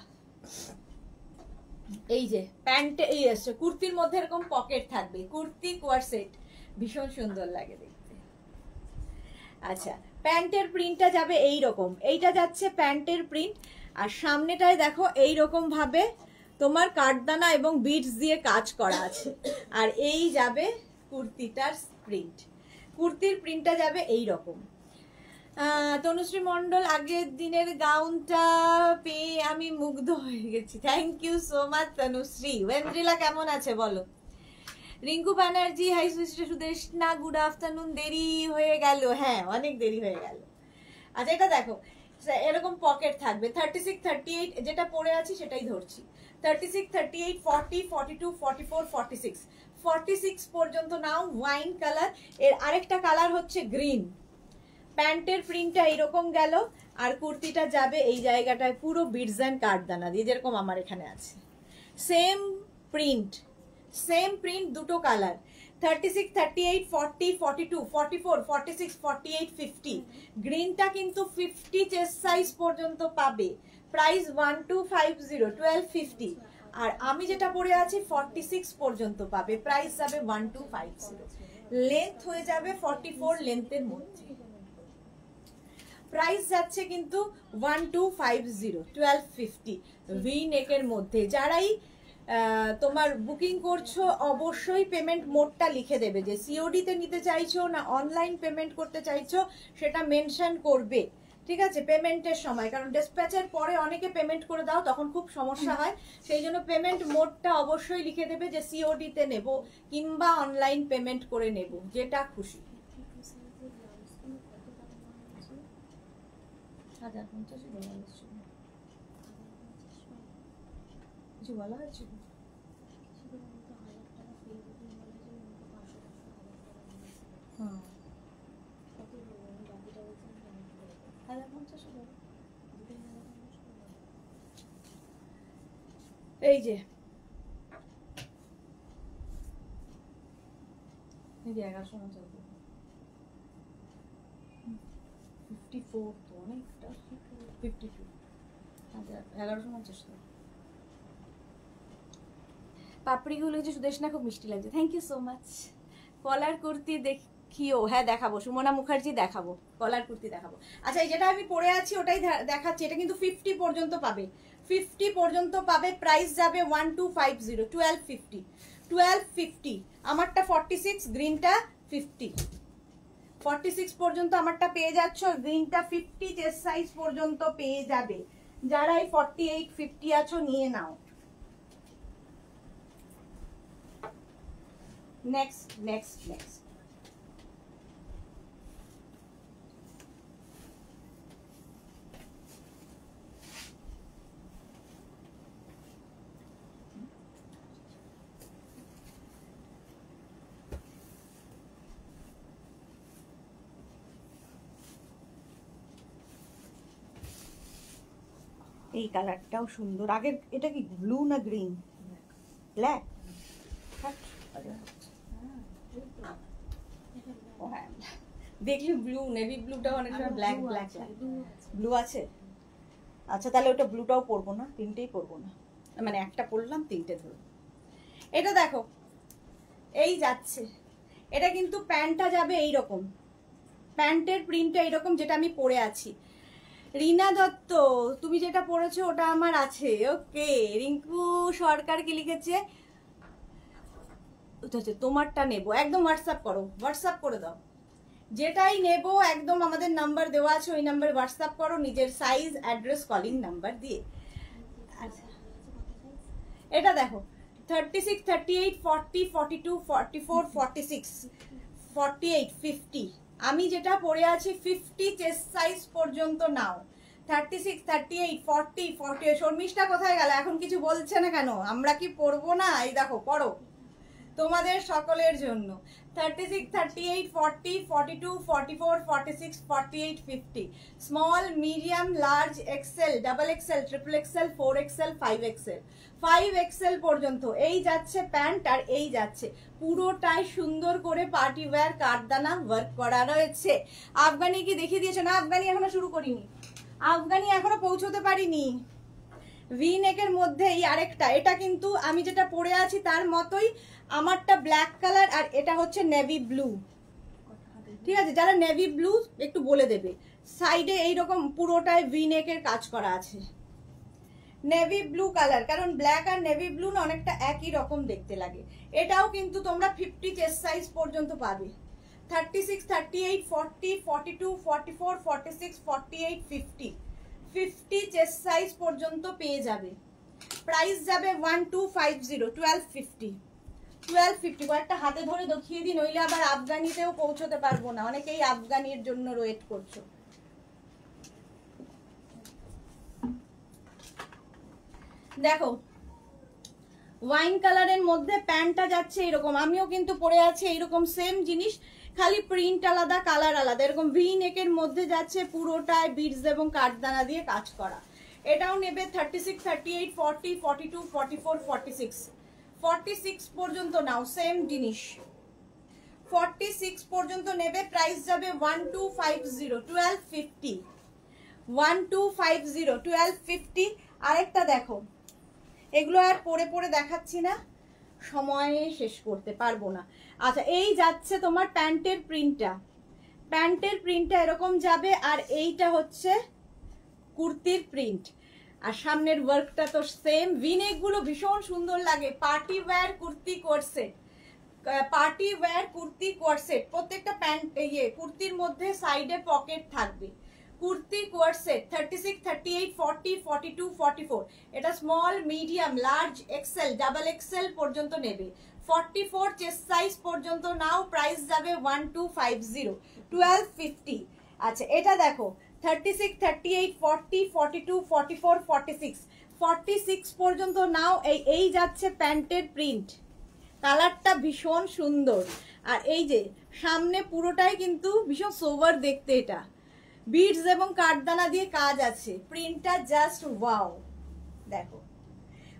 এই যে প্যান্ট এই আসছে, কুর্তির মধ্যে এরকম পকেট থাকবে, কুর্তি কোয়ার্ড সেট, ভীষণ সুন্দর লাগে দেখতে। আচ্ছা প্যান্টের প্রিন্টটা যাবে এই রকম, এইটা যাচ্ছে প্যান্টের প্রিন্ট, আর সামনেটায় দেখো এই রকম ভাবে তোমার কাঠদানা এবং বিটস দিয়ে কাজ করা আছে। আর এই যাবে কুর্তিটার প্রিন্ট, কুর্তির প্রিন্টটা যাবে এই রকম। তনুশ্রী মন্ডল, আগের দিনের গাউনটা পেয়ে আমি মুগ্ধ হয়ে গেছি। Thank you so much Tanushree. Oindrila কেমন আছে বলো? Rinku Banerjee, hi Sudeshna, good afternoon. দেরি হয়ে গেল, হ্যাঁ অনেক দেরি হয়ে গেল। আচ্ছা এটা দেখো এরকম পকেট থাকবে, 36, 38 যেটা পরে আছি সেটাই ধরছি, 36, 38, 40, 42, 44, 46, 46 পর্যন্ত নাও। ওয়াইন কালার, এর আরেকটা কালার হচ্ছে গ্রিন। প্যান্টের প্রিন্টটা এইরকম গেল, আর কুর্তিটা যাবে এই জায়গাটায় পুরো বিটস অ্যান্ড কাঠদানা দিয়ে, যেরকম আমার এখানে আছে। সেম প্রিন্ট, সেম প্রিন্ট, দুটো কালার, 36, 38, 40, 42, 44, 46, 48, 50। গ্রিনটা কিন্তু 50 চেস্ট সাইজ পর্যন্ত পাবে। প্রাইস 1250, 1250। আর আমি যেটা পরে আছি 46 পর্যন্ত পাবে, প্রাইস যাবে 1250। লেন্থ হয়ে যাবে 44 লেন্থের মধ্যে, প্রাইস যাচ্ছে কিন্তু 1250, 1250 ভি নেকের মধ্যে। যারাই তোমার বুকিং করছো অবশ্যই পেমেন্ট মোডটা লিখে দেবে, যে সিওডি তে নিতে চাইছো না অনলাইন পেমেন্ট করতে চাইছো সেটা মেনশন করবে, ঠিক আছে, পেমেন্টের সময়। কারণ ডিসপ্যাচের পরে অনেকে পেমেন্ট করে দাও, তখন খুব সমস্যা হয়, সেই জন্য পেমেন্ট মোডটা অবশ্যই লিখে দেবে যে সিওডি তে নেব কিংবা অনলাইন পেমেন্ট করে নেব, যেটা খুশি। 1050 কিছু বলা হয়েছে? এই যে 54 তো অনেকটা, 52, 1150। পাপড়িগুলো যে সুদেশনা খুব মিষ্টি লাগছে, থ্যাংক ইউ সো মাচ। কলার কুর্তি দেখিও, হ্যাঁ দেখাবো, সুমনা মুখার্জি দেখাবো, কলার কুর্তি দেখাবো। আচ্ছা এই যেটা আমি পরে আছি ওটাই দেখাচ্ছি, এটা কিন্তু 50 পর্যন্ত পাবে, 50 পর্যন্ত পাবে। প্রাইস যাবে 1250, 1250, 1250। আমারটা 46, গ্রিনটা 50, 46 পর্যন্ত আমারটা পেয়ে যাচ্ছ, গ্রিনটা 50 চেস্ট সাইজ পর্যন্ত পেয়ে যাবে। যারাই 48, 50 আছো নিয়ে নাও। নেক্সট নেক্সট নেক্সট এই কালারটাও সুন্দর। আগের এটা কি ব্লু না গ্রিন? ব্ল্যাক। দেখলি ব্লু, নেভি ব্লুটা অনেক সময় ব্ল্যাক ব্ল্যাক ব্লু আছে। আচ্ছা তাহলে ওটা ব্লুটাও পরবো না, তিনটেই পরবো না, মানে একটা পরলাম তিনটে ধরো। এটা দেখো এই যাচ্ছে, এটা কিন্তু প্যান্টটা যাবে এইরকম, প্যান্টের প্রিন্টটা এইরকম যেটা আমি পরে আছি। রিনা দত্ত, তুমি যেটা পরেছো ওটা আমার আছে। ওকে, রিঙ্কু সরকার কি লিখেছে, তোমারটা নেবো, একদম হোয়াটসঅ্যাপ করো, হোয়াটসঅ্যাপ করে দাও, যেটাই নেব একদম আমাদের নাম্বার দেওয়া আছে, ওই নাম্বারে হোয়াটসঅ্যাপ করো নিজের সাইজ, অ্যাড্রেস, কলিং নাম্বার দিয়ে। আচ্ছা এটা দেখো 36, 38, 40, 42, 44, 46, 48, 50। আমি যেটা পরে আছি 50 চেস্ট সাইজ পর্যন্ত নাও। 36, 38, 40, 48। শর্মিষ্ঠা কোথায় গেল? এখন কিছু বলছে না কেন? আমরা কি পরবো না? এই দেখো পরো, তোমাদের সকলের জন্য 36, 38, 40, 42, 44, 46, 48, 50 small, medium, large, XL, double XL, triple XL, 4XL, 5XL, 5XL পর্যন্ত এই যাচ্ছে প্যান্ট। আর এই যাচ্ছে পুরোটাই সুন্দর করে পার্টি ওয়্যার কাঠদানা ওয়ার্ক করা রয়েছে। আফগানি কি দেখিয়ে দিয়েছে? না, আফগানি এখনো শুরু করিনি, আফগানি এখনো পৌঁছতে পারিনি। ভি নেকের মধ্যেই আরেকটা, এটা কিন্তু আমি যেটা পরে আছি তার মতোই, আমারটা ব্ল্যাক কালার আর এটা হচ্ছে নেভি ব্লু। ঠিক আছে, যারা নেভি ব্লু একটু বলে দেবে। সাইডে এইরকম পুরোটায় ভি নেকের কাজ করা আছে, নেভি ব্লু কালার, কারণ ব্ল্যাক আর নেভি ব্লু না অনেকটা একই রকম দেখতে লাগে। এটাও কিন্তু তোমরা 50 চেস্ট সাইজ পর্যন্ত পাবে। 36, 38, 40, 42, 44, 46, 48, 50 50 চেস্ট সাইজ পর্যন্ত পেয়ে যাবে। প্রাইস যাবে 1250, 1250, 1250। কয়েকটা হাতে ধরে দেখিয়ে দিন, নইলে আবার আফগানিতেও পৌঁছতে পারবো না, অনেকেই আফগানির জন্য ওয়েট করছো। দেখো ওয়াইন কালারের মধ্যে প্যান্টটা যাচ্ছে এরকম, আমিও কিন্তু পরে আছি এইরকম সেম জিনিস, খালি প্রিন্ট আলাদা, কালার আলাদা। এরকম ভি নেকের মধ্যে যাচ্ছে, পুরোটায় বিডস এবং কাঠদানা দিয়ে কাজ করা। এটাও নেবে 36, 38, 40, 42, 44, 46, 46 পর্যন্ত নাও, সেম জিনিস 46 পর্যন্ত নেবে। প্রাইস যাবে 1250, 1250, 1250, 1250। আরেকটা দেখো, এগুলো আর পরে পরে দেখাচ্ছি না, সময়ে শেষ করতে পারবো না। আচ্ছা, এই যাচ্ছে তোমার প্যান্টের প্রিন্টটা, প্যান্টের প্রিন্টটা এরকম যাবে। আর এইটা হচ্ছে কুর্তির প্রিন্ট, আর সামনের ওয়ার্কটা তো সেম। ভিনেক গুলো ভীষণ সুন্দর লাগে। Party wear kurti corset, party wear kurti corset, প্রত্যেকটা প্যান্ট কুর্তির মধ্যে সাইডে পকেট থাকবে। কুর্তি কোয়ারসেট 36, 38, 40, 42, 44। এটা small, medium, large, XL, double XL পর্যন্ত নেবে। 44 চেস্ট সাইজ পর্যন্ত নাও। প্রাইস যাবে 1250, 1250। আচ্ছা, এটা দেখো 36, 38, 40, 42, 44, 46, 46 পর্যন্ত নাও। এই যাচ্ছে প্যান্টের প্রিন্ট, কালারটা ভীষণ সুন্দর। আর এই যে সামনে পুরোটাই কিন্তু ভীষণ সোভার দেখতে, এটা বিডস এবং কাঠদানা দিয়ে কাজ আছে। প্রিন্টটা জাস্ট ওয়াও। দেখো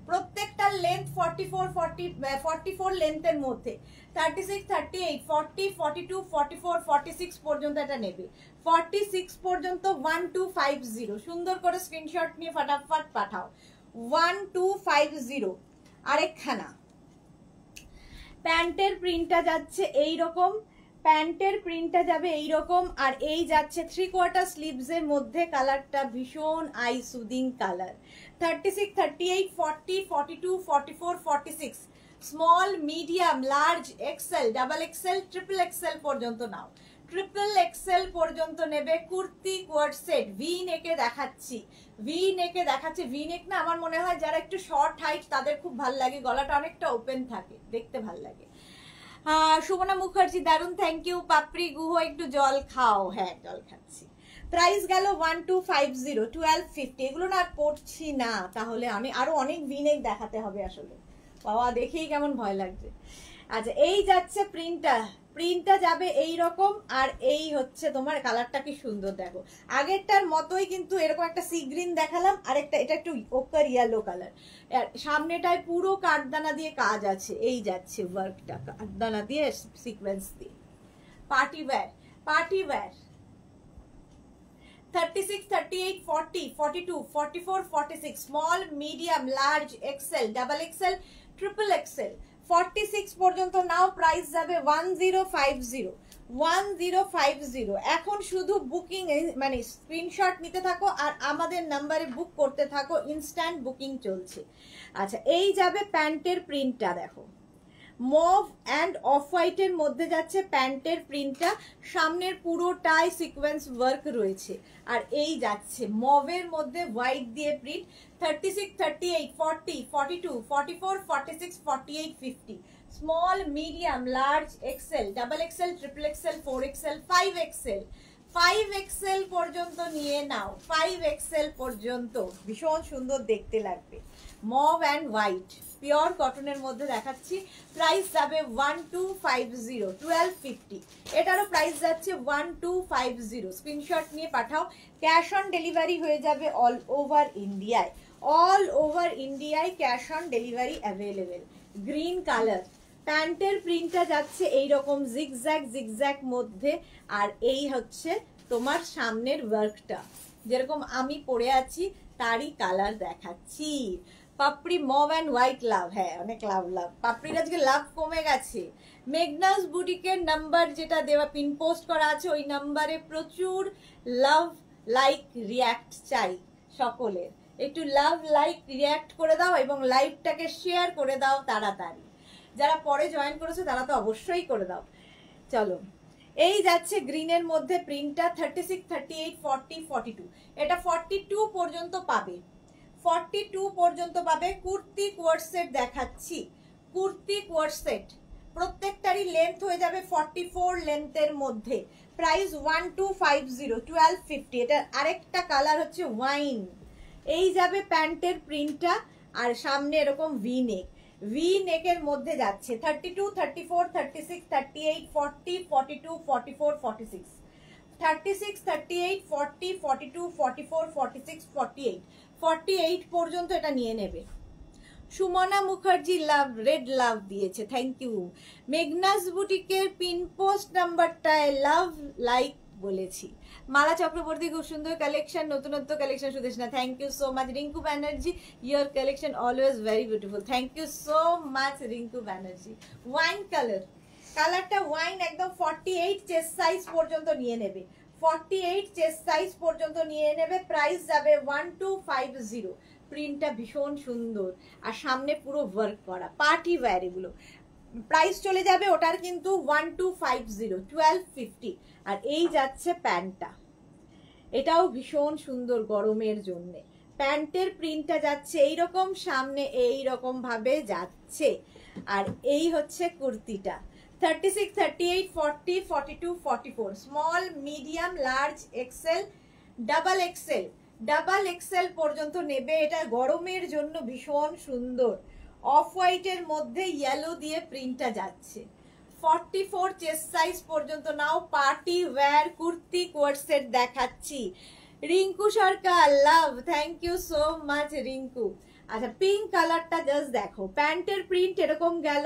প্রত্যেকটা লেন্থ 44 লেন্থের মধ্যে। 36, 38, 40, 42, 44, 46 পর্যন্ত এটা নেবে। 46 পর্যন্ত 1250। সুন্দর করে স্ক্রিনশট নিয়ে ফটাফট পাঠাও। 1250। আরেকখানা প্যান্টের প্রিন্টটা যাচ্ছে এইরকম, প্যান্টের প্রিন্টটা যাবে এইরকম। আর এই যাচ্ছে 3/4 স্লিভস এর মধ্যে, কালারটা ভীষণ eye soothing colour. 36, 38, 40, 42, 44, 46 small, medium, large, XL, double XL, triple Excel পর্যন্ত নাও। ট্রিপল এক্সেল পর্যন্ত নেবে। কুর্তি কোয়ার্ড সেট, ভি নেকে দেখাচ্ছি, ভি নেকে দেখাচ্ছি। ভি নেক না আমার মনে হয় যারা একটু শর্ট হাইট তাদের খুব ভাল লাগে, গলাটা অনেকটা ওপেন থাকে, দেখতে ভাল লাগে। সুমনা মুখার্জি দারুন, থ্যাংক ইউ। পাপড়ি গুহ একটু জল খাও। হ্যাঁ, জল খাচ্ছি। প্রাইস গেল 1250, 1250। এগুলো না পড়ছি না, তাহলে আমি আরো অনেক ভিনেক দেখাতে হবে আসলে। বাবা দেখেই কেমন ভয় লাগছে। আচ্ছা, এই যাচ্ছে প্রিন্টটা, প্রিন্টটা যাবে এই রকম। আর এই হচ্ছে তোমার কালারটা কি সুন্দর দেখো, আগেরটার মতোই কিন্তু এরকম একটা সি গ্রিন দেখালাম, আরেকটা এটা একটু ওকার ইয়েলো কালার। সামনেটায় পুরো কাঠদানা দিয়ে কাজ আছে। এই যাচ্ছে ওয়ার্কটা কাঠদানা দিয়ে, সিকোয়েন্স দিয়ে। Party wear, party wear 36, 38, 40, 42, 44, 46 small, medium, large, XL, double XL, triple XL 46 পর্যন্ত নাও। প্রাইস যাবে 1050, 1050। এখন শুধু বুকিং মানে স্ক্রিনশট নিতে থাকো আর আমাদের নাম্বারে বুক করতে থাকো, ইনস্ট্যান্ট বুকিং চলছে। আচ্ছা, এই যাবে প্যান্টের প্রিন্টটা দেখো, মভ অ্যান্ড অফ হোয়াইটের মধ্যে যাচ্ছে প্যান্টের প্রিন্টটা। সামনের পুরোটাই সিকোয়েন্স ওয়ার্ক রয়েছে। আর এই যাচ্ছে মভের মধ্যে হোয়াইট দিয়ে print. 36, 38, 40, 42, 44, 46, 48, 50 small, medium, large, XL, double XL, triple XL, 4XL, 5XL, 5XL পর্যন্ত নিয়ে নাও, 5XL পর্যন্ত ভীষণ সুন্দর দেখতে লাগবে। মভ অ্যান্ড হোয়াইট পিওর কটনের মধ্যে দেখাচ্ছি। প্রাইস যাবে 1250, 1250। এটারও প্রাইস যাচ্ছে 1250। স্ক্রিনশট নিয়ে পাঠাও। ক্যাশ অন ডেলিভারি হয়ে যাবে অল ওভার ইন্ডিয়ায়, অল ওভার ইন্ডিয়ায় cash on delivery available. Green colour, প্যান্টের প্রিন্টটা যাচ্ছে এইরকম জিগজ্যাগ জিগজ্যাগ মধ্যে, আর এই হচ্ছে তোমার সামনের ওয়ার্কটা যেরকম আমি পরে আছি তারই কালার দেখাচ্ছি। পাপড়ি মভ অ্যান্ড হোয়াইট লাভ, হ্যাঁ অনেক লাভ লাভ। পাপড়ির আজকে লাভ কমে গেছে। মেঘনাস বুটিকের নাম্বার যেটা দেওয়া পিন পোস্ট করা আছে ওই নাম্বারে প্রচুর লাভ লাইক রিয়াক্ট চাই সকলের। একটু লাভ লাইক রিয়াক্ট করে দাও এবং লাইভটাকে শেয়ার করে দাও তাড়াতাড়ি। যারা পরে জয়েন করেছে তারা তো অবশ্যই করে দাও। চলো, এই যাচ্ছে গ্রিনের মধ্যে প্রিন্টটা 36, 38, 40, 42। এটা 42 পর্যন্ত পাবে, 42 পর্যন্ত পাবে। কুর্তি কোয়ার্ড সেট দেখাচ্ছি, কুর্তি কোয়ার্ড সেট প্রত্যেকটারই লেন্থ হয়ে যাবে 44 লেন্থের মধ্যে। প্রাইস 1250, 1250। এটা আরেকটা কালার হচ্ছে ওয়াইন। এই যাবে প্যান্টের প্রিন্টটা, আর সামনে এরকম ভি নেক, ভি নেকের মধ্যে যাচ্ছে 32, 34, 36, 38, 40, 42, 44, 46, 36, 38, 40, 42, 44, 46, 48, 48 পর্যন্ত এটা নিয়ে নেবে। Sumana Mukherjee love, red love দিয়েছে, থ্যাংক ইউ। মেঘনাস বুটিকের পিন পোস্ট নাম্বারটায় লাভ লাইক বলেছি। মালা চক্রবর্তী খুব সুন্দর কালেকশন, নতুনত্ব collection. Sudeshna, thank you so much. Rinku Banerjee, your collection always very beautiful, thank you so much Rinku Banerjee. Wine colour, কালারটা ওয়াইন, একদম 48 চেস্ট সাইজ পর্যন্ত নিয়ে নেবে, 48 চেস্ট সাইজ পর্যন্ত নিয়ে নেবে। প্রাইস যাবে 1250। প্রিন্টটা ভীষণ সুন্দর আর সামনে পুরো ওয়ার্ক করা, পার্টি ওয়্যার এগুলো। প্রাইস চলে যাবে ওটার কিন্তু 1250, 1250। আর এই যাচ্ছে প্যান্টটা, এটাও ভীষণ সুন্দর গরমের জন্য। প্যান্টের প্রিন্টটা যাচ্ছে এইরকম, সামনে এইরকম ভাবে যাচ্ছে। আর এই হচ্ছে কুর্তিটা 36, 38, 40, 42, 44। Small, medium, large, XL, double XL, double XL পর্যন্ত নেবে। এটা গরমের জন্য ভীষণ সুন্দর। অফ হোয়াইটের মধ্যে ইয়েলো দিয়ে প্রিন্টটা যাচ্ছে। 44 চেস্ট সাইজ পর্যন্ত নাও। Party wear kurti coord set দেখাচ্ছি। Rinku Sarkar love, thank you so much Rinku. আচ্ছা, পিঙ্ক কালারটা জাস্ট দেখো, প্যান্টের প্রিন্ট এরকম গেল,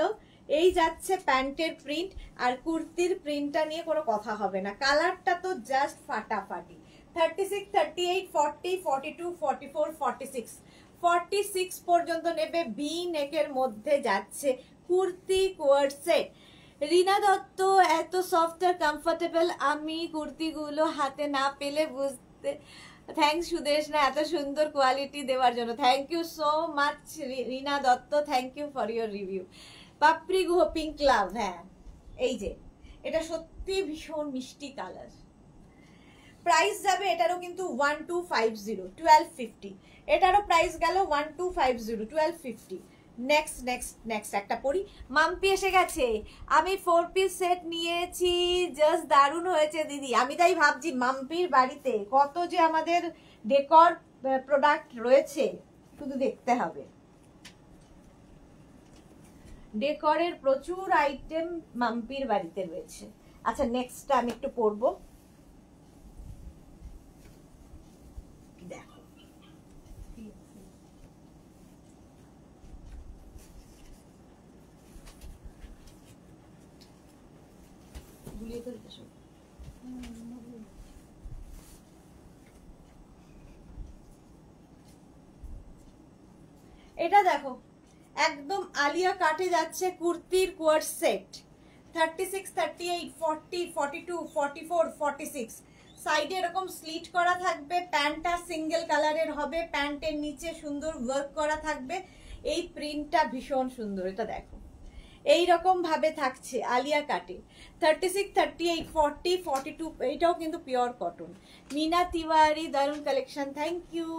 এই যাচ্ছে প্যান্টের প্রিন্ট। আর কুর্তির প্রিন্টটা নিয়ে কোনো কথা হবে না, কালারটা তো জাস্ট ফাটাফাটি। 36, 38, 40, 42, 44, 46, 46 পর্যন্ত নেবে। বি নেকের মধ্যে যাচ্ছে কুর্তি কোয়ার্ড সেট। রিনা দত্ত, এত সফট আর কমফোর্টেবল আমি কুর্তিগুলো হাতে না পেলে বুঝতে। থ্যাংকস সুদেশ না, এত সুন্দর কোয়ালিটি দেওয়ার জন্য thank you so much Rina Dutta, thank you for your review. Papri Guha pink love, হ্যাঁ এই যে এটা সত্যি ভীষণ মিষ্টি কালার। প্রাইস যাবে এটারও কিন্তু 1250, 1250। এটারও প্রাইস গেল 1250, 1250। নেক্সট নেক্সট নেক্সট একটা পরি। মাম্পি এসে গেছে, আমি 4 পিস সেট নিয়েছি, জাস্ট দারুণ হয়েছে দিদি। আমি তাই ভাবছি মাম্পির বাড়িতে কত যে আমাদের ডেকর প্রোডাক্ট রয়েছে, শুধু দেখতে হবে। ডেকরের প্রচুর আইটেম মাম্পির বাড়িতে রয়েছে। আচ্ছা, নেক্সটটা আমি একটু পরবো, দেখো। এটা দেখো একদম আলিয়া কাটে যাচ্ছে কুর্তির কোয়ার্ড সেট। 36, 38, 40, 42, 44, 46। সাইডে এরকম স্লিট করা থাকবে, প্যান্টটা সিঙ্গেল কালারের হবে, প্যান্টের নিচে সুন্দর ওয়ার্ক করা থাকবে। এই প্রিন্টটা ভীষণ সুন্দর, এটা দেখো এইরকম ভাবে থাকছে আলিয়া কাটে। 36, 38, 40, 42। এইটাও কিন্তু পিওর কটন। মিনা তিওয়ারি, দারুণ collection, thank you.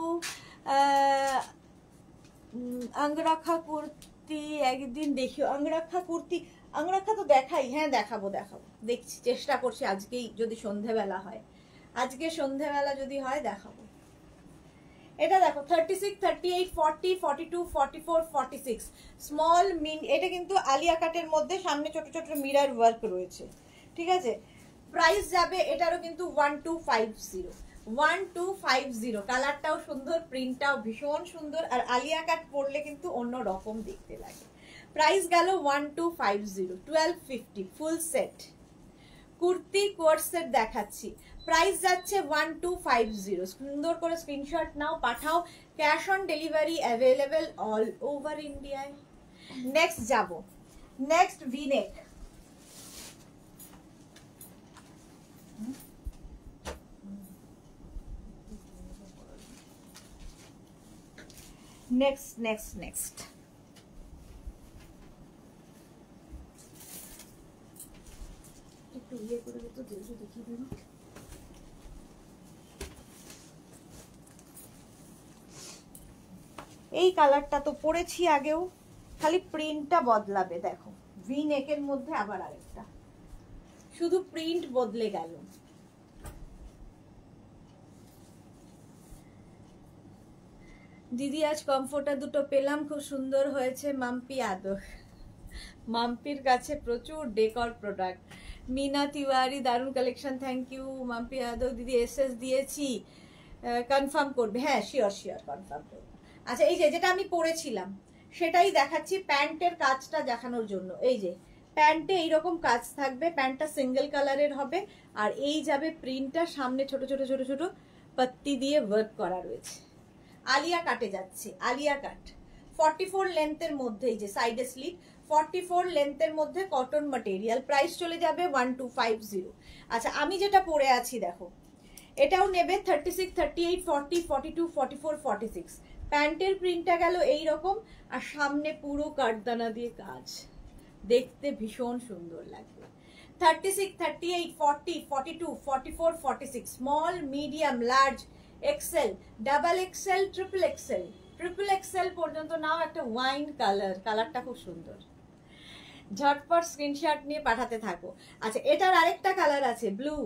Angrakha kurti একদিন দেখিও। আংরাখা কুর্তি, আংরাখা তো দেখাই, হ্যাঁ দেখাবো দেখাবো, দেখছি চেষ্টা করছি আজকেই যদি সন্ধেবেলা হয়। আজকে সন্ধ্যাবেলা যদি হয় দেখাবো। এটা দেখো 36, 38, 40, 42, 44, 46 স্মল মিন। এটা কিন্তু আলিয়া কাটের মধ্যে সামনে ছোট ছোট মিরর ওয়ার্ক রয়েছে, ঠিক আছে। প্রাইস যাবে এটারও কিন্তু 1250, 1250। কালারটাও সুন্দর, প্রিন্টটাও ভীষণ সুন্দর, আর আলিয়া কাট পরলে কিন্তু অন্য রকম দেখতে লাগে। প্রাইস গেল 1250, 1250 full set. Kurti coord set দেখাচ্ছি, প্রাইস যাচ্ছে 1250। সুন্দর করে স্ক্রিনশট নাও, পাঠাও। Cash on delivery available all over ইন্ডিয়ায়। নেক্সট যাব, next V-neck. Next next next একটু ইয়ে করে দিতে দেখিয়ে দেবো। এই কালারটা তো পরেছি আগেও, খালি প্রিন্টটা বদলাবে। দেখো ভি নেকের মধ্যে আবার আরেকটা, শুধু প্রিন্ট বদলে গেল। দিদি আজ কমফোর্টার দুটো পেলাম, খুব সুন্দর হয়েছে। মাম্পি আদর, মাম্পির কাছে প্রচুর ডেকর প্রোডাক্ট। মিনা তিওয়ারি দারুণ কালেকশন, থ্যাংক ইউ মাম্পি আদর। দিদি এসএস দিয়েছি, কনফার্ম করবে? হ্যাঁ শিওর শিওর কনফার্ম করবে। আচ্ছা এই যে যেটা আমি পরেছিলাম সেটাই দেখাচ্ছি, প্যান্টের কাজটা দেখানোর জন্য। এই যে প্যান্টে এইরকম কাজ থাকবে, প্যান্টটা সিঙ্গেল কালারের হবে, আর এই যাবে প্রিন্টটা, সামনে ছোট ছোট ছোট ছোট পাত্তি দিয়ে ওয়ার্ক করা রয়েছে। আলিয়া কাটে যাচ্ছে, আলিয়া কাট 44 লেন্থের মধ্যে, এই যে সাইডে স্লিট 44 লেন্থের মধ্যে কটন ম্যাটেরিয়াল। প্রাইস চলে যাবে 1250। আচ্ছা আমি যেটা পরে আছি দেখো, এটাও নেবে 36, 38, 40, 42, 44, 46। প্যান্টের প্রিন্টটা গেল এইরকম, আর সামনে পুরো কাঠদানা দিয়ে কাজ, দেখতে ভীষণ সুন্দর লাগবে। 36, 38, 40, 42, 44, 46 small, medium, large, XL, double XL, triple XL. Triple Excel পর্যন্ত নাও। একটা ওয়াইন কালার, কালারটা খুব সুন্দর। ঝটপট স্ক্রিনশট নিয়ে পাঠাতে থাকো। আচ্ছা এটার আরেকটা কালার আছে ব্লু।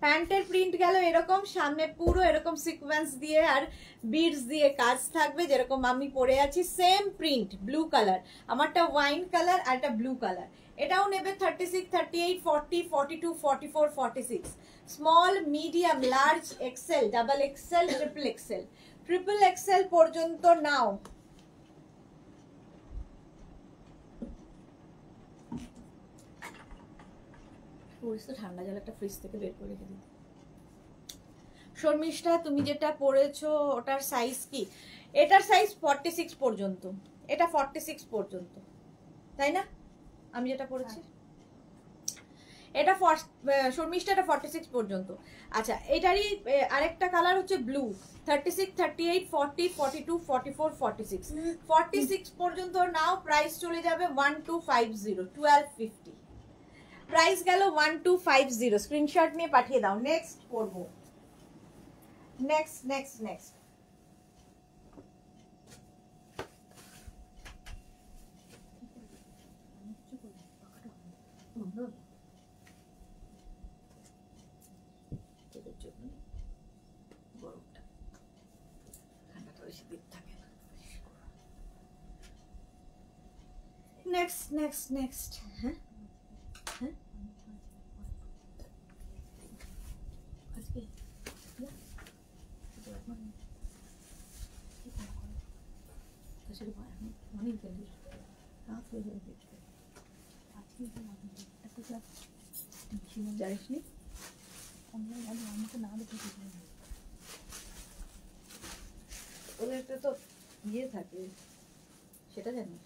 প্যান্টের প্রিন্ট গেল এরকম, সামনে পুরো এরকম সিকোয়েন্স দিয়ে আর বিডস দিয়ে কাজ থাকবে, যেরকম আমি পরে আছি সেম প্রিন্ট, ব্লু কালার। আমারটা ওয়াইন কালার আর একটা ব্লু কালার। এটাও নেবে 36, 38, 40, 42, 44, 46 small, medium, large, XL, double XL, triple XL. Triple Excel পর্যন্ত নাও। ঠান্ডা জল একটা ফ্রিজ থেকে বের করে রেখে দিই। শর্মিষ্ঠা তুমি যেটা পরেছো ওটার সাইজ কি? এটার সাইজ 46 পর্যন্ত, এটা 46 পর্যন্ত, তাই না? আমি যেটা পরেছি এটা শর্মিষ্ঠা, এটা 46 পর্যন্ত। আচ্ছা এটারই আরেকটা কালার হচ্ছে ব্লু, 36, 38, 40, 42, 44, 46 46 পর্যন্ত নাও। প্রাইস চলে যাবে 1250, 1250। প্রাইস গেল 1250। স্ক্রিনশট নিয়ে পাঠিয়ে দাও। নেক্সট করব, next next next next next next হ্যাঁ হ্যাঁ আজকে জানিসনি আমাকে না দেখে ওদের একটা তো ইয়ে থাকে, সেটা জানিস।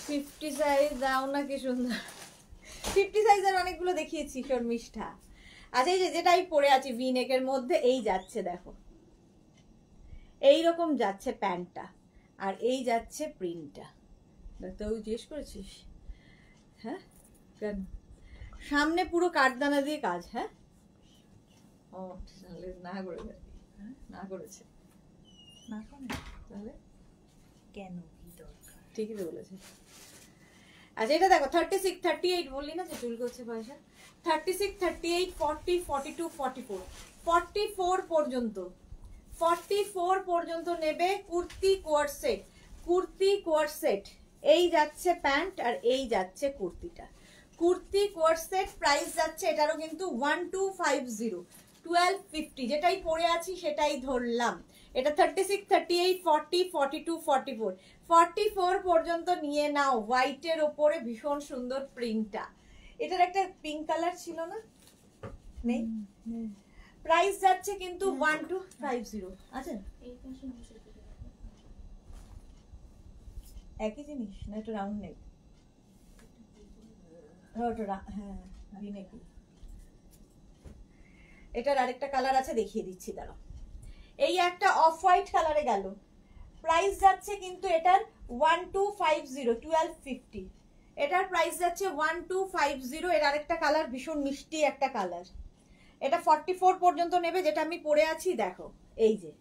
50 সাইজ দাও না, কি সুন্দর 50 সাইজের অনেকগুলো দেখিয়েছি শর্মিষ্ঠা। আচ্ছা এই যে যেটা আমি পরে আছি ভি নেকের মধ্যে, এই যাচ্ছে দেখো, এইরকম যাচ্ছে প্যান্টটা, আর এই যাচ্ছে প্রিন্টটা। তুই জিজ্ঞেস করেছিস? হ্যাঁ কেন? সামনে পুরো কাঠদানা দিয়ে কাজ। হ্যাঁ ও তাহলে না করে না করেছে, না করে তাহলে কেন, কি দরকার? ঠিকই তো বলেছে। আচ্ছা এটা দেখো 36 38 বললি না যে চুল করছে পয়সা, 36 38 40 42 44 44 পর্যন্ত, 44 পর্যন্ত নেবে kurti coord set. Kurti coord set, এই যাচ্ছে প্যান্ট আর এই যাচ্ছে কুর্তিটা। কুর্তি কোয়ার সেট প্রাইস যাচ্ছে এটারও কিন্তু 1250 1250, যেটাই পরে আছি সেটাই ধরলাম। এটা 36 38 40 42 44 44 পর্যন্ত নিয়ে নাও। হোয়াইটের ওপরে ভীষণ সুন্দর প্রিন্টটা। এটার একটা পিঙ্ক কালার ছিল না, নেই? প্রাইস যাচ্ছে কিন্তু 1250। আচ্ছা একই জিনিস না, একটু রাউন্ড নেক, হ্যাঁ ভিনেকি। এটার আরেকটা কালার আছে, দেখিয়ে দিচ্ছি দাঁড়াও। এই একটা অফ হোয়াইট কালারে গেল, প্রাইস যাচ্ছে কিন্তু এটার 1250 1250। এটার প্রাইস যাচ্ছে 1250। এর আরেকটা কালার ভীষণ মিষ্টি একটা কালার, এটা 44 পর্যন্ত নেবে। যেটা আমি পরে আছি দেখো, এই যে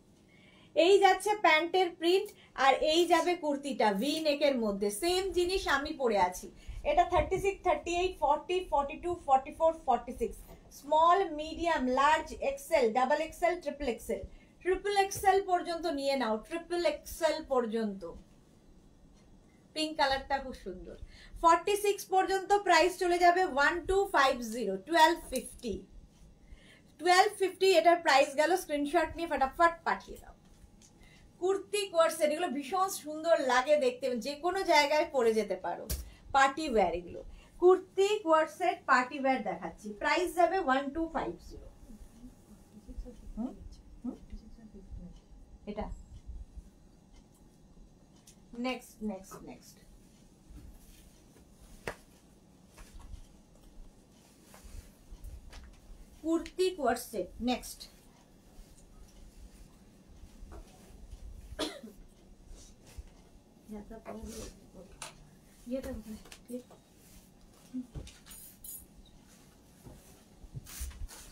এই যাচ্ছে প্যান্টের প্রিন্ট আর এই যাবে কুর্তিটা ভি নেকের মধ্যে, সেম জিনিস আমি পরে আছি। এটা 36 38 40 42 44 46, small medium large XL double XL triple XL, triple Excel পর্যন্ত নিয়ে নাও, ট্রিপল এক্সেল পর্যন্ত। পিঙ্ক কালারটা খুব সুন্দর। 46 পর্যন্ত প্রাইস চলে যাবে 1250 1250 1250। এটার প্রাইস গেল, স্ক্রিনশট নিয়ে ফটাফট পাঠিয়ে দাও। কুর্তি কোয়ার্সেট, এগুলো ভীষণ সুন্দর লাগে দেখতে, যে কোনো জায়গায় পরে যেতে পারো, পার্টি ওয়্যার এগুলো। কুর্তি কোয়ার্সেট পার্টি ওয়্যার দেখাচ্ছি, প্রাইস যাবে 1250। এটা next next next kurti coord set next.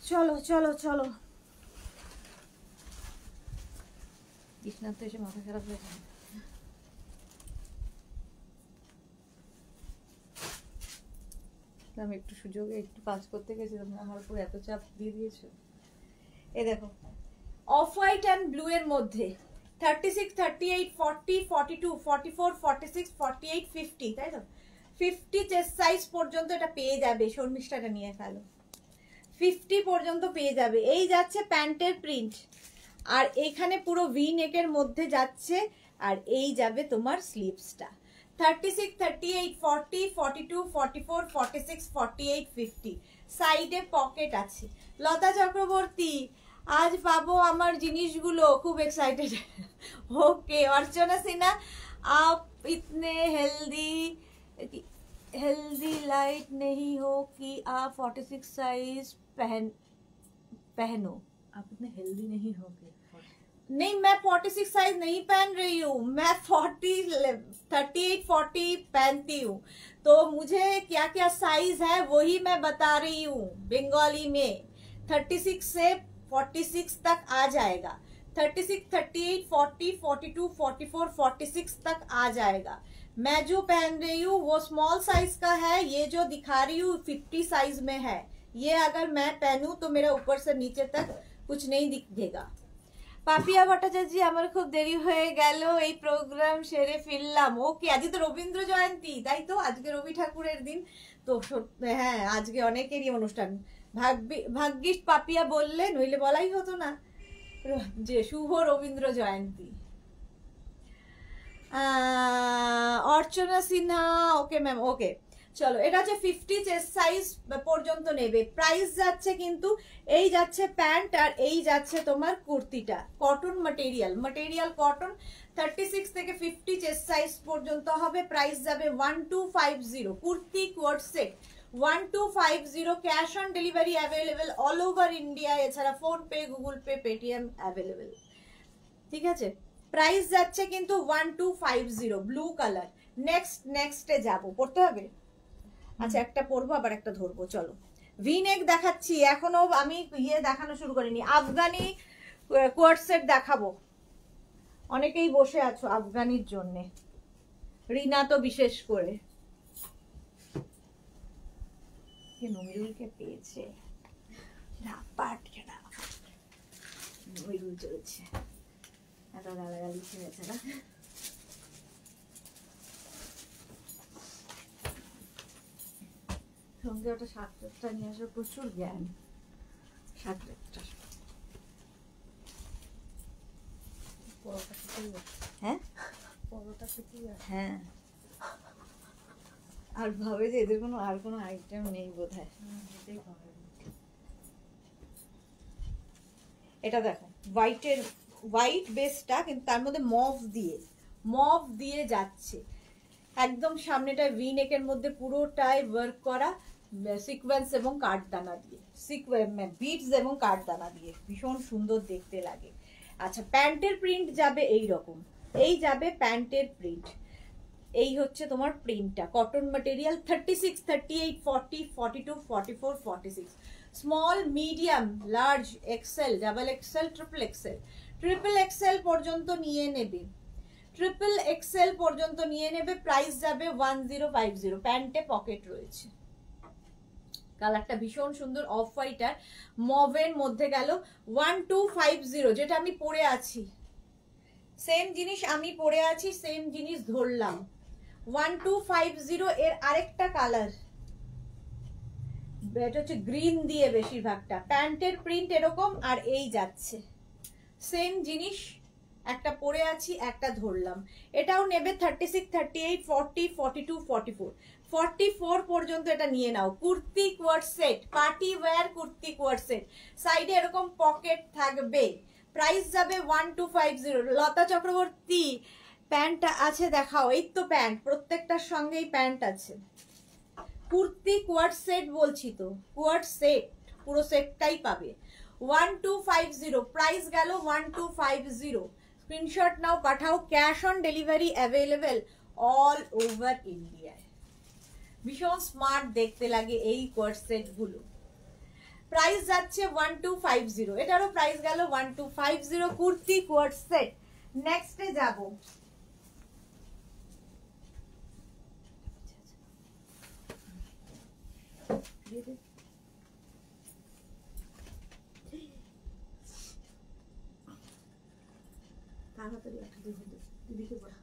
চলো চলো চলো, কৃষ্ণার তো এসে মাথা খারাপ হয়ে যায়। আমি একটু সুযোগে একটু কাজ করতে গেছিলাম, আমার উপর এত চাপ দিয়ে দিয়েছো। এই দেখো অফ হোয়াইট অ্যান্ড ব্লু এর মধ্যে 36 38 40 42 44 46 48 50, তাই তো 50 চেস্ট সাইজ পর্যন্ত এটা পেয়ে যাবে। শর্মিষ্ঠাটা নিয়ে ফেলো, 50 পর্যন্ত পেয়ে যাবে। এই যাচ্ছে প্যান্টের প্রিন্ট আর এইখানে পুরো ভি নেকের মধ্যে যাচ্ছে, আর এই যাবে তোমার স্লিভসটা। 36 38 40 42 44 46 48 50, সাইডে পকেট আছে। লতা চক্রবর্তী, আজ পাবো আমার জিনিসগুলো, খুব এক্সাইটেড। ওকে অর্চনা সিনহা, आप इतने हेल्दी लाइट नहीं हो कि आप 46 साइज पहनो। आप इतने हेल्दी नहीं हो गए। नहीं, मैं 46 साइज नहीं पहन रही हूँ, मैं 38 40 पहनती हूँ, तो मुझे क्या क्या साइज है वही मैं बता रही हूँ। बंगाली में 36 से 46 तक आ जाएगा, 36 38 40 42 44 46 तक आ जाएगा। मैं जो पहन रही हूँ वो स्मॉल साइज का है, ये जो दिखा रही हूँ 50 साइज में है। ये अगर मैं पहनूं तो मेरा ऊपर से नीचे तक कुछ नहीं दिखेगा। পাপিয়া ভট্টাচার্য, আমার খুব দেরি হয়ে গেল, এই প্রোগ্রাম সেরে ফিরলাম। ওকে, আজকে তো রবীন্দ্র জয়ন্তী, তাই তো আজকে রবি ঠাকুরের দিন তো। হ্যাঁ আজকে অনেকেরই অনুষ্ঠান। ভাগ্যিস পাপিয়া বললে, নইলে বলাই হতো না যে শুভ রবীন্দ্র জয়ন্তী। অর্চনা সিনহা, ওকে ম্যাম, ওকে চলো। এটা হচ্ছে 50 চেস্ট সাইজ পর্যন্ত নেবে। প্রাইস যাচ্ছে কিন্তু এই যাচ্ছে প্যান্ট আর এই যাচ্ছে তোমার কুর্তিটা, কটন ম্যাটেরিয়াল কটন। 36 থেকে 50 চেস্ট সাইজ পর্যন্ত হবে, প্রাইস যাবে 1250। Kurti coord set 1250, cash on delivery available all over India, এছাড়া PhonePe Google Pay Paytm available. ঠিক আছে, প্রাইস যাচ্ছে কিন্তু 1250, ব্লু কালার। নেক্সটে যাবো, পড়তে হবে। আচ্ছা একটা পরবো আবার একটা ধরবো, চলো। ভি নেক দেখাচ্ছি, এখনো আমি ইয়ে দেখানো শুরু করিনি, আফগানি কোয়ার্ট সেট দেখাবো। অনেকেই বসে আছো আফগানির জন্য, রিনা তো বিশেষ করে। আজকে নমিরুলকে পেয়েছে, নমিরুল চলছে, এত গালাগালি ছেড়েছে না। সঙ্গে ওটা শাকটা নিয়ে আসার প্রচুর জ্ঞান, শাকটা হ্যাঁ হ্যাঁ, আর ভাবে যে এদের কোনো আর কোনো আইটেম নেই বোধহয়। এটা দেখো হোয়াইট বেসটা, কিন্তু তার মধ্যে মভ দিয়ে যাচ্ছে একদম সামনেটা ভি নেকের মধ্যে পুরোটাই ওয়ার্ক করা সিকোয়েন্স এবং কাঠদানা দিয়ে, বিটস এবং কাঠদানা দিয়ে ভীষণ সুন্দর দেখতে লাগে। আচ্ছা, প্যান্টের প্রিন্ট যাবে এই রকম, এই যাবে প্যান্টের প্রিন্ট, এই হচ্ছে তোমার প্রিন্টটা, cotton material 36, 38, 40, 42, 44, 46, small, medium, large, XL, double XL, triple Excel পর্যন্ত নিয়ে নেবে, প্রাইস যাবে 1050। প্যান্টে পকেট রয়েছে, কালারটা ভীষণ সুন্দর, অফ হোয়াইট আর মভের মধ্যে গেল 1250, যেটা আমি পরে আছি সেম জিনিস, সেম জিনিস ধরলাম 1250। এর আরেকটা কালার, এটা হচ্ছে গ্রিন দিয়ে বেশিরভাগটা, প্যান্টের প্রিন্ট এরকম, আর এই যাচ্ছে সেম জিনিস, একটা পরে আছি একটা ধরলাম। এটাও নেবে 36, 38, 40, 42, 44, 44 পর্যন্ত এটা নিয়ে নাও। Kurti coord set, party wear kurti coord set, সাইডে এরকম পকেট থাকবে, প্রাইস যাবে 1250। লতা চক্রবর্তী প্যান্ট আছে দেখাও, এই তো প্যান্ট, প্রত্যেকটার সঙ্গেই প্যান্ট আছে। কুর্তি কোয়ার্ড সেট বলছি তো, কোয়ার্ড সেট পুরো সেটটাই পাবে 1250, প্রাইস গেল 1250। স্ক্রিনশট নাও, পাঠাও, cash on delivery available all over ইন্ডিয়ায়। ভীষণ স্মার্ট দেখতে লাগে এই কোয়ার্ড সেট গুলো, প্রাইস যাচ্ছে 1250, এটারও প্রাইস গেল 1250 কুর্তি কোয়ার্ড সেট। নেক্সটে যাব, তাড়াতাড়ি একটা দিদিকে বলা,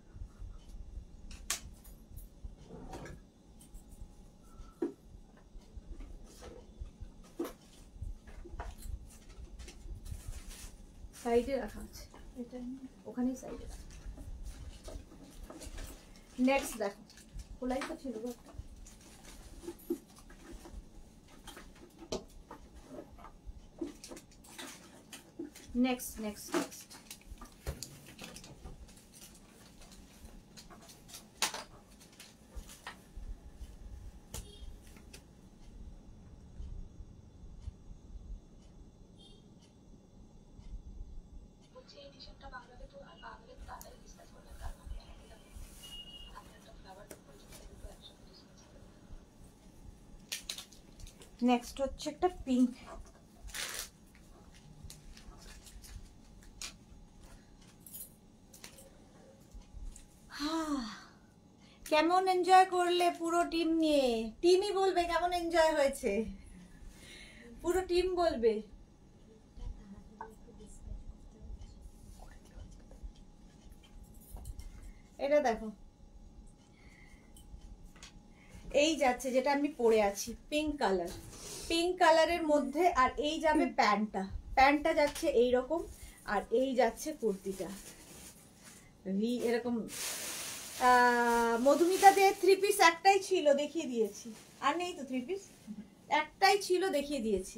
সাইডে রাখা আছে, এটা ওখানেই সাইডে রাখা। নেক্সট দেখো, খোলাই তো ছিল গো। নেক্সট নেক্সট হচ্ছে একটা পিঙ্ক, কেমন এনজয় করলে পুরো টিম নিয়ে? টিমই বলবে কেমন এনজয় হয়েছে, পুরো টিম বলবে। এটা দেখো, এই যাচ্ছে যেটা আমি পরে আছি, পিঙ্ক কালারের মধ্যে, আর এই যাবে প্যান্টটা যাচ্ছে এইরকম, আর এই যাচ্ছে কুর্তিটা এরকম। মধুমিতা দে 3 পিস একটাই ছিল, দেখিয়ে দিয়েছি, আর নেই তো 3 পিস, একটাই ছিল, দেখিয়ে দিয়েছি।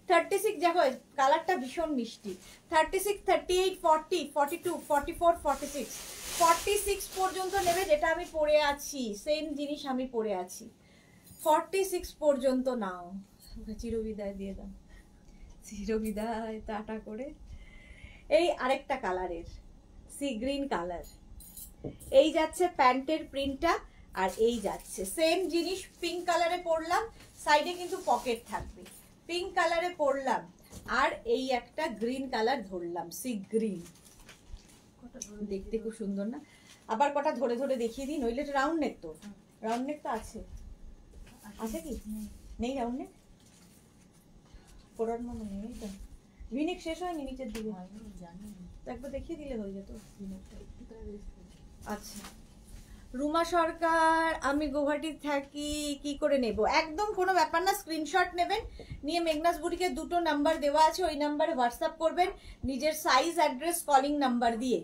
36 দেখো, কালারটা ভীষণ মিষ্টি, 36, 38, 40, 42, 44, 46, 46 পর্যন্ত নেবে, যেটা আমি পরে আছি সেম জিনিস আমি পরে আছি, 46 পর্যন্ত নাও। চিরবিদায় দিয়ে দাও, চিরবিদায় টাটা করে। এই আরেকটা কালারের সি গ্রিন কালার, এই যাচ্ছে প্যান্টের প্রিন্টটা, আর এই যাচ্ছে সেম জিনিস, পিঙ্ক কালারে পরলাম, সাইডে কিন্তু পকেট থাকবে, পিঙ্ক কালারে পরলাম, আর এই একটা গ্রিন কালার ধরলাম, সি গ্রিন, দেখতে খুব সুন্দর না? আবার কটা ধরে ধরে দেখিয়ে দিই, নইলে রাউন্ড নেক তো, রাউন্ড নেক তো আছে কি? নেই রাউন্ড নেক পরার মনে নেই তো ভিনেক শেষ হয়নি নিচের দিকে জানি তো একবার দেখিয়ে দিলে হয়ে যেত দিনটা একটু তারা রেস্ট করে আচ্ছা রুমা সরকার আমি গুয়াহাটি থাকি কি করে নেব একদম কোনো ব্যাপার না স্ক্রিনশট নেবেন নিয়ে মেঘনাস বুটিকে দুটো নাম্বার দেওয়া আছে ওই নাম্বারে হোয়াটসঅ্যাপ করবেন নিজের সাইজ অ্যাড্রেস কলিং নাম্বার দিয়ে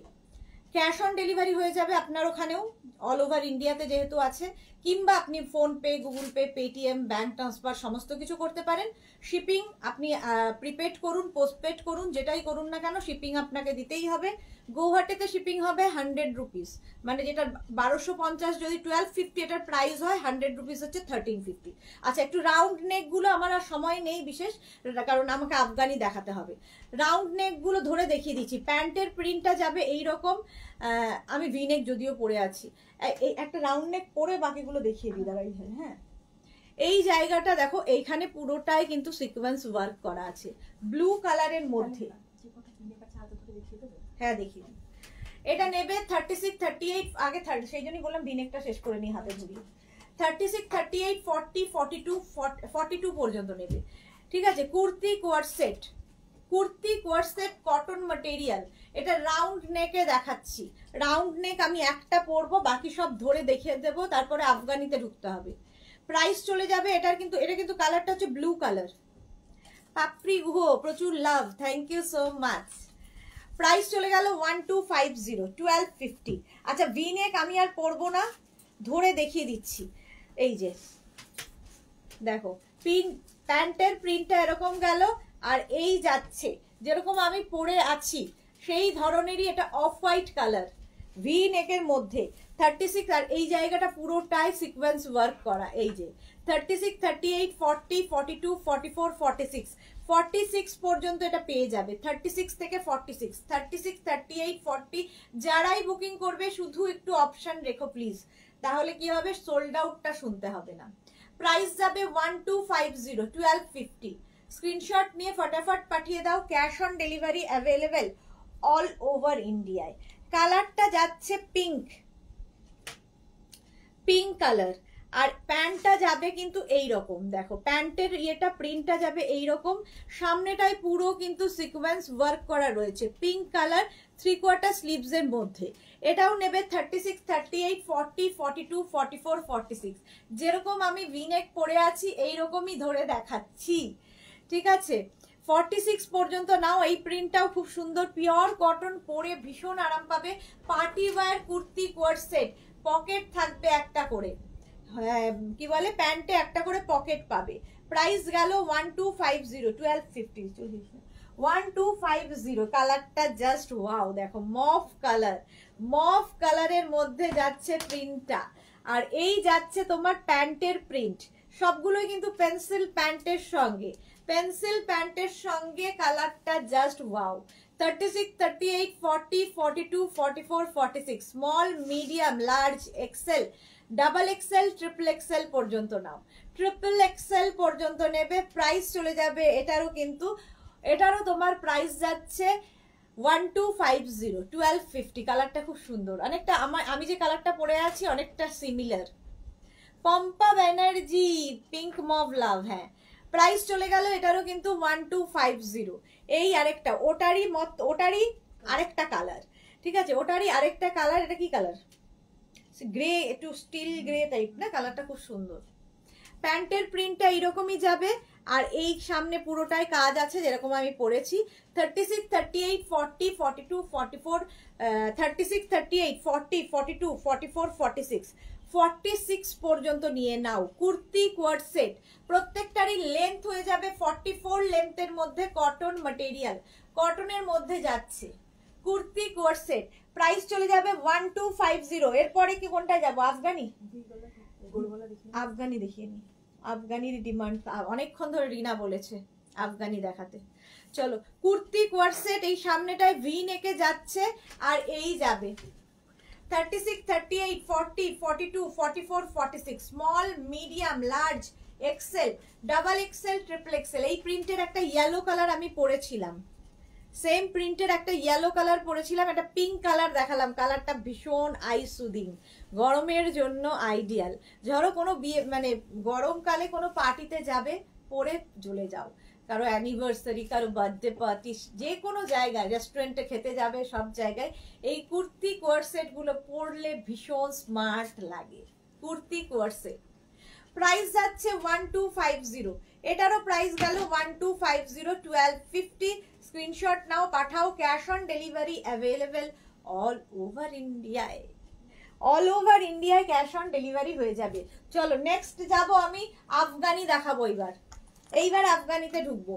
ক্যাশ অন ডেলিভারি হয়ে যাবে আপনার ওখানেও অল ওভার ইন্ডিয়াতে যেহেতু আছে কিংবা আপনি PhonePe Google Pay Paytm bank transfer সমস্ত কিছু করতে পারেন শিপিং আপনি প্রিপেড করুন পোস্টপেড করুন যেটাই করুন না কেন শিপিং আপনাকে দিতেই হবে গৌহাটিতে শিপিং হবে 100 রুপিস মানে যেটা 1250 যদি 1250 এটার প্রাইস হয় 100 রুপিস হচ্ছে 1350 আচ্ছা একটু রাউন্ড নেক গুলো আমার আর সময় নেই বিশেষ কারণ আমাকে আফগানি দেখাতে হবে রাউন্ড নেক গুলো ধরে দেখিয়ে দিচ্ছি প্যান্টের প্রিন্টটা যাবে এইরকম আমি ভিনেক যদিও পরে আছি একটা রাউন্ড নেক পরে বাকিগুলো দেখিয়ে দিই দাঁড়াই হ্যাঁ এই জায়গাটা দেখো এইখানে পুরোটাই কিন্তু সিকোয়েন্স ওয়ার্ক করা আছে ব্লু কালারের মধ্যে যে কথা কিনে কাছে হাতে ধরে দেখিয়ে দেবে হ্যাঁ দেখিয়ে দিই এটা নেবে 36 38 আগে 30 সেই জন্যই বললাম ভিনেকটা শেষ করে নিই হাতে ধরি 36 38 40 42 42 পর্যন্ত নেবে ঠিক আছে kurti coord set cotton material এটা রাউন্ড নেকে দেখাচ্ছি রাউন্ড নেক আমি একটা পরবো বাকি সব ধরে দেখিয়ে দেবো তারপরে আফগানিতে ঢুকতে হবে প্রাইস চলে যাবে এটা কিন্তু কালারটা হচ্ছে ব্লু কালার পাপড়ি গুহো প্রচুর love thank you so much price চলে গেল 1250 1250 আচ্ছা ভি নেক আমি আর পরবো না ধরে দেখিয়ে দিচ্ছি এই যে দেখো প্যান্টের প্রিন্টটা এরকম গেল আর এই যাচ্ছে যেরকম আমি পরে আছি সেই ধরনেরই এটা অফ হোয়াইট কালার ভি নেকের মধ্যে 36 আর এই জায়গাটা পুরোটাই সিকোয়েন্স ওয়ার্ক করা এই যে 36 38 40 42 44 46 46 পর্যন্ত এটা পেয়ে যাবে 36 থেকে 46 36 38 40 যারাই বুকিং করবে শুধু একটু অপশন রেখো প্লিজ তাহলে কি হবে সোল্ড আউটটা শুনতে হবে না প্রাইস যাবে 1250 1250 স্ক্রিনশট নিয়ে ফটাফট পাঠিয়ে দাও cash on delivery available all over ইন্ডিয়ায় কালারটা যাচ্ছে পিঙ্ক কালার আর প্যান্টটা যাবে কিন্তু এই রকম দেখো প্যান্টের ইয়েটা প্রিন্টটা যাবে এই রকম সামনেটাই পুরো কিন্তু সিকোয়েন্স ওয়ার্ক করা রয়েছে পিঙ্ক কালার 3/4 স্লিভস এর মধ্যে এটাও নেবে 36 38 40 42 44 46 যেরকম আমি ভিনেক পরে আছি এই রকমই ধরে দেখাচ্ছি ঠিক আছে 46 পর্যন্ত নাও এই প্রিন্টটাও খুব সুন্দর পিওর কটন পরে ভীষণ আরাম পাবে party wear kurti coord set pocket থাকবে একটা করে কি বলে প্যান্টে একটা করে পকেট পাবে প্রাইস গেল 1250 1250 1250 কালারটা জাস্ট ওয়াও দেখো মফ কালারের মধ্যে যাচ্ছে প্রিন্টটা আর এই যাচ্ছে তোমার প্যান্টের প্রিন্ট সবগুলোই কিন্তু পেন্সিল প্যান্টের সঙ্গে কালারটা just wow 36 38 40 42 44 46 small medium large XL double XL triple Excel পর্যন্ত নাও ট্রিপল এক্সেল পর্যন্ত নেবে প্রাইস চলে যাবে এটারও তোমার প্রাইস যাচ্ছে 1250 1250 কালারটা খুব সুন্দর অনেকটা আমি যে কালারটা পরে আছি অনেকটা similar Pompa Banerjee pink mauve love হ্যাঁ প্রাইস চলে গেল এটারও কিন্তু 1250 এই আরেকটা ওটারই আরেকটা কালার ঠিক আছে ওটারই আরেকটা কালার এটা কি কালার গ্রে একটু স্টিল গ্রে টাইপ না কালারটা খুব সুন্দর প্যান্টের প্রিন্টটা এইরকমই যাবে আর এই সামনে পুরোটাই কাজ আছে যেরকম আমি পরেছি 36 38 40 42 44 36 38 40 42 44 46 46 পর্যন্ত নিয়ে নাও কুর্তি কোয়ার সেট প্রত্যেকটারই লেন্থ হয়ে যাবে 44 লেন্থের মধ্যে কটন ম্যাটেরিয়াল কটনের মধ্যে যাচ্ছে কুর্তি কোয়ার সেট প্রাইস চলে যাবে 1250 এরপরে কি কোনটা যাব আফগানি দেখিয়ে নি আফগানির ডিমান্ড অনেকক্ষণ ধরে রিনা বলেছে আফগানি দেখাতে চলো কুর্তি কোয়ার সেট এই সামনেটায় ভি নেকে যাচ্ছে আর এই যাবে 36 38 40 42 44 46 small medium large XL double XL triple Excel এই প্রিন্টের একটা ইয়েলো কালার আমি পরেছিলাম সেম প্রিন্টের একটা ইয়েলো কালার পরেছিলাম, একটা পিঙ্ক কালার দেখালাম, কালারটা ভীষণ আই সুদিং, গরমের জন্য আইডিয়াল। ধরো কোনো বিয়ে মানে গরমকালে কোনো পার্টিতে যাবে, পরে চলে যাও, কারো অ্যানিভার্সারি, কারো বার্থডে পার্টি, যে কোনো জায়গায় রেস্টুরেন্টে খেতে যাবে, সব জায়গায় এই কুর্তি কোয়ারসেট গুলো পরলে ভীষণ স্মার্ট লাগে। কুর্তি কোয়ারসেট প্রাইস যাচ্ছে 1250, এটারও প্রাইস গেল 1250, 1250। স্ক্রিনশট নাও, পাঠাও, cash on delivery available all over ইন্ডিয়ায়, অল ওভার ইন্ডিয়ায় ক্যাশ অন ডেলিভারি হয়ে যাবে। চলো নেক্সট যাব আমি আফগানি দেখাবো। এইবার আফগানিতে ঢুকবো।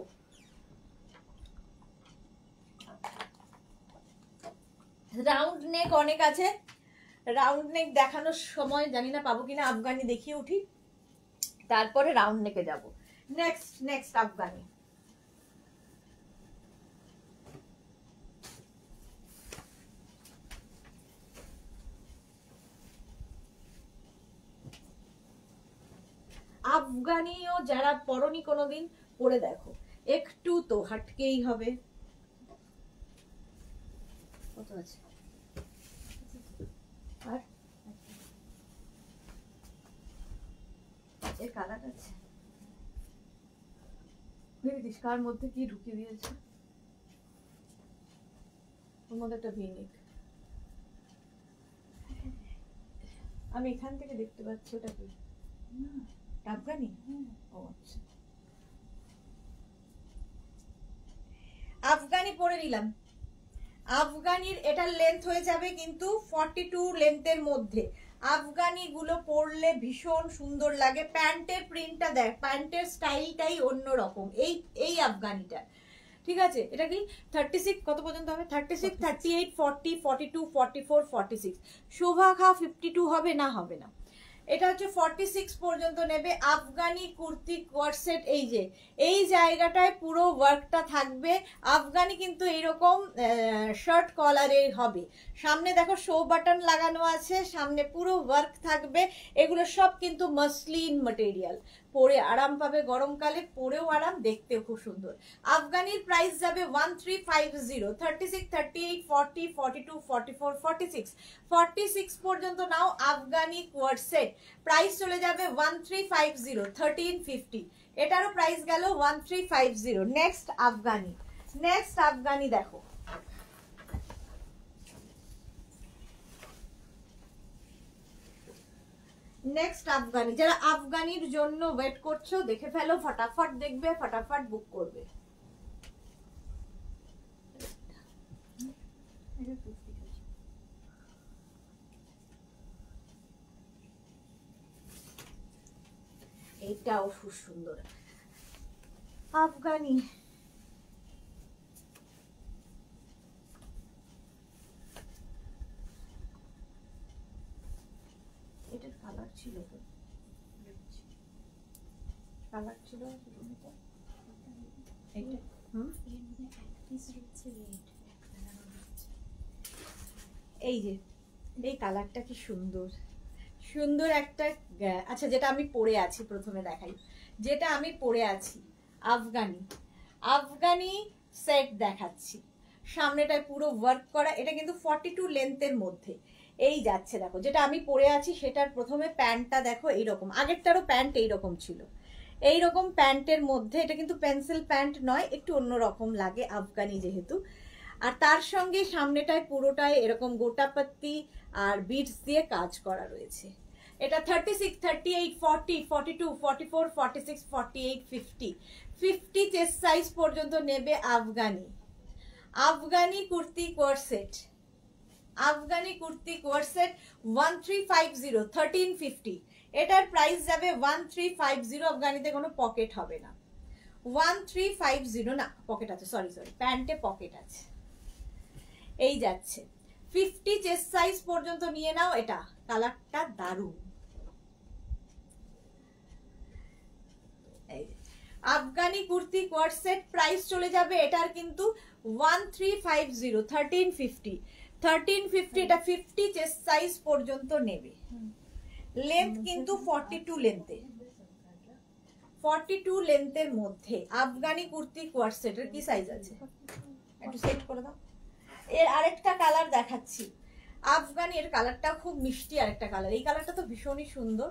রাউন্ড নেক অনেক আছে, রাউন্ড নেক দেখানোর সময় জানি না পাবো কিনা, আফগানি দেখিয়ে উঠি, তারপরে রাউন্ড নেকে যাব। নেক্সট আফগানি। আফগানিও যারা পরনি কোনোদিন, পরে দেখো, একটু তো হাটকেই হবে। কত আছে আর এর কালার আছে, দেখিস কার মধ্যে কি ঢুকিয়ে দিয়েছে, ওর মধ্যে একটা ভিনিক, আমি এখান থেকে দেখতে পাচ্ছি। ওটা কি আফগানি? ও আচ্ছা, আফগানি পরে নিলাম। আফগানির এটার লেন্থ হয়ে যাবে কিন্তু 42 লেন্থের মধ্যে। আফগানি গুলো পরলে ভীষণ সুন্দর লাগে। প্যান্টের প্রিন্টটা দেখ, প্যান্টের স্টাইলটাই অন্যরকম। এই আফগানিটা ঠিক আছে। এটা কি 36 কত পর্যন্ত হবে? 36, 38, 40, 42, 44, 46। শোভা খা 52 হবে না? হবে না। এটা হচ্ছে 46 পর্যন্ত নেবে। আফগানি কুর্তি কোয়ারসেট, এই জায়গাটায় পুরো ওয়ার্কটা থাকবে। আফগানি কিন্তু এইরকম শার্ট কলারের হবে। সামনে দেখো শো বাটন লাগানো আছে, সামনে পুরো ওয়ার্ক থাকবে। এগুলো সব কিন্তু মাসলিন ম্যাটেরিয়াল, পরে আরাম পাবে, গরমকালে পরেও আরাম, দেখতেও খুব সুন্দর। আফগানির প্রাইস যাবে 1350, 36, 38, 40, 42, 44, 46, 46 পর্যন্ত নাও আফগানি কোয়ারসেট। প্রাইস চলে যাবে 1350, 1350। এটারও প্রাইস গেল 1350। নেক্সট আফগানি দেখো। নেক্সট আফগানি, যারা আফগানির জন্য ওয়েট করছো দেখে ফেলো, ফটাফট দেখবে, ফটাফট বুক করবে। এইটাও খুব সুন্দর আফগানি। এটার কালার ছিল তো, কালার ছিল এই কালারটা কি সুন্দর, সুন্দর একটা। আচ্ছা, যেটা আমি পরে আছি, প্রথমে দেখাই যেটা আমি পরে আছি। আফগানি সেট দেখাচ্ছি। সামনেটায় পুরো ওয়ার্ক করা, এটা কিন্তু 42 লেন্থের মধ্যে। এই যাচ্ছে দেখো, যেটা আমি পরে আছি সেটার প্রথমে প্যান্টটা দেখো এইরকম, আগেরটারও প্যান্ট এইরকম ছিল, এইরকম প্যান্টের মধ্যে। এটা কিন্তু পেন্সিল প্যান্ট নয়, একটু অন্যরকম লাগে আফগানি যেহেতু। আর তার সঙ্গে সামনেটায় পুরোটাই এরকম গোটাপাত্তি আর বিটস দিয়ে কাজ করা রয়েছে। এটা 36, 38, 40, 42, 44, 46, 48, 50, 50 চেস্ট সাইজ পর্যন্ত নেবে আফগানি কুর্তি কোয়ারসেট। 1350, 1350। এটার প্রাইস যাবে 1350। আফগানিতে কোনো পকেট হবে না। 1350 না, পকেট আছে, সরি প্যান্টে পকেট আছে। এই যাচ্ছে 50 চেস্ট সাইজ পর্যন্ত নিয়ে নাও। এটা কালারটা দারুণ। আফগানি কুর্তি কোয়ারসেট প্রাইস চলে যাবে এটার কিন্তু 1350, 1350, 1350। এটা 50 চেস্ট সাইজ পর্যন্ত নেবে। লেন্থ কিন্তু 42 লেন্থে, 42 লেন্থের মধ্যে আফগানি কুর্তি কোয়ারসেটের কি সাইজ আছে? একটু সেট করে দাও। এর আরেকটা কালার দেখাচ্ছি, আফগানি। এর কালারটা খুব মিষ্টি আরেকটা কালার, এই কালারটা তো ভীষণই সুন্দর।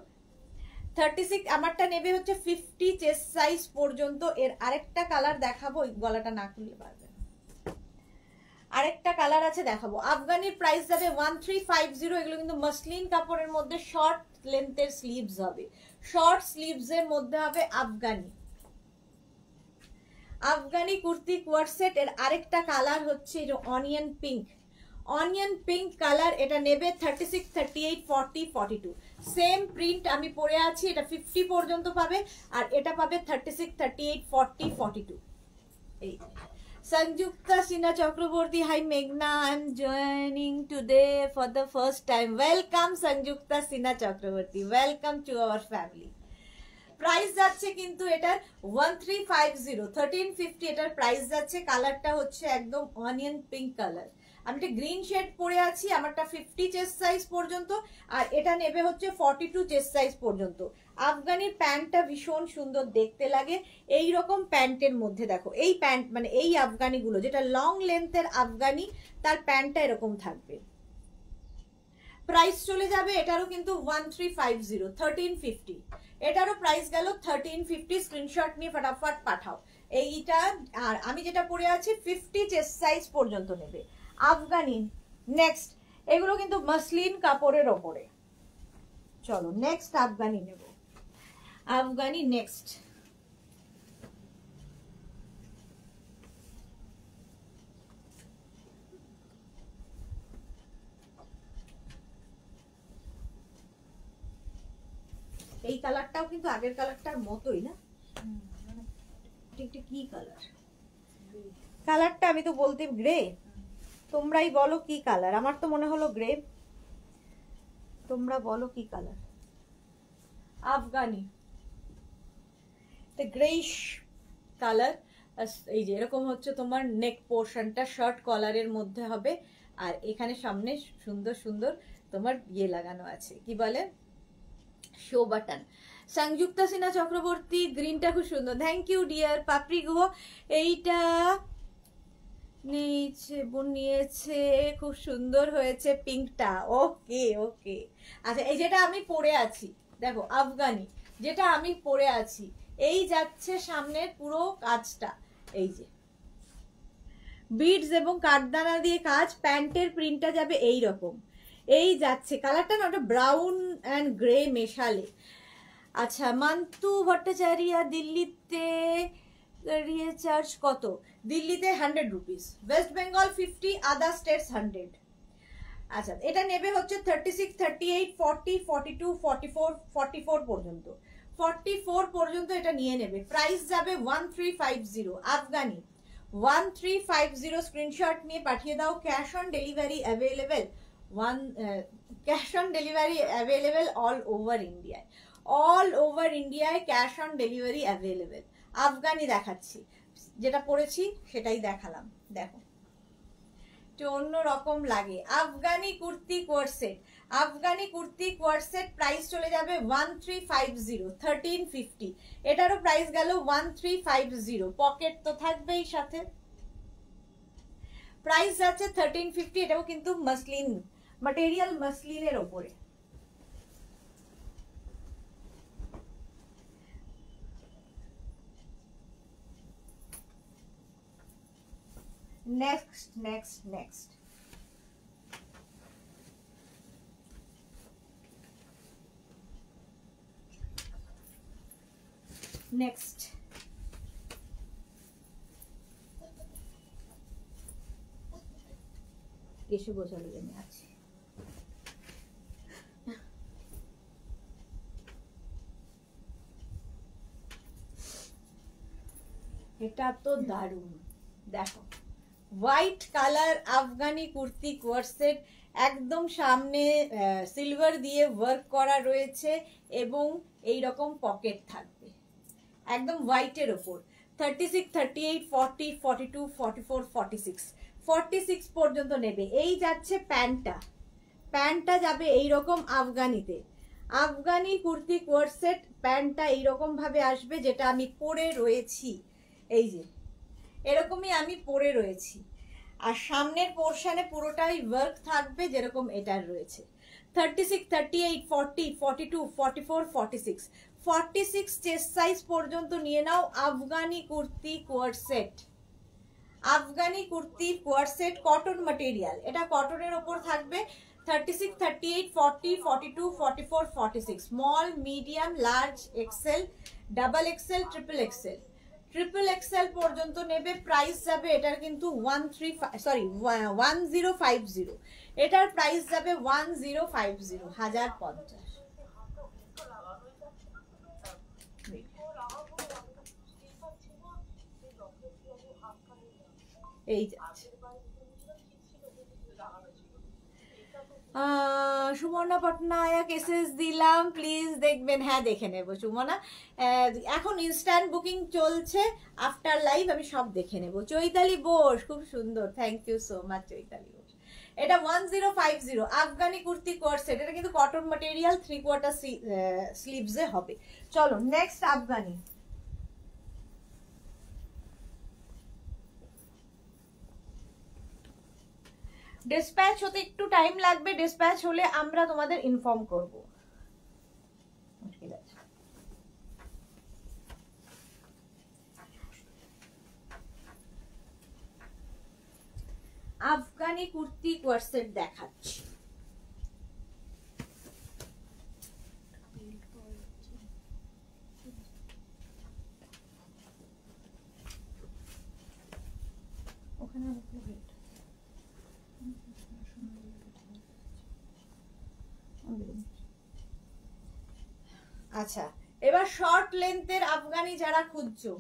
36 আমারটা নেবে হচ্ছে 50 চেস্ট সাইজ পর্যন্ত। এর আরেকটা কালার দেখাবো, গলাটা না খুললে পারবে না। আরেকটা কালার আছে দেখাবো। আফগানির প্রাইস যাবে 1350। এগুলো কিন্তু মসলিন কাপড়ের মধ্যে শর্ট লেন্থের স্লিভস হবে, শর্ট স্লিভস এর মধ্যে হবে আফগানি। Afghani kurti coord set. এর আরেকটা কালার হচ্ছে onion pink, onion pink colour. এটা নেবে 36, 38, 40, 42। সেম প্রিন্ট আমি পরে আছি, এটা 50 পর্যন্ত পাবে, আর এটা পাবে 36, 38, 40, 42। এই Sanjukta Sinha Chakraborty, hi Meghna, I'm joining today for the first time. Welcome Sanjukta Sinha Chakraborty, welcome to our family. Price যাচ্ছে কিন্তু এটার 1350, 1350 এটার প্রাইস যাচ্ছে। কালারটা হচ্ছে একদম অনিয়ন পিঙ্ক কালার। আমি একটা গ্রিন শেড পরে আছি, আমারটা 50 চেস্ট সাইজ পর্যন্ত, আর এটা নেবে হচ্ছে 42 চেস্ট সাইজ পর্যন্ত। আফগানির প্যান্টটা ভীষণ সুন্দর দেখতে লাগে। এই রকম প্যান্টের মধ্যে দেখো, এই প্যান্ট মানে এই আফগানিগুলো যেটা লং লেন্থের আফগানি, তার প্যান্টটা এরকম থাকবে। প্রাইস চলে যাবে এটারও কিন্তু 1350, 1350। এটারও প্রাইস গেল 1350। স্ক্রিনশট নিয়ে ফটাফট পাঠাও এইটা। আর আমি যেটা পরে আছি 50 চেস্ট সাইজ পর্যন্ত নেবে আফগানি। নেক্সট, এগুলো কিন্তু মসলিন কাপড়ের ওপরে। চলো নেক্সট আফগানি নেব। আফগানি নেক্সট, এই কালারটাও কিন্তু আগের কালারটার মতোই না, কি কালার? কালারটা আমি তো বলতে গ্রে, তোমরাই বলো কি কালার। আমার তো মনে হলো গ্রে, তোমরা বলো কি কালার। Afghani greyish colour. এই যে এরকম হচ্ছে তোমার নেক পোর্শনটা শার্ট কলারের মধ্যে হবে, আর এখানে সামনে সুন্দর সুন্দর তোমার ইয়ে লাগানো আছে, কি বলে, শো বাটন। সংযুক্তা সিনহা চক্রবর্তী, গ্রিনটা খুব সুন্দর, থ্যাংক ইউ ডিয়ার। পাপড়ি গুহ এইটা নিয়েছে, খুব সুন্দর হয়েছে পিঙ্কটা। ওকে ওকে, আচ্ছা এই যেটা আমি পরে আছি দেখো আফগানি, যেটা আমি পরে আছি, এই যাচ্ছে সামনের পুরো কাজটা, এই যে বিডস এবং কাঠদানা দিয়ে কাজ। প্যান্টের প্রিন্টটা যাবে এই রকম, এই যাচ্ছে কালারটা না, ওটা ব্রাউন অ্যান্ড গ্রে মেশালে। আচ্ছা, মান্তু ভট্টাচার্য, দিল্লিতে চার্জ কত? দিল্লিতে 100 রুপিস, ওয়েস্ট বেঙ্গল 50, আদার স্টেটস 100। আচ্ছা, এটা নেবে হচ্ছে 36, 38, 40, 42, 44, 44 পর্যন্ত। 44 পর্যন্ত এটা নিয়ে নেবে। প্রাইস যাবে 1350 আফগানি, 1350। স্ক্রিনশট নিয়ে পাঠিয়ে দাও। Cash on delivery available, cash on delivery available all over ইন্ডিয়ায়, অল ওভার ইন্ডিয়ায় cash on delivery available. Afghani দেখাচ্ছি, যেটা পরেছি সেটাই দেখালাম, দেখো একটু অন্যরকম লাগে। আফগানি কুর্তি কোয়ারসেট, আফগানি কুর্তি কোয়ারসেট প্রাইস চলে যাবে 1350, 1350। এটারও প্রাইস গেল 1350। পকেট তো থাকবেই সাথে। প্রাইস যাচ্ছে 1350। এটাও কিন্তু মসলিন ম্যাটেরিয়াল, মসলিনের ওপরে। নেক্সট নেক্সট নেক্সট, নেক্সট এসে বোঝালো যে আমি আছি। এটা তো দারুণ, দেখো হোয়াইট কালার আফগানি কুর্তি কোয়ারসেট, একদম সামনে সিলভার দিয়ে ওয়ার্ক করা রয়েছে এবং এই রকম পকেট থাকবে একদম হোয়াইটের ওপর। 36, 38, 40, 42, 44, 46, 46 পর্যন্ত নেবে। এই যাচ্ছে প্যান্টটা, প্যান্টটা যাবে এইরকম আফগানিতে। আফগানি কুর্তি কোয়ারসেট প্যান্টটা এইরকম ভাবে আসবে, যেটা আমি পরে রয়েছি, এই যে এরকমই আমি পরে রয়েছি। আর সামনের পোর্শনে পুরোটাই ওয়ার্ক থাকবে যেরকম এটার রয়েছে। 36, 38, 40, 42, 44, 46, 46 চেস্ট সাইজ পর্যন্ত নিয়ে নাও Afghani kurti coord set. Afghani kurti coord set, cotton material, এটা কটনের ওপর থাকবে। 36, 38, 40, 42, 44, 46, small, medium, large, XL, double XL, triple XL. Triple Excel পর্যন্ত নেবে, প্রাইস যাবে এটার কিন্তু 1050, এটার প্রাইস যাবে 1050, 1050। এই যাচ্ছে সুমনা পটনায়ক এসএস দিলাম, প্লিজ দেখবেন। হ্যাঁ দেখে নেব সুমনা, এখন ইনস্ট্যান্ট বুকিং চলছে, আফটার লাইভ আমি সব দেখে নেব। চৈতালি বোস, খুব সুন্দর, thank you so much Chaitali Bose. এটা 1050 আফগানি কুর্তি কোয়ার্ড সেট, এটা কিন্তু কটন ম্যাটেরিয়াল, 3/4 স্লিভসে হবে। চলো নেক্সট আফগানি। ডিসপ্যাচ হতে একটু টাইম লাগবে, ডিসপ্যাচ হলে আমরা তোমাদের ইনফর্ম করব। আফগানি কুর্তি কোয়ার্ড সেট দেখাচ্ছি। ওখানে আচ্ছা, এবার শর্ট লেন্থের আফগানি যারা খুঁজছো,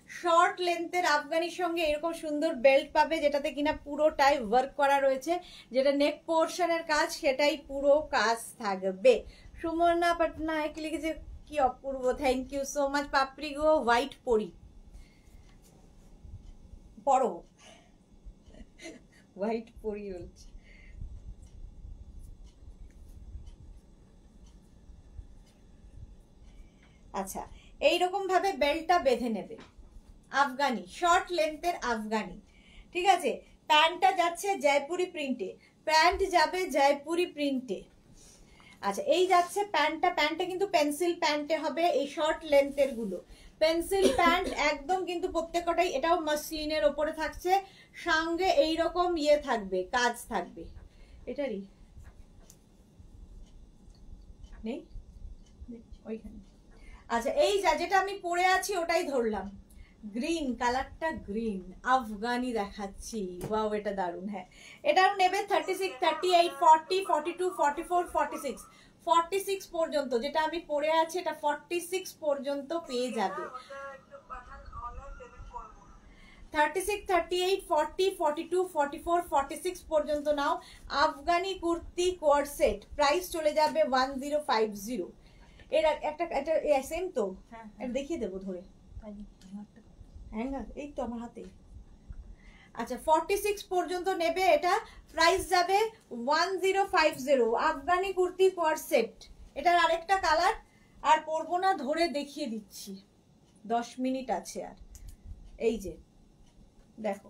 শর্ট লেন্থের আফগানির সঙ্গে এরকম সুন্দর বেল্ট পাবে, যেটাতে কিনা পুরোটাই ওয়ার্ক করা রয়েছে, যেটা নেক পোর্শনের কাজ সেটাই পুরো কাজ থাকবে। সুমনা পটনায়ক লিখেছে, কি অপূর্ব, thank you so much. Papri গো হোয়াইট পরি, পরো হোয়াইট পরি বলছে। আচ্ছা, এইরকম ভাবে বেল্টটা বেঁধে নেবে, আফগানি শর্ট লেন্থের আফগানি, ঠিক আছে। প্যান্টটা যাচ্ছে জয়পুরি প্রিন্টে, প্যান্ট যাবে জয়পুরি প্রিন্টে। আচ্ছা, এই যাচ্ছে প্যান্টটা, প্যান্টটা কিন্তু পেন্সিল প্যান্টে হবে, এই শর্ট লেন্থের গুলো পেন্সিল প্যান্ট একদম কিন্তু প্রত্যেকটাই। এটাও মাসলিনের ওপরে থাকছে, সঙ্গে এইরকম ইয়ে থাকবে, কাজ থাকবে। এটারই নেই ওইখানে। আচ্ছা, এই যেটা আমি পরে আছি ওটাই ধরলাম, গ্রিন কালারটা, গ্রিন আফগানি দেখাচ্ছি। ওয়াও, এটা দারুন। হ্যাঁ, এটাও নেবে 36, 38, 40, 42, 44, 46, 46 পর্যন্ত। যেটা আমি পরে আছি এটা 46 পর্যন্ত পেয়ে যাবে। 36, 38, 40, 42, 44, 46 পর্যন্ত নাও Afghani kurti coord set, price চলে যাবে 1050। এর একটা এটা সেম তো, এটা দেখিয়ে দেবো ধরে, হ্যাঙ্গার এই তো আমার হাতে। আচ্ছা, 46 পর্যন্ত নেবে, এটা প্রাইস যাবে 1050 আফগানি কুর্তি কোয়ার্ড সেট। এটার আরেকটা কালার আর পরবো না, ধরে দেখিয়ে দিচ্ছি, 10 মিনিট আছে আর। এই যে দেখো,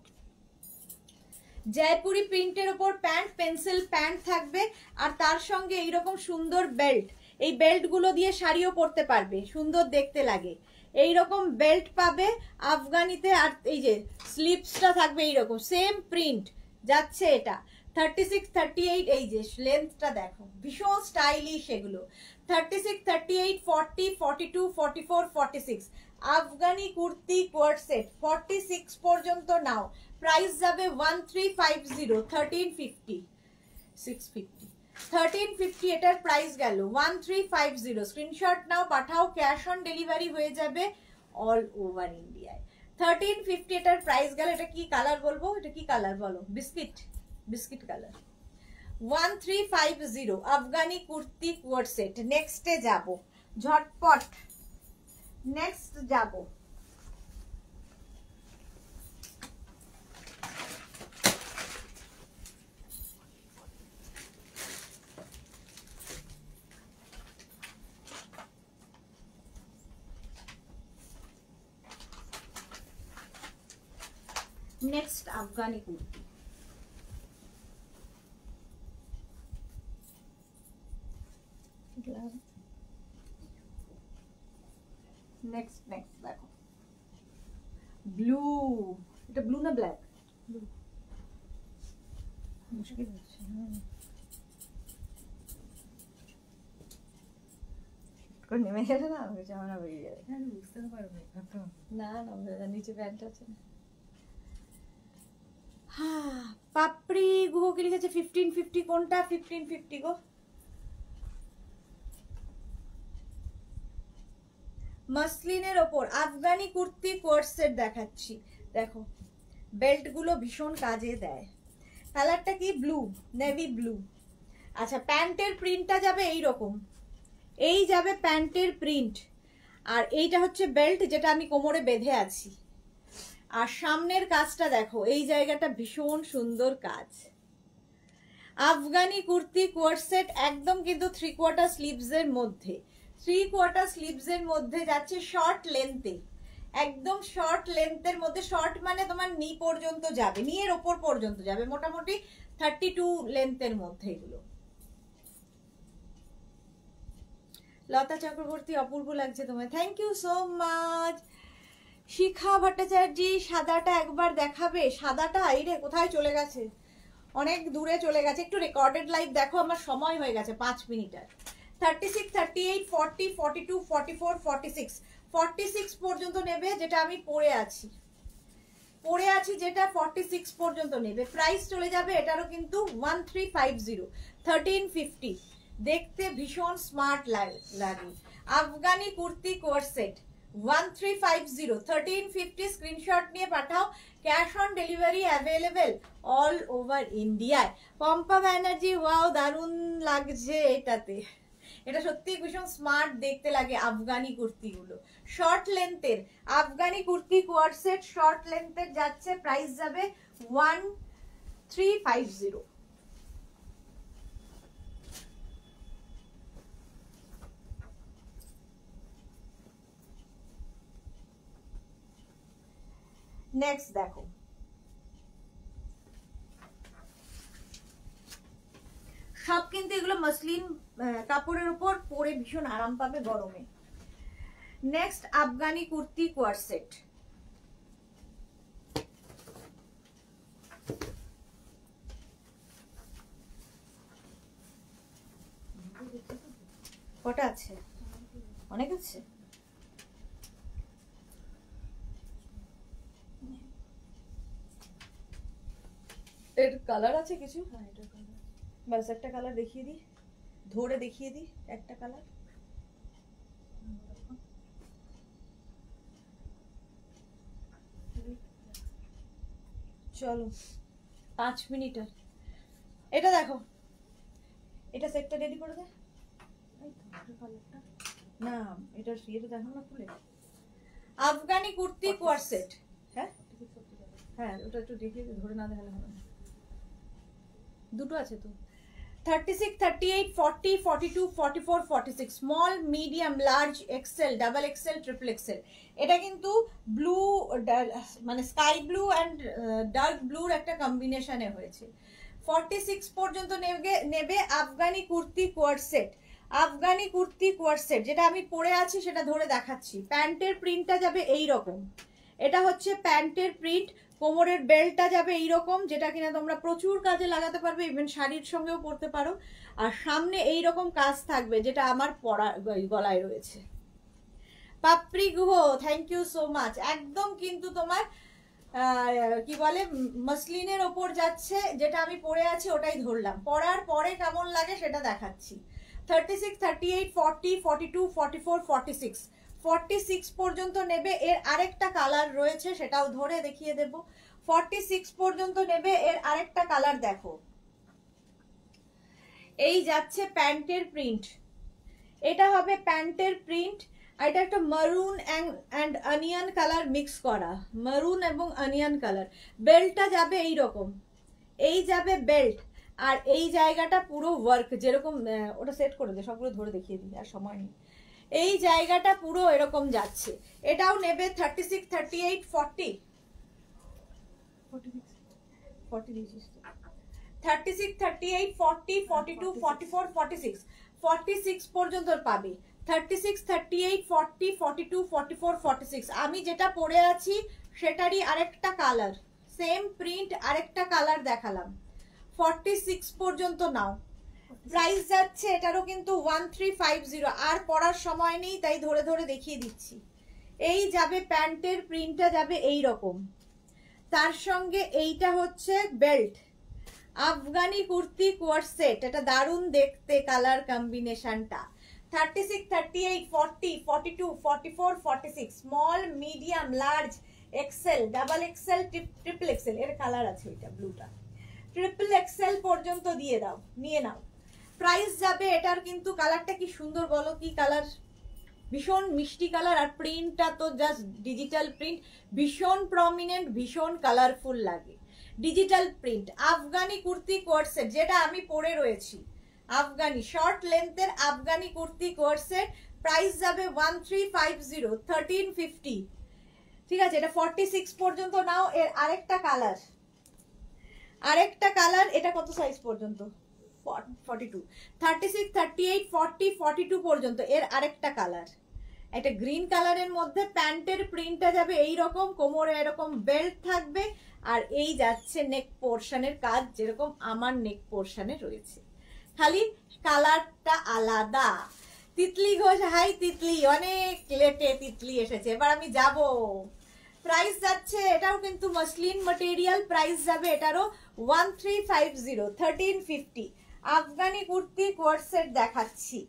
জয়পুরি প্রিন্টের ওপর প্যান্ট, পেন্সিল প্যান্ট থাকবে, আর তার সঙ্গে এইরকম সুন্দর বেল্ট। এই বেল্ট গুলো দিয়ে শাড়িও পরতে পারবে, সুন্দর দেখতে লাগে। এইরকম বেল্ট পাবে আফগানিতে, আর এই যে স্লিপসটা থাকবে এইরকম সেম প্রিন্ট যাচ্ছে। এটা 36, 38, এই যে লেন্থটা দেখো, ভীষণ স্টাইলিশ এগুলো। 36, 38, 40, 42, 44, 46 আফগানি কুর্তি কোয়ার্ড সেট 46 পর্যন্ত নাও, প্রাইস যাবে 1350, 1350, 650, 1350 এটার প্রাইস গেল 1350। স্ক্রিনশট নাও, পাঠাও, ক্যাশ অন ডেলিভারি হয়ে যাবে অল ওভার ইন্ডিয়ায়। 1350 এটার প্রাইস গেল। এটা কি কালার বলবো, এটা কি কালার বলো, biscuit, biscuit colour. 1350 Afghani kurti coord set. নেক্সটে যাব, ঝটপট নেক্সট যাব। নেক্সট আফগানি কুর্তি, নেক্সট দেখো ব্লু, এটা ব্লু না ব্ল্যাক? মুশকিল হচ্ছে। নেমে গেলে না জামা বেরিয়ে যাবে। বুঝতে পারবে না না নিচে প্যান্ট আছে না। হ্যাঁ, পাপড়ি গুহ কি লিখেছে 1550? কোনটা 1550 গো? মাসলিনের ওপর আফগানি কুর্তি কোট সেট দেখাচ্ছি। দেখো বেল্ট গুলো ভীষণ কাজে দেয়। কালারটা কি? Blue, navy blue. আচ্ছা, প্যান্টের প্রিন্টটা যাবে এই রকম, এই যাবে প্যান্টের প্রিন্ট, আর এইটা হচ্ছে বেল্ট যেটা আমি কোমরে বেঁধে আছি। আর সামনের কাজটা দেখো, এই জায়গাটা ভীষণ সুন্দর কাজ। আফগানি কুর্তি কোট সেট একদম কিন্তু 3/4 স্লিভস এর মধ্যে, 3/4 স্লিভস এর মধ্যে যাচ্ছে, শর্ট লেন্থে, একদম শর্ট লেন্থের মধ্যে। শর্ট মানে তোমার নি পর্যন্ত যাবে, নি এর ওপর পর্যন্ত যাবে, মোটামুটি 32 লেন্থের মধ্যে এগুলো। লতা চক্রবর্তী, অপূর্ব লাগছে তোমায়, থ্যাংক ইউ সো মাচ। শিখা ভট্টাচার্য, সাদাটা একবার দেখাবে? সাদাটা আইরে কোথায় চলে গেছে, অনেক দূরে চলে গেছে। একটু রেকর্ডেড লাইভ দেখো, আমার সময় হয়ে গেছে 5 মিনিটের। 36, 38, 40, 42, 44, 46, 46 পর্যন্ত নেবে, যেটা আমি পরে আছি যেটা 46 পর্যন্ত নেবে। প্রাইস চলে যাবে এটারও কিন্তু 1350, 1350। দেখতে ভীষণ স্মার্ট লাগে। Afghani kurti coat set 1350, 1350। Screenshot নিয়ে পাঠাও। Cash on delivery available all over ইন্ডিয়ায়। পম্পা ব্যানার্জি, ওয়াও দারুণ লাগছে এটাতে, এটা সত্যি ভীষণ স্মার্ট দেখতে লাগে আফগানি কুর্তিগুলো। শর্ট লেন্থের Afghani kurti coat set, short লেন্থের যাচ্ছে, প্রাইস যাবে 1350। নেক্সট দেখো, সব কিন্তু এগুলো মসলিন কাপড়ের উপর পরে ভীষণ আরাম পাবে গরমে। Next Afghani kurti coat set, কটা আছে? অনেক আছে। এর কালার আছে কিছু? হ্যাঁ, এটা কালার। বাস একটা কালার দেখিয়ে দিই, ধরে দেখিয়ে দিই একটা কালার। চলো 5 মিনিট। এটা দেখো, এটা সেটটা রেডি করে দে। না এটা ইয়েটা দেখো না খুলে। আফগানি কুর্তি কোট সেট, হ্যাঁ হ্যাঁ ওটা একটু দেখিয়ে ধরে না দেখালে হবে না। দুটো আছে তো, 36, 38, 40, 42, 44, 46, small, medium, large, XL, double XL, triple XL. এটা কিন্তু ব্লু মানে স্কাই ব্লু অ্যান্ড ডার্ক ব্লুর একটা কম্বিনেশনে হয়েছে। 46 পর্যন্ত নেবে Afghani kurti coat set. Afghani kurti coat set যেটা আমি পরে আছি সেটা ধরে দেখাচ্ছি। প্যান্টের প্রিন্টটা যাবে এই রকম, এটা হচ্ছে প্যান্টের প্রিন্ট। কোমরের বেল্টটা যাবে এইরকম, যেটা কিনা তোমরা প্রচুর কাজে লাগাতে পারবে, ইভেন শাড়ির সঙ্গেও পরতে পারো। আর সামনে এই রকম কাজ থাকবে, যেটা আমার পরা গলায় রয়েছে। Papri Guha, thank you so much. একদম কিন্তু তোমার কি বলে মসলিনের ওপর যাচ্ছে, যেটা আমি পরে আছি ওটাই ধরলাম, পরার পরে কেমন লাগে সেটা দেখাচ্ছি। 36, 38, 40, 42, 44, 46, 46 পর্যন্ত নেবে। এর আরেকটা কালার রয়েছে, সেটাও ধরে দেখিয়ে দেব। 46 পর্যন্ত নেবে, এর আরেকটা কালার দেখো। এই যাচ্ছে প্যান্টের প্রিন্ট, এটা হবে প্যান্টের প্রিন্ট। আর এটা একটা মারুন অ্যান্ড অনিয়ন কালার মিক্স করা, মারুন এবং অনিয়ন কালার। বেল্টটা যাবে এই রকম, এই যাবে বেল্ট, আর এই জায়গাটা পুরো ওয়ার্ক, যেরকম ওটা সেট করে দে, সবগুলো ধরে দেখিয়ে দিই, আর সময় নেই। এই জায়গাটা পুরো এরকম যাচ্ছে। এটাও নেবে 36, 38, 40, 40 দিয়েছিস, 36, 38, 40, 42, 44, 46, 46 পর্যন্ত পাবে। 36, 38, 40, 42, 44, 46। আমি যেটা পরে আছি সেটারই আরেকটা কালার, সেম প্রিন্ট আরেকটা কালার দেখালাম। 46 পর্যন্ত নাও। প্রাইস যাচ্ছে এটারও কিন্তু 1350। আর পরার সময় নেই তাই ধরে ধরে দেখিয়ে দিচ্ছি। এই যাবে প্যান্টের প্রিন্টটা যাবে এই রকম, তার সঙ্গে এইটা হচ্ছে belt, Afghani kurti coord set. এটা দারুণ দেখতে কালার কম্বিনেশনটা। 36, 38, 40, 42, 44, 46, small, medium, large, XL, double XL, triple XL এর কালার আছে। এটা ব্লুটা ট্রিপল এক্সেল পর্যন্ত দিয়ে দাও, নিয়ে নাও। প্রাইস যাবে এটার কিন্তু, কালারটা কি সুন্দর বলো, কি কালার, ভীষণ মিষ্টি কালার। আর প্রিন্টটা তো জাস্ট ডিজিটাল প্রিন্ট, ভীষণ প্রমিনেন্ট, ভীষণ কালারফুল লাগে। Digital print Afghani kurti coord set, যেটা আমি পরে রয়েছি, আফগানি শর্ট লেন্থের Afghani kurti coord set. Price যাবে 1350, 1350। ঠিক আছে, এটা 46 পর্যন্ত নাও। এর আরেকটা কালার, আরেকটা কালার, এটা কত সাইজ পর্যন্ত, 42, 36, 38, 40, 42 পর্যন্ত। এর আরেকটা কালার, একটা গ্রিন কালারের মধ্যে। প্যান্টের প্রিন্টটা যাবে এই রকম, কোমরে এরকম বেল্ট থাকবে, আর এই যাচ্ছে নেক পোর্শনের কাজ, যেরকম আমার নেক পোর্শনে রয়েছে, খালি কালারটা আলাদা। তিতলি ঘোষ, হাই তিতলি, অনেক লেটে তিতলি এসেছে, এবার আমি যাব। প্রাইস যাচ্ছে, এটাও কিন্তু মসলিন ম্যাটেরিয়াল, প্রাইস যাবে এটারও 1350, 1350। আফগানি কুর্তি কোয়ার সেট দেখাচ্ছি,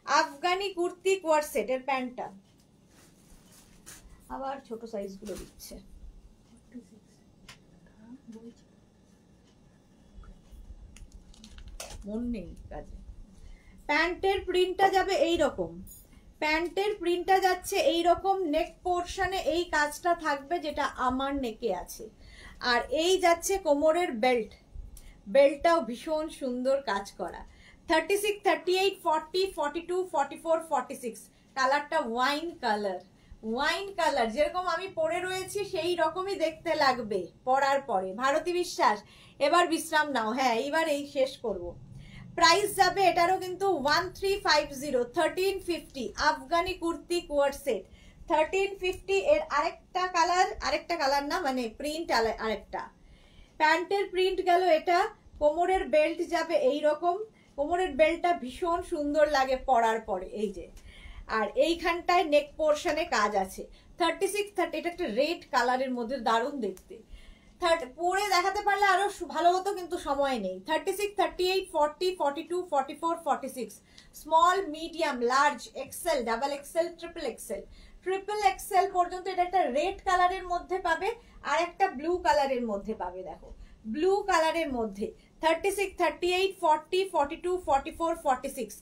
আফগানি কুর্তি কোয়ার সেট। এর প্যান্টটা আবার ছোট সাইজ গুলো দিচ্ছে, মন নেই কাজে। প্যান্টের প্রিন্টটা যাবে এই রকম, প্যান্টের প্রিন্টটা যাচ্ছে এই রকম, নেক পোর্শনে এই কাজটা থাকবে যেটা আমার নেকে আছে। আর এই যাচ্ছে কোমরের বেল্ট, বেল্টটাও ভীষণ সুন্দর কাজ করা। 36, 38, 40, 42, 44, 46। কালারটা ওয়াইন কালার, ওয়াইন কালার, যেরকম আমি পরে রয়েছি সেই রকমই দেখতে লাগবে পরার পরে। ভারতী বিশ্বাস, এবার বিশ্রাম নাও। হ্যাঁ, এইবার এই শেষ করব। প্রাইস যাবে এটারও কিন্তু 1350, 1350। Afghani kurti coord set 1350। এর আরেকটা কালার না, মানে প্রিন্ট আরেকটা। প্যান্টের প্রিন্ট গেল এটা, কোমরের বেল্ট যাবে এই রকম, কোমরের বেল্টটা ভীষণ সুন্দর লাগে পরার পরে, এই যে। আর এইখানটায় নেক পোর্শনে কাজ আছে। 36, 30, এটা একটা রেড কালারের মধ্যে দারুণ দেখতে। পরে দেখাতে পারলে আরো ভালো হতো, কিন্তু সময় নেই। 36, 38, 40, 42, 44, 46, small, medium, large, XL, double XL, triple XL. Triple Excel পর্যন্ত এটা একটা রেড কালারের মধ্যে পাবে, আর একটা ব্লু কালারের মধ্যে পাবে। দেখো, ব্লু কালারের মধ্যে। 36, 38, 40, 42, 44, 46।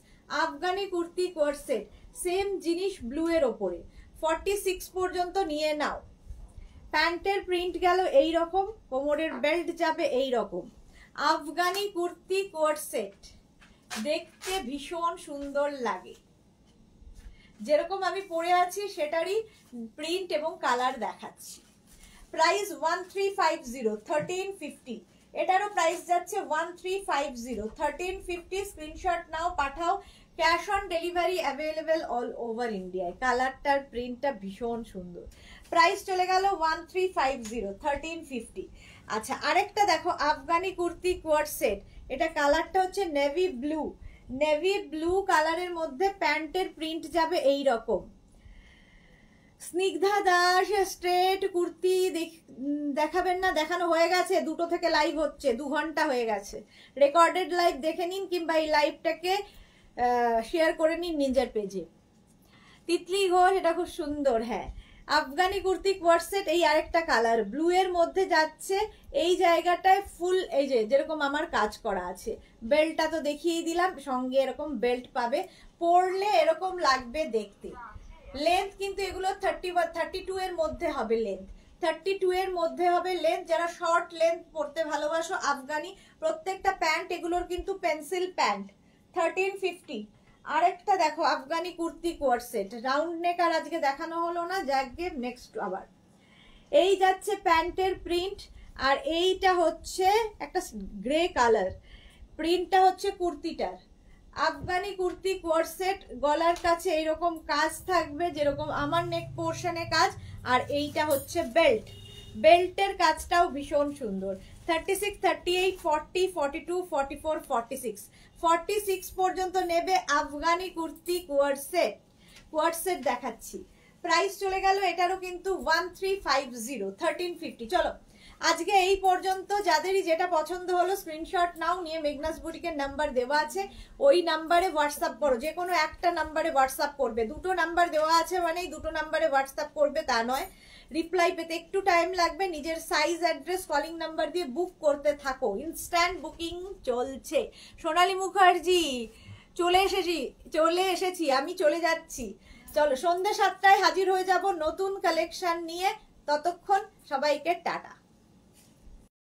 Afghani kurti coord set, same জিনিস ব্লু এর ওপরে। 46 পর্যন্ত নিয়ে নাও। প্যান্টের প্রিন্ট গেল এই রকম, কোমরের বেল্ট যাবে এই রকম। আফগানি কুর্তি কোয়ার সেট দেখতে ভীষণ সুন্দর লাগে, যেরকম আমি পরে আছি সেটারই প্রিন্ট এবং কালার দেখাচ্ছি। প্রাইস 1350, 1350। এটারও প্রাইস যাচ্ছে 1350, 1350। স্ক্রিনশট নাও, পাঠাও। Cash on delivery available all over ইন্ডিয়ায়। কালারটার প্রিন্টটা ভীষণ সুন্দর। প্রাইস চলে গেল 1350, 1350। আচ্ছা, আরেকটা দেখো, আফগানি কুর্তি কোয়ার সেট। এটা কালারটা হচ্ছে নেভি ব্লু, নেভি ব্লু কালারের মধ্যে। প্যান্টের প্রিন্ট যাবে এই রকম। স্নিগ্ধা দাস, স্ট্রেট কুর্তি দেখাবেন না? দেখানো হয়ে গেছে, 2টো থেকে লাইভ হচ্ছে, 2 ঘন্টা হয়ে গেছে। রেকর্ডেড লাইভ দেখে নিন, কিংবা এই লাইভটাকে শেয়ার করে নিন নিজের পেজে। তিতলি ঘোষ, এটা খুব সুন্দর। হ্যাঁ, আফগানি কুর্তি কোয়ার সেট। এই আরেকটা কালার ব্লু এর মধ্যে যাচ্ছে, এই জায়গাটায় ফুল, এই যে যেরকম আমার কাজ করা আছে। বেল্টটা তো দেখিয়েই দিলাম, সঙ্গে এরকম বেল্ট পাবে, পরলে এরকম লাগবে দেখতে। লেন্থ কিন্তু এগুলো 32 এর মধ্যে হবে, লেন্থ 32 এর মধ্যে হবে লেন্থ। যারা শর্ট লেন্থ পরতে ভালোবাসো আফগানি, প্রত্যেকটা প্যান্ট এগুলোর কিন্তু পেন্সিল প্যান্ট। 1350। আরেকটা দেখো, Afghani kurti coord set, round neck আর আজকে দেখানো হলো না, যাকে নেক্সট আবার। এই যাচ্ছে প্যান্টের প্রিন্ট, আর এইটা হচ্ছে একটা গ্রে কালার। প্রিন্টটা হচ্ছে কুর্তিটার, আফগানি কুর্তি কোয়ার্ড সেট, গলার কাছে এইরকম কাজ থাকবে যেরকম আমার নেক পোর্শনে কাজ, আর এইটা হচ্ছে বেল্ট, বেল্টের কাজটাও ভীষণ সুন্দর। 36, 38, 40, 42, 44, 46, 46 পর্যন্ত নেবে Afghani kurti coord set. কোয়ার্ড set দেখাচ্ছি, প্রাইস চলে গেল এটারও কিন্তু 1350, 1350। চলো আজকে এই পর্যন্ত, যাদেরই যেটা পছন্দ হলো স্ক্রিনশট নাও, নিয়ে মেঘনাস বুটিকের নাম্বার দেওয়া আছে, ওই নাম্বারে হোয়াটসঅ্যাপ করো, যে কোনো একটা নাম্বারে হোয়াটসঅ্যাপ করবে, দুটো নাম্বার দেওয়া আছে মানেই দুটো নাম্বারে হোয়াটসঅ্যাপ করবে তা নয়। রিপ্লাই পেতে একটু টাইম লাগবে, নিজের সাইজ অ্যাড্রেস কলিং নাম্বার দিয়ে বুক করতে থাকো, ইনস্ট্যান্ট বুকিং চলছে। সোনালী মুখার্জি চলে এসেছি, আমি চলে যাচ্ছি। চলো সন্ধ্যে 7টায় হাজির হয়ে যাব নতুন কালেকশন নিয়ে, ততক্ষণ সবাইকে টাটা।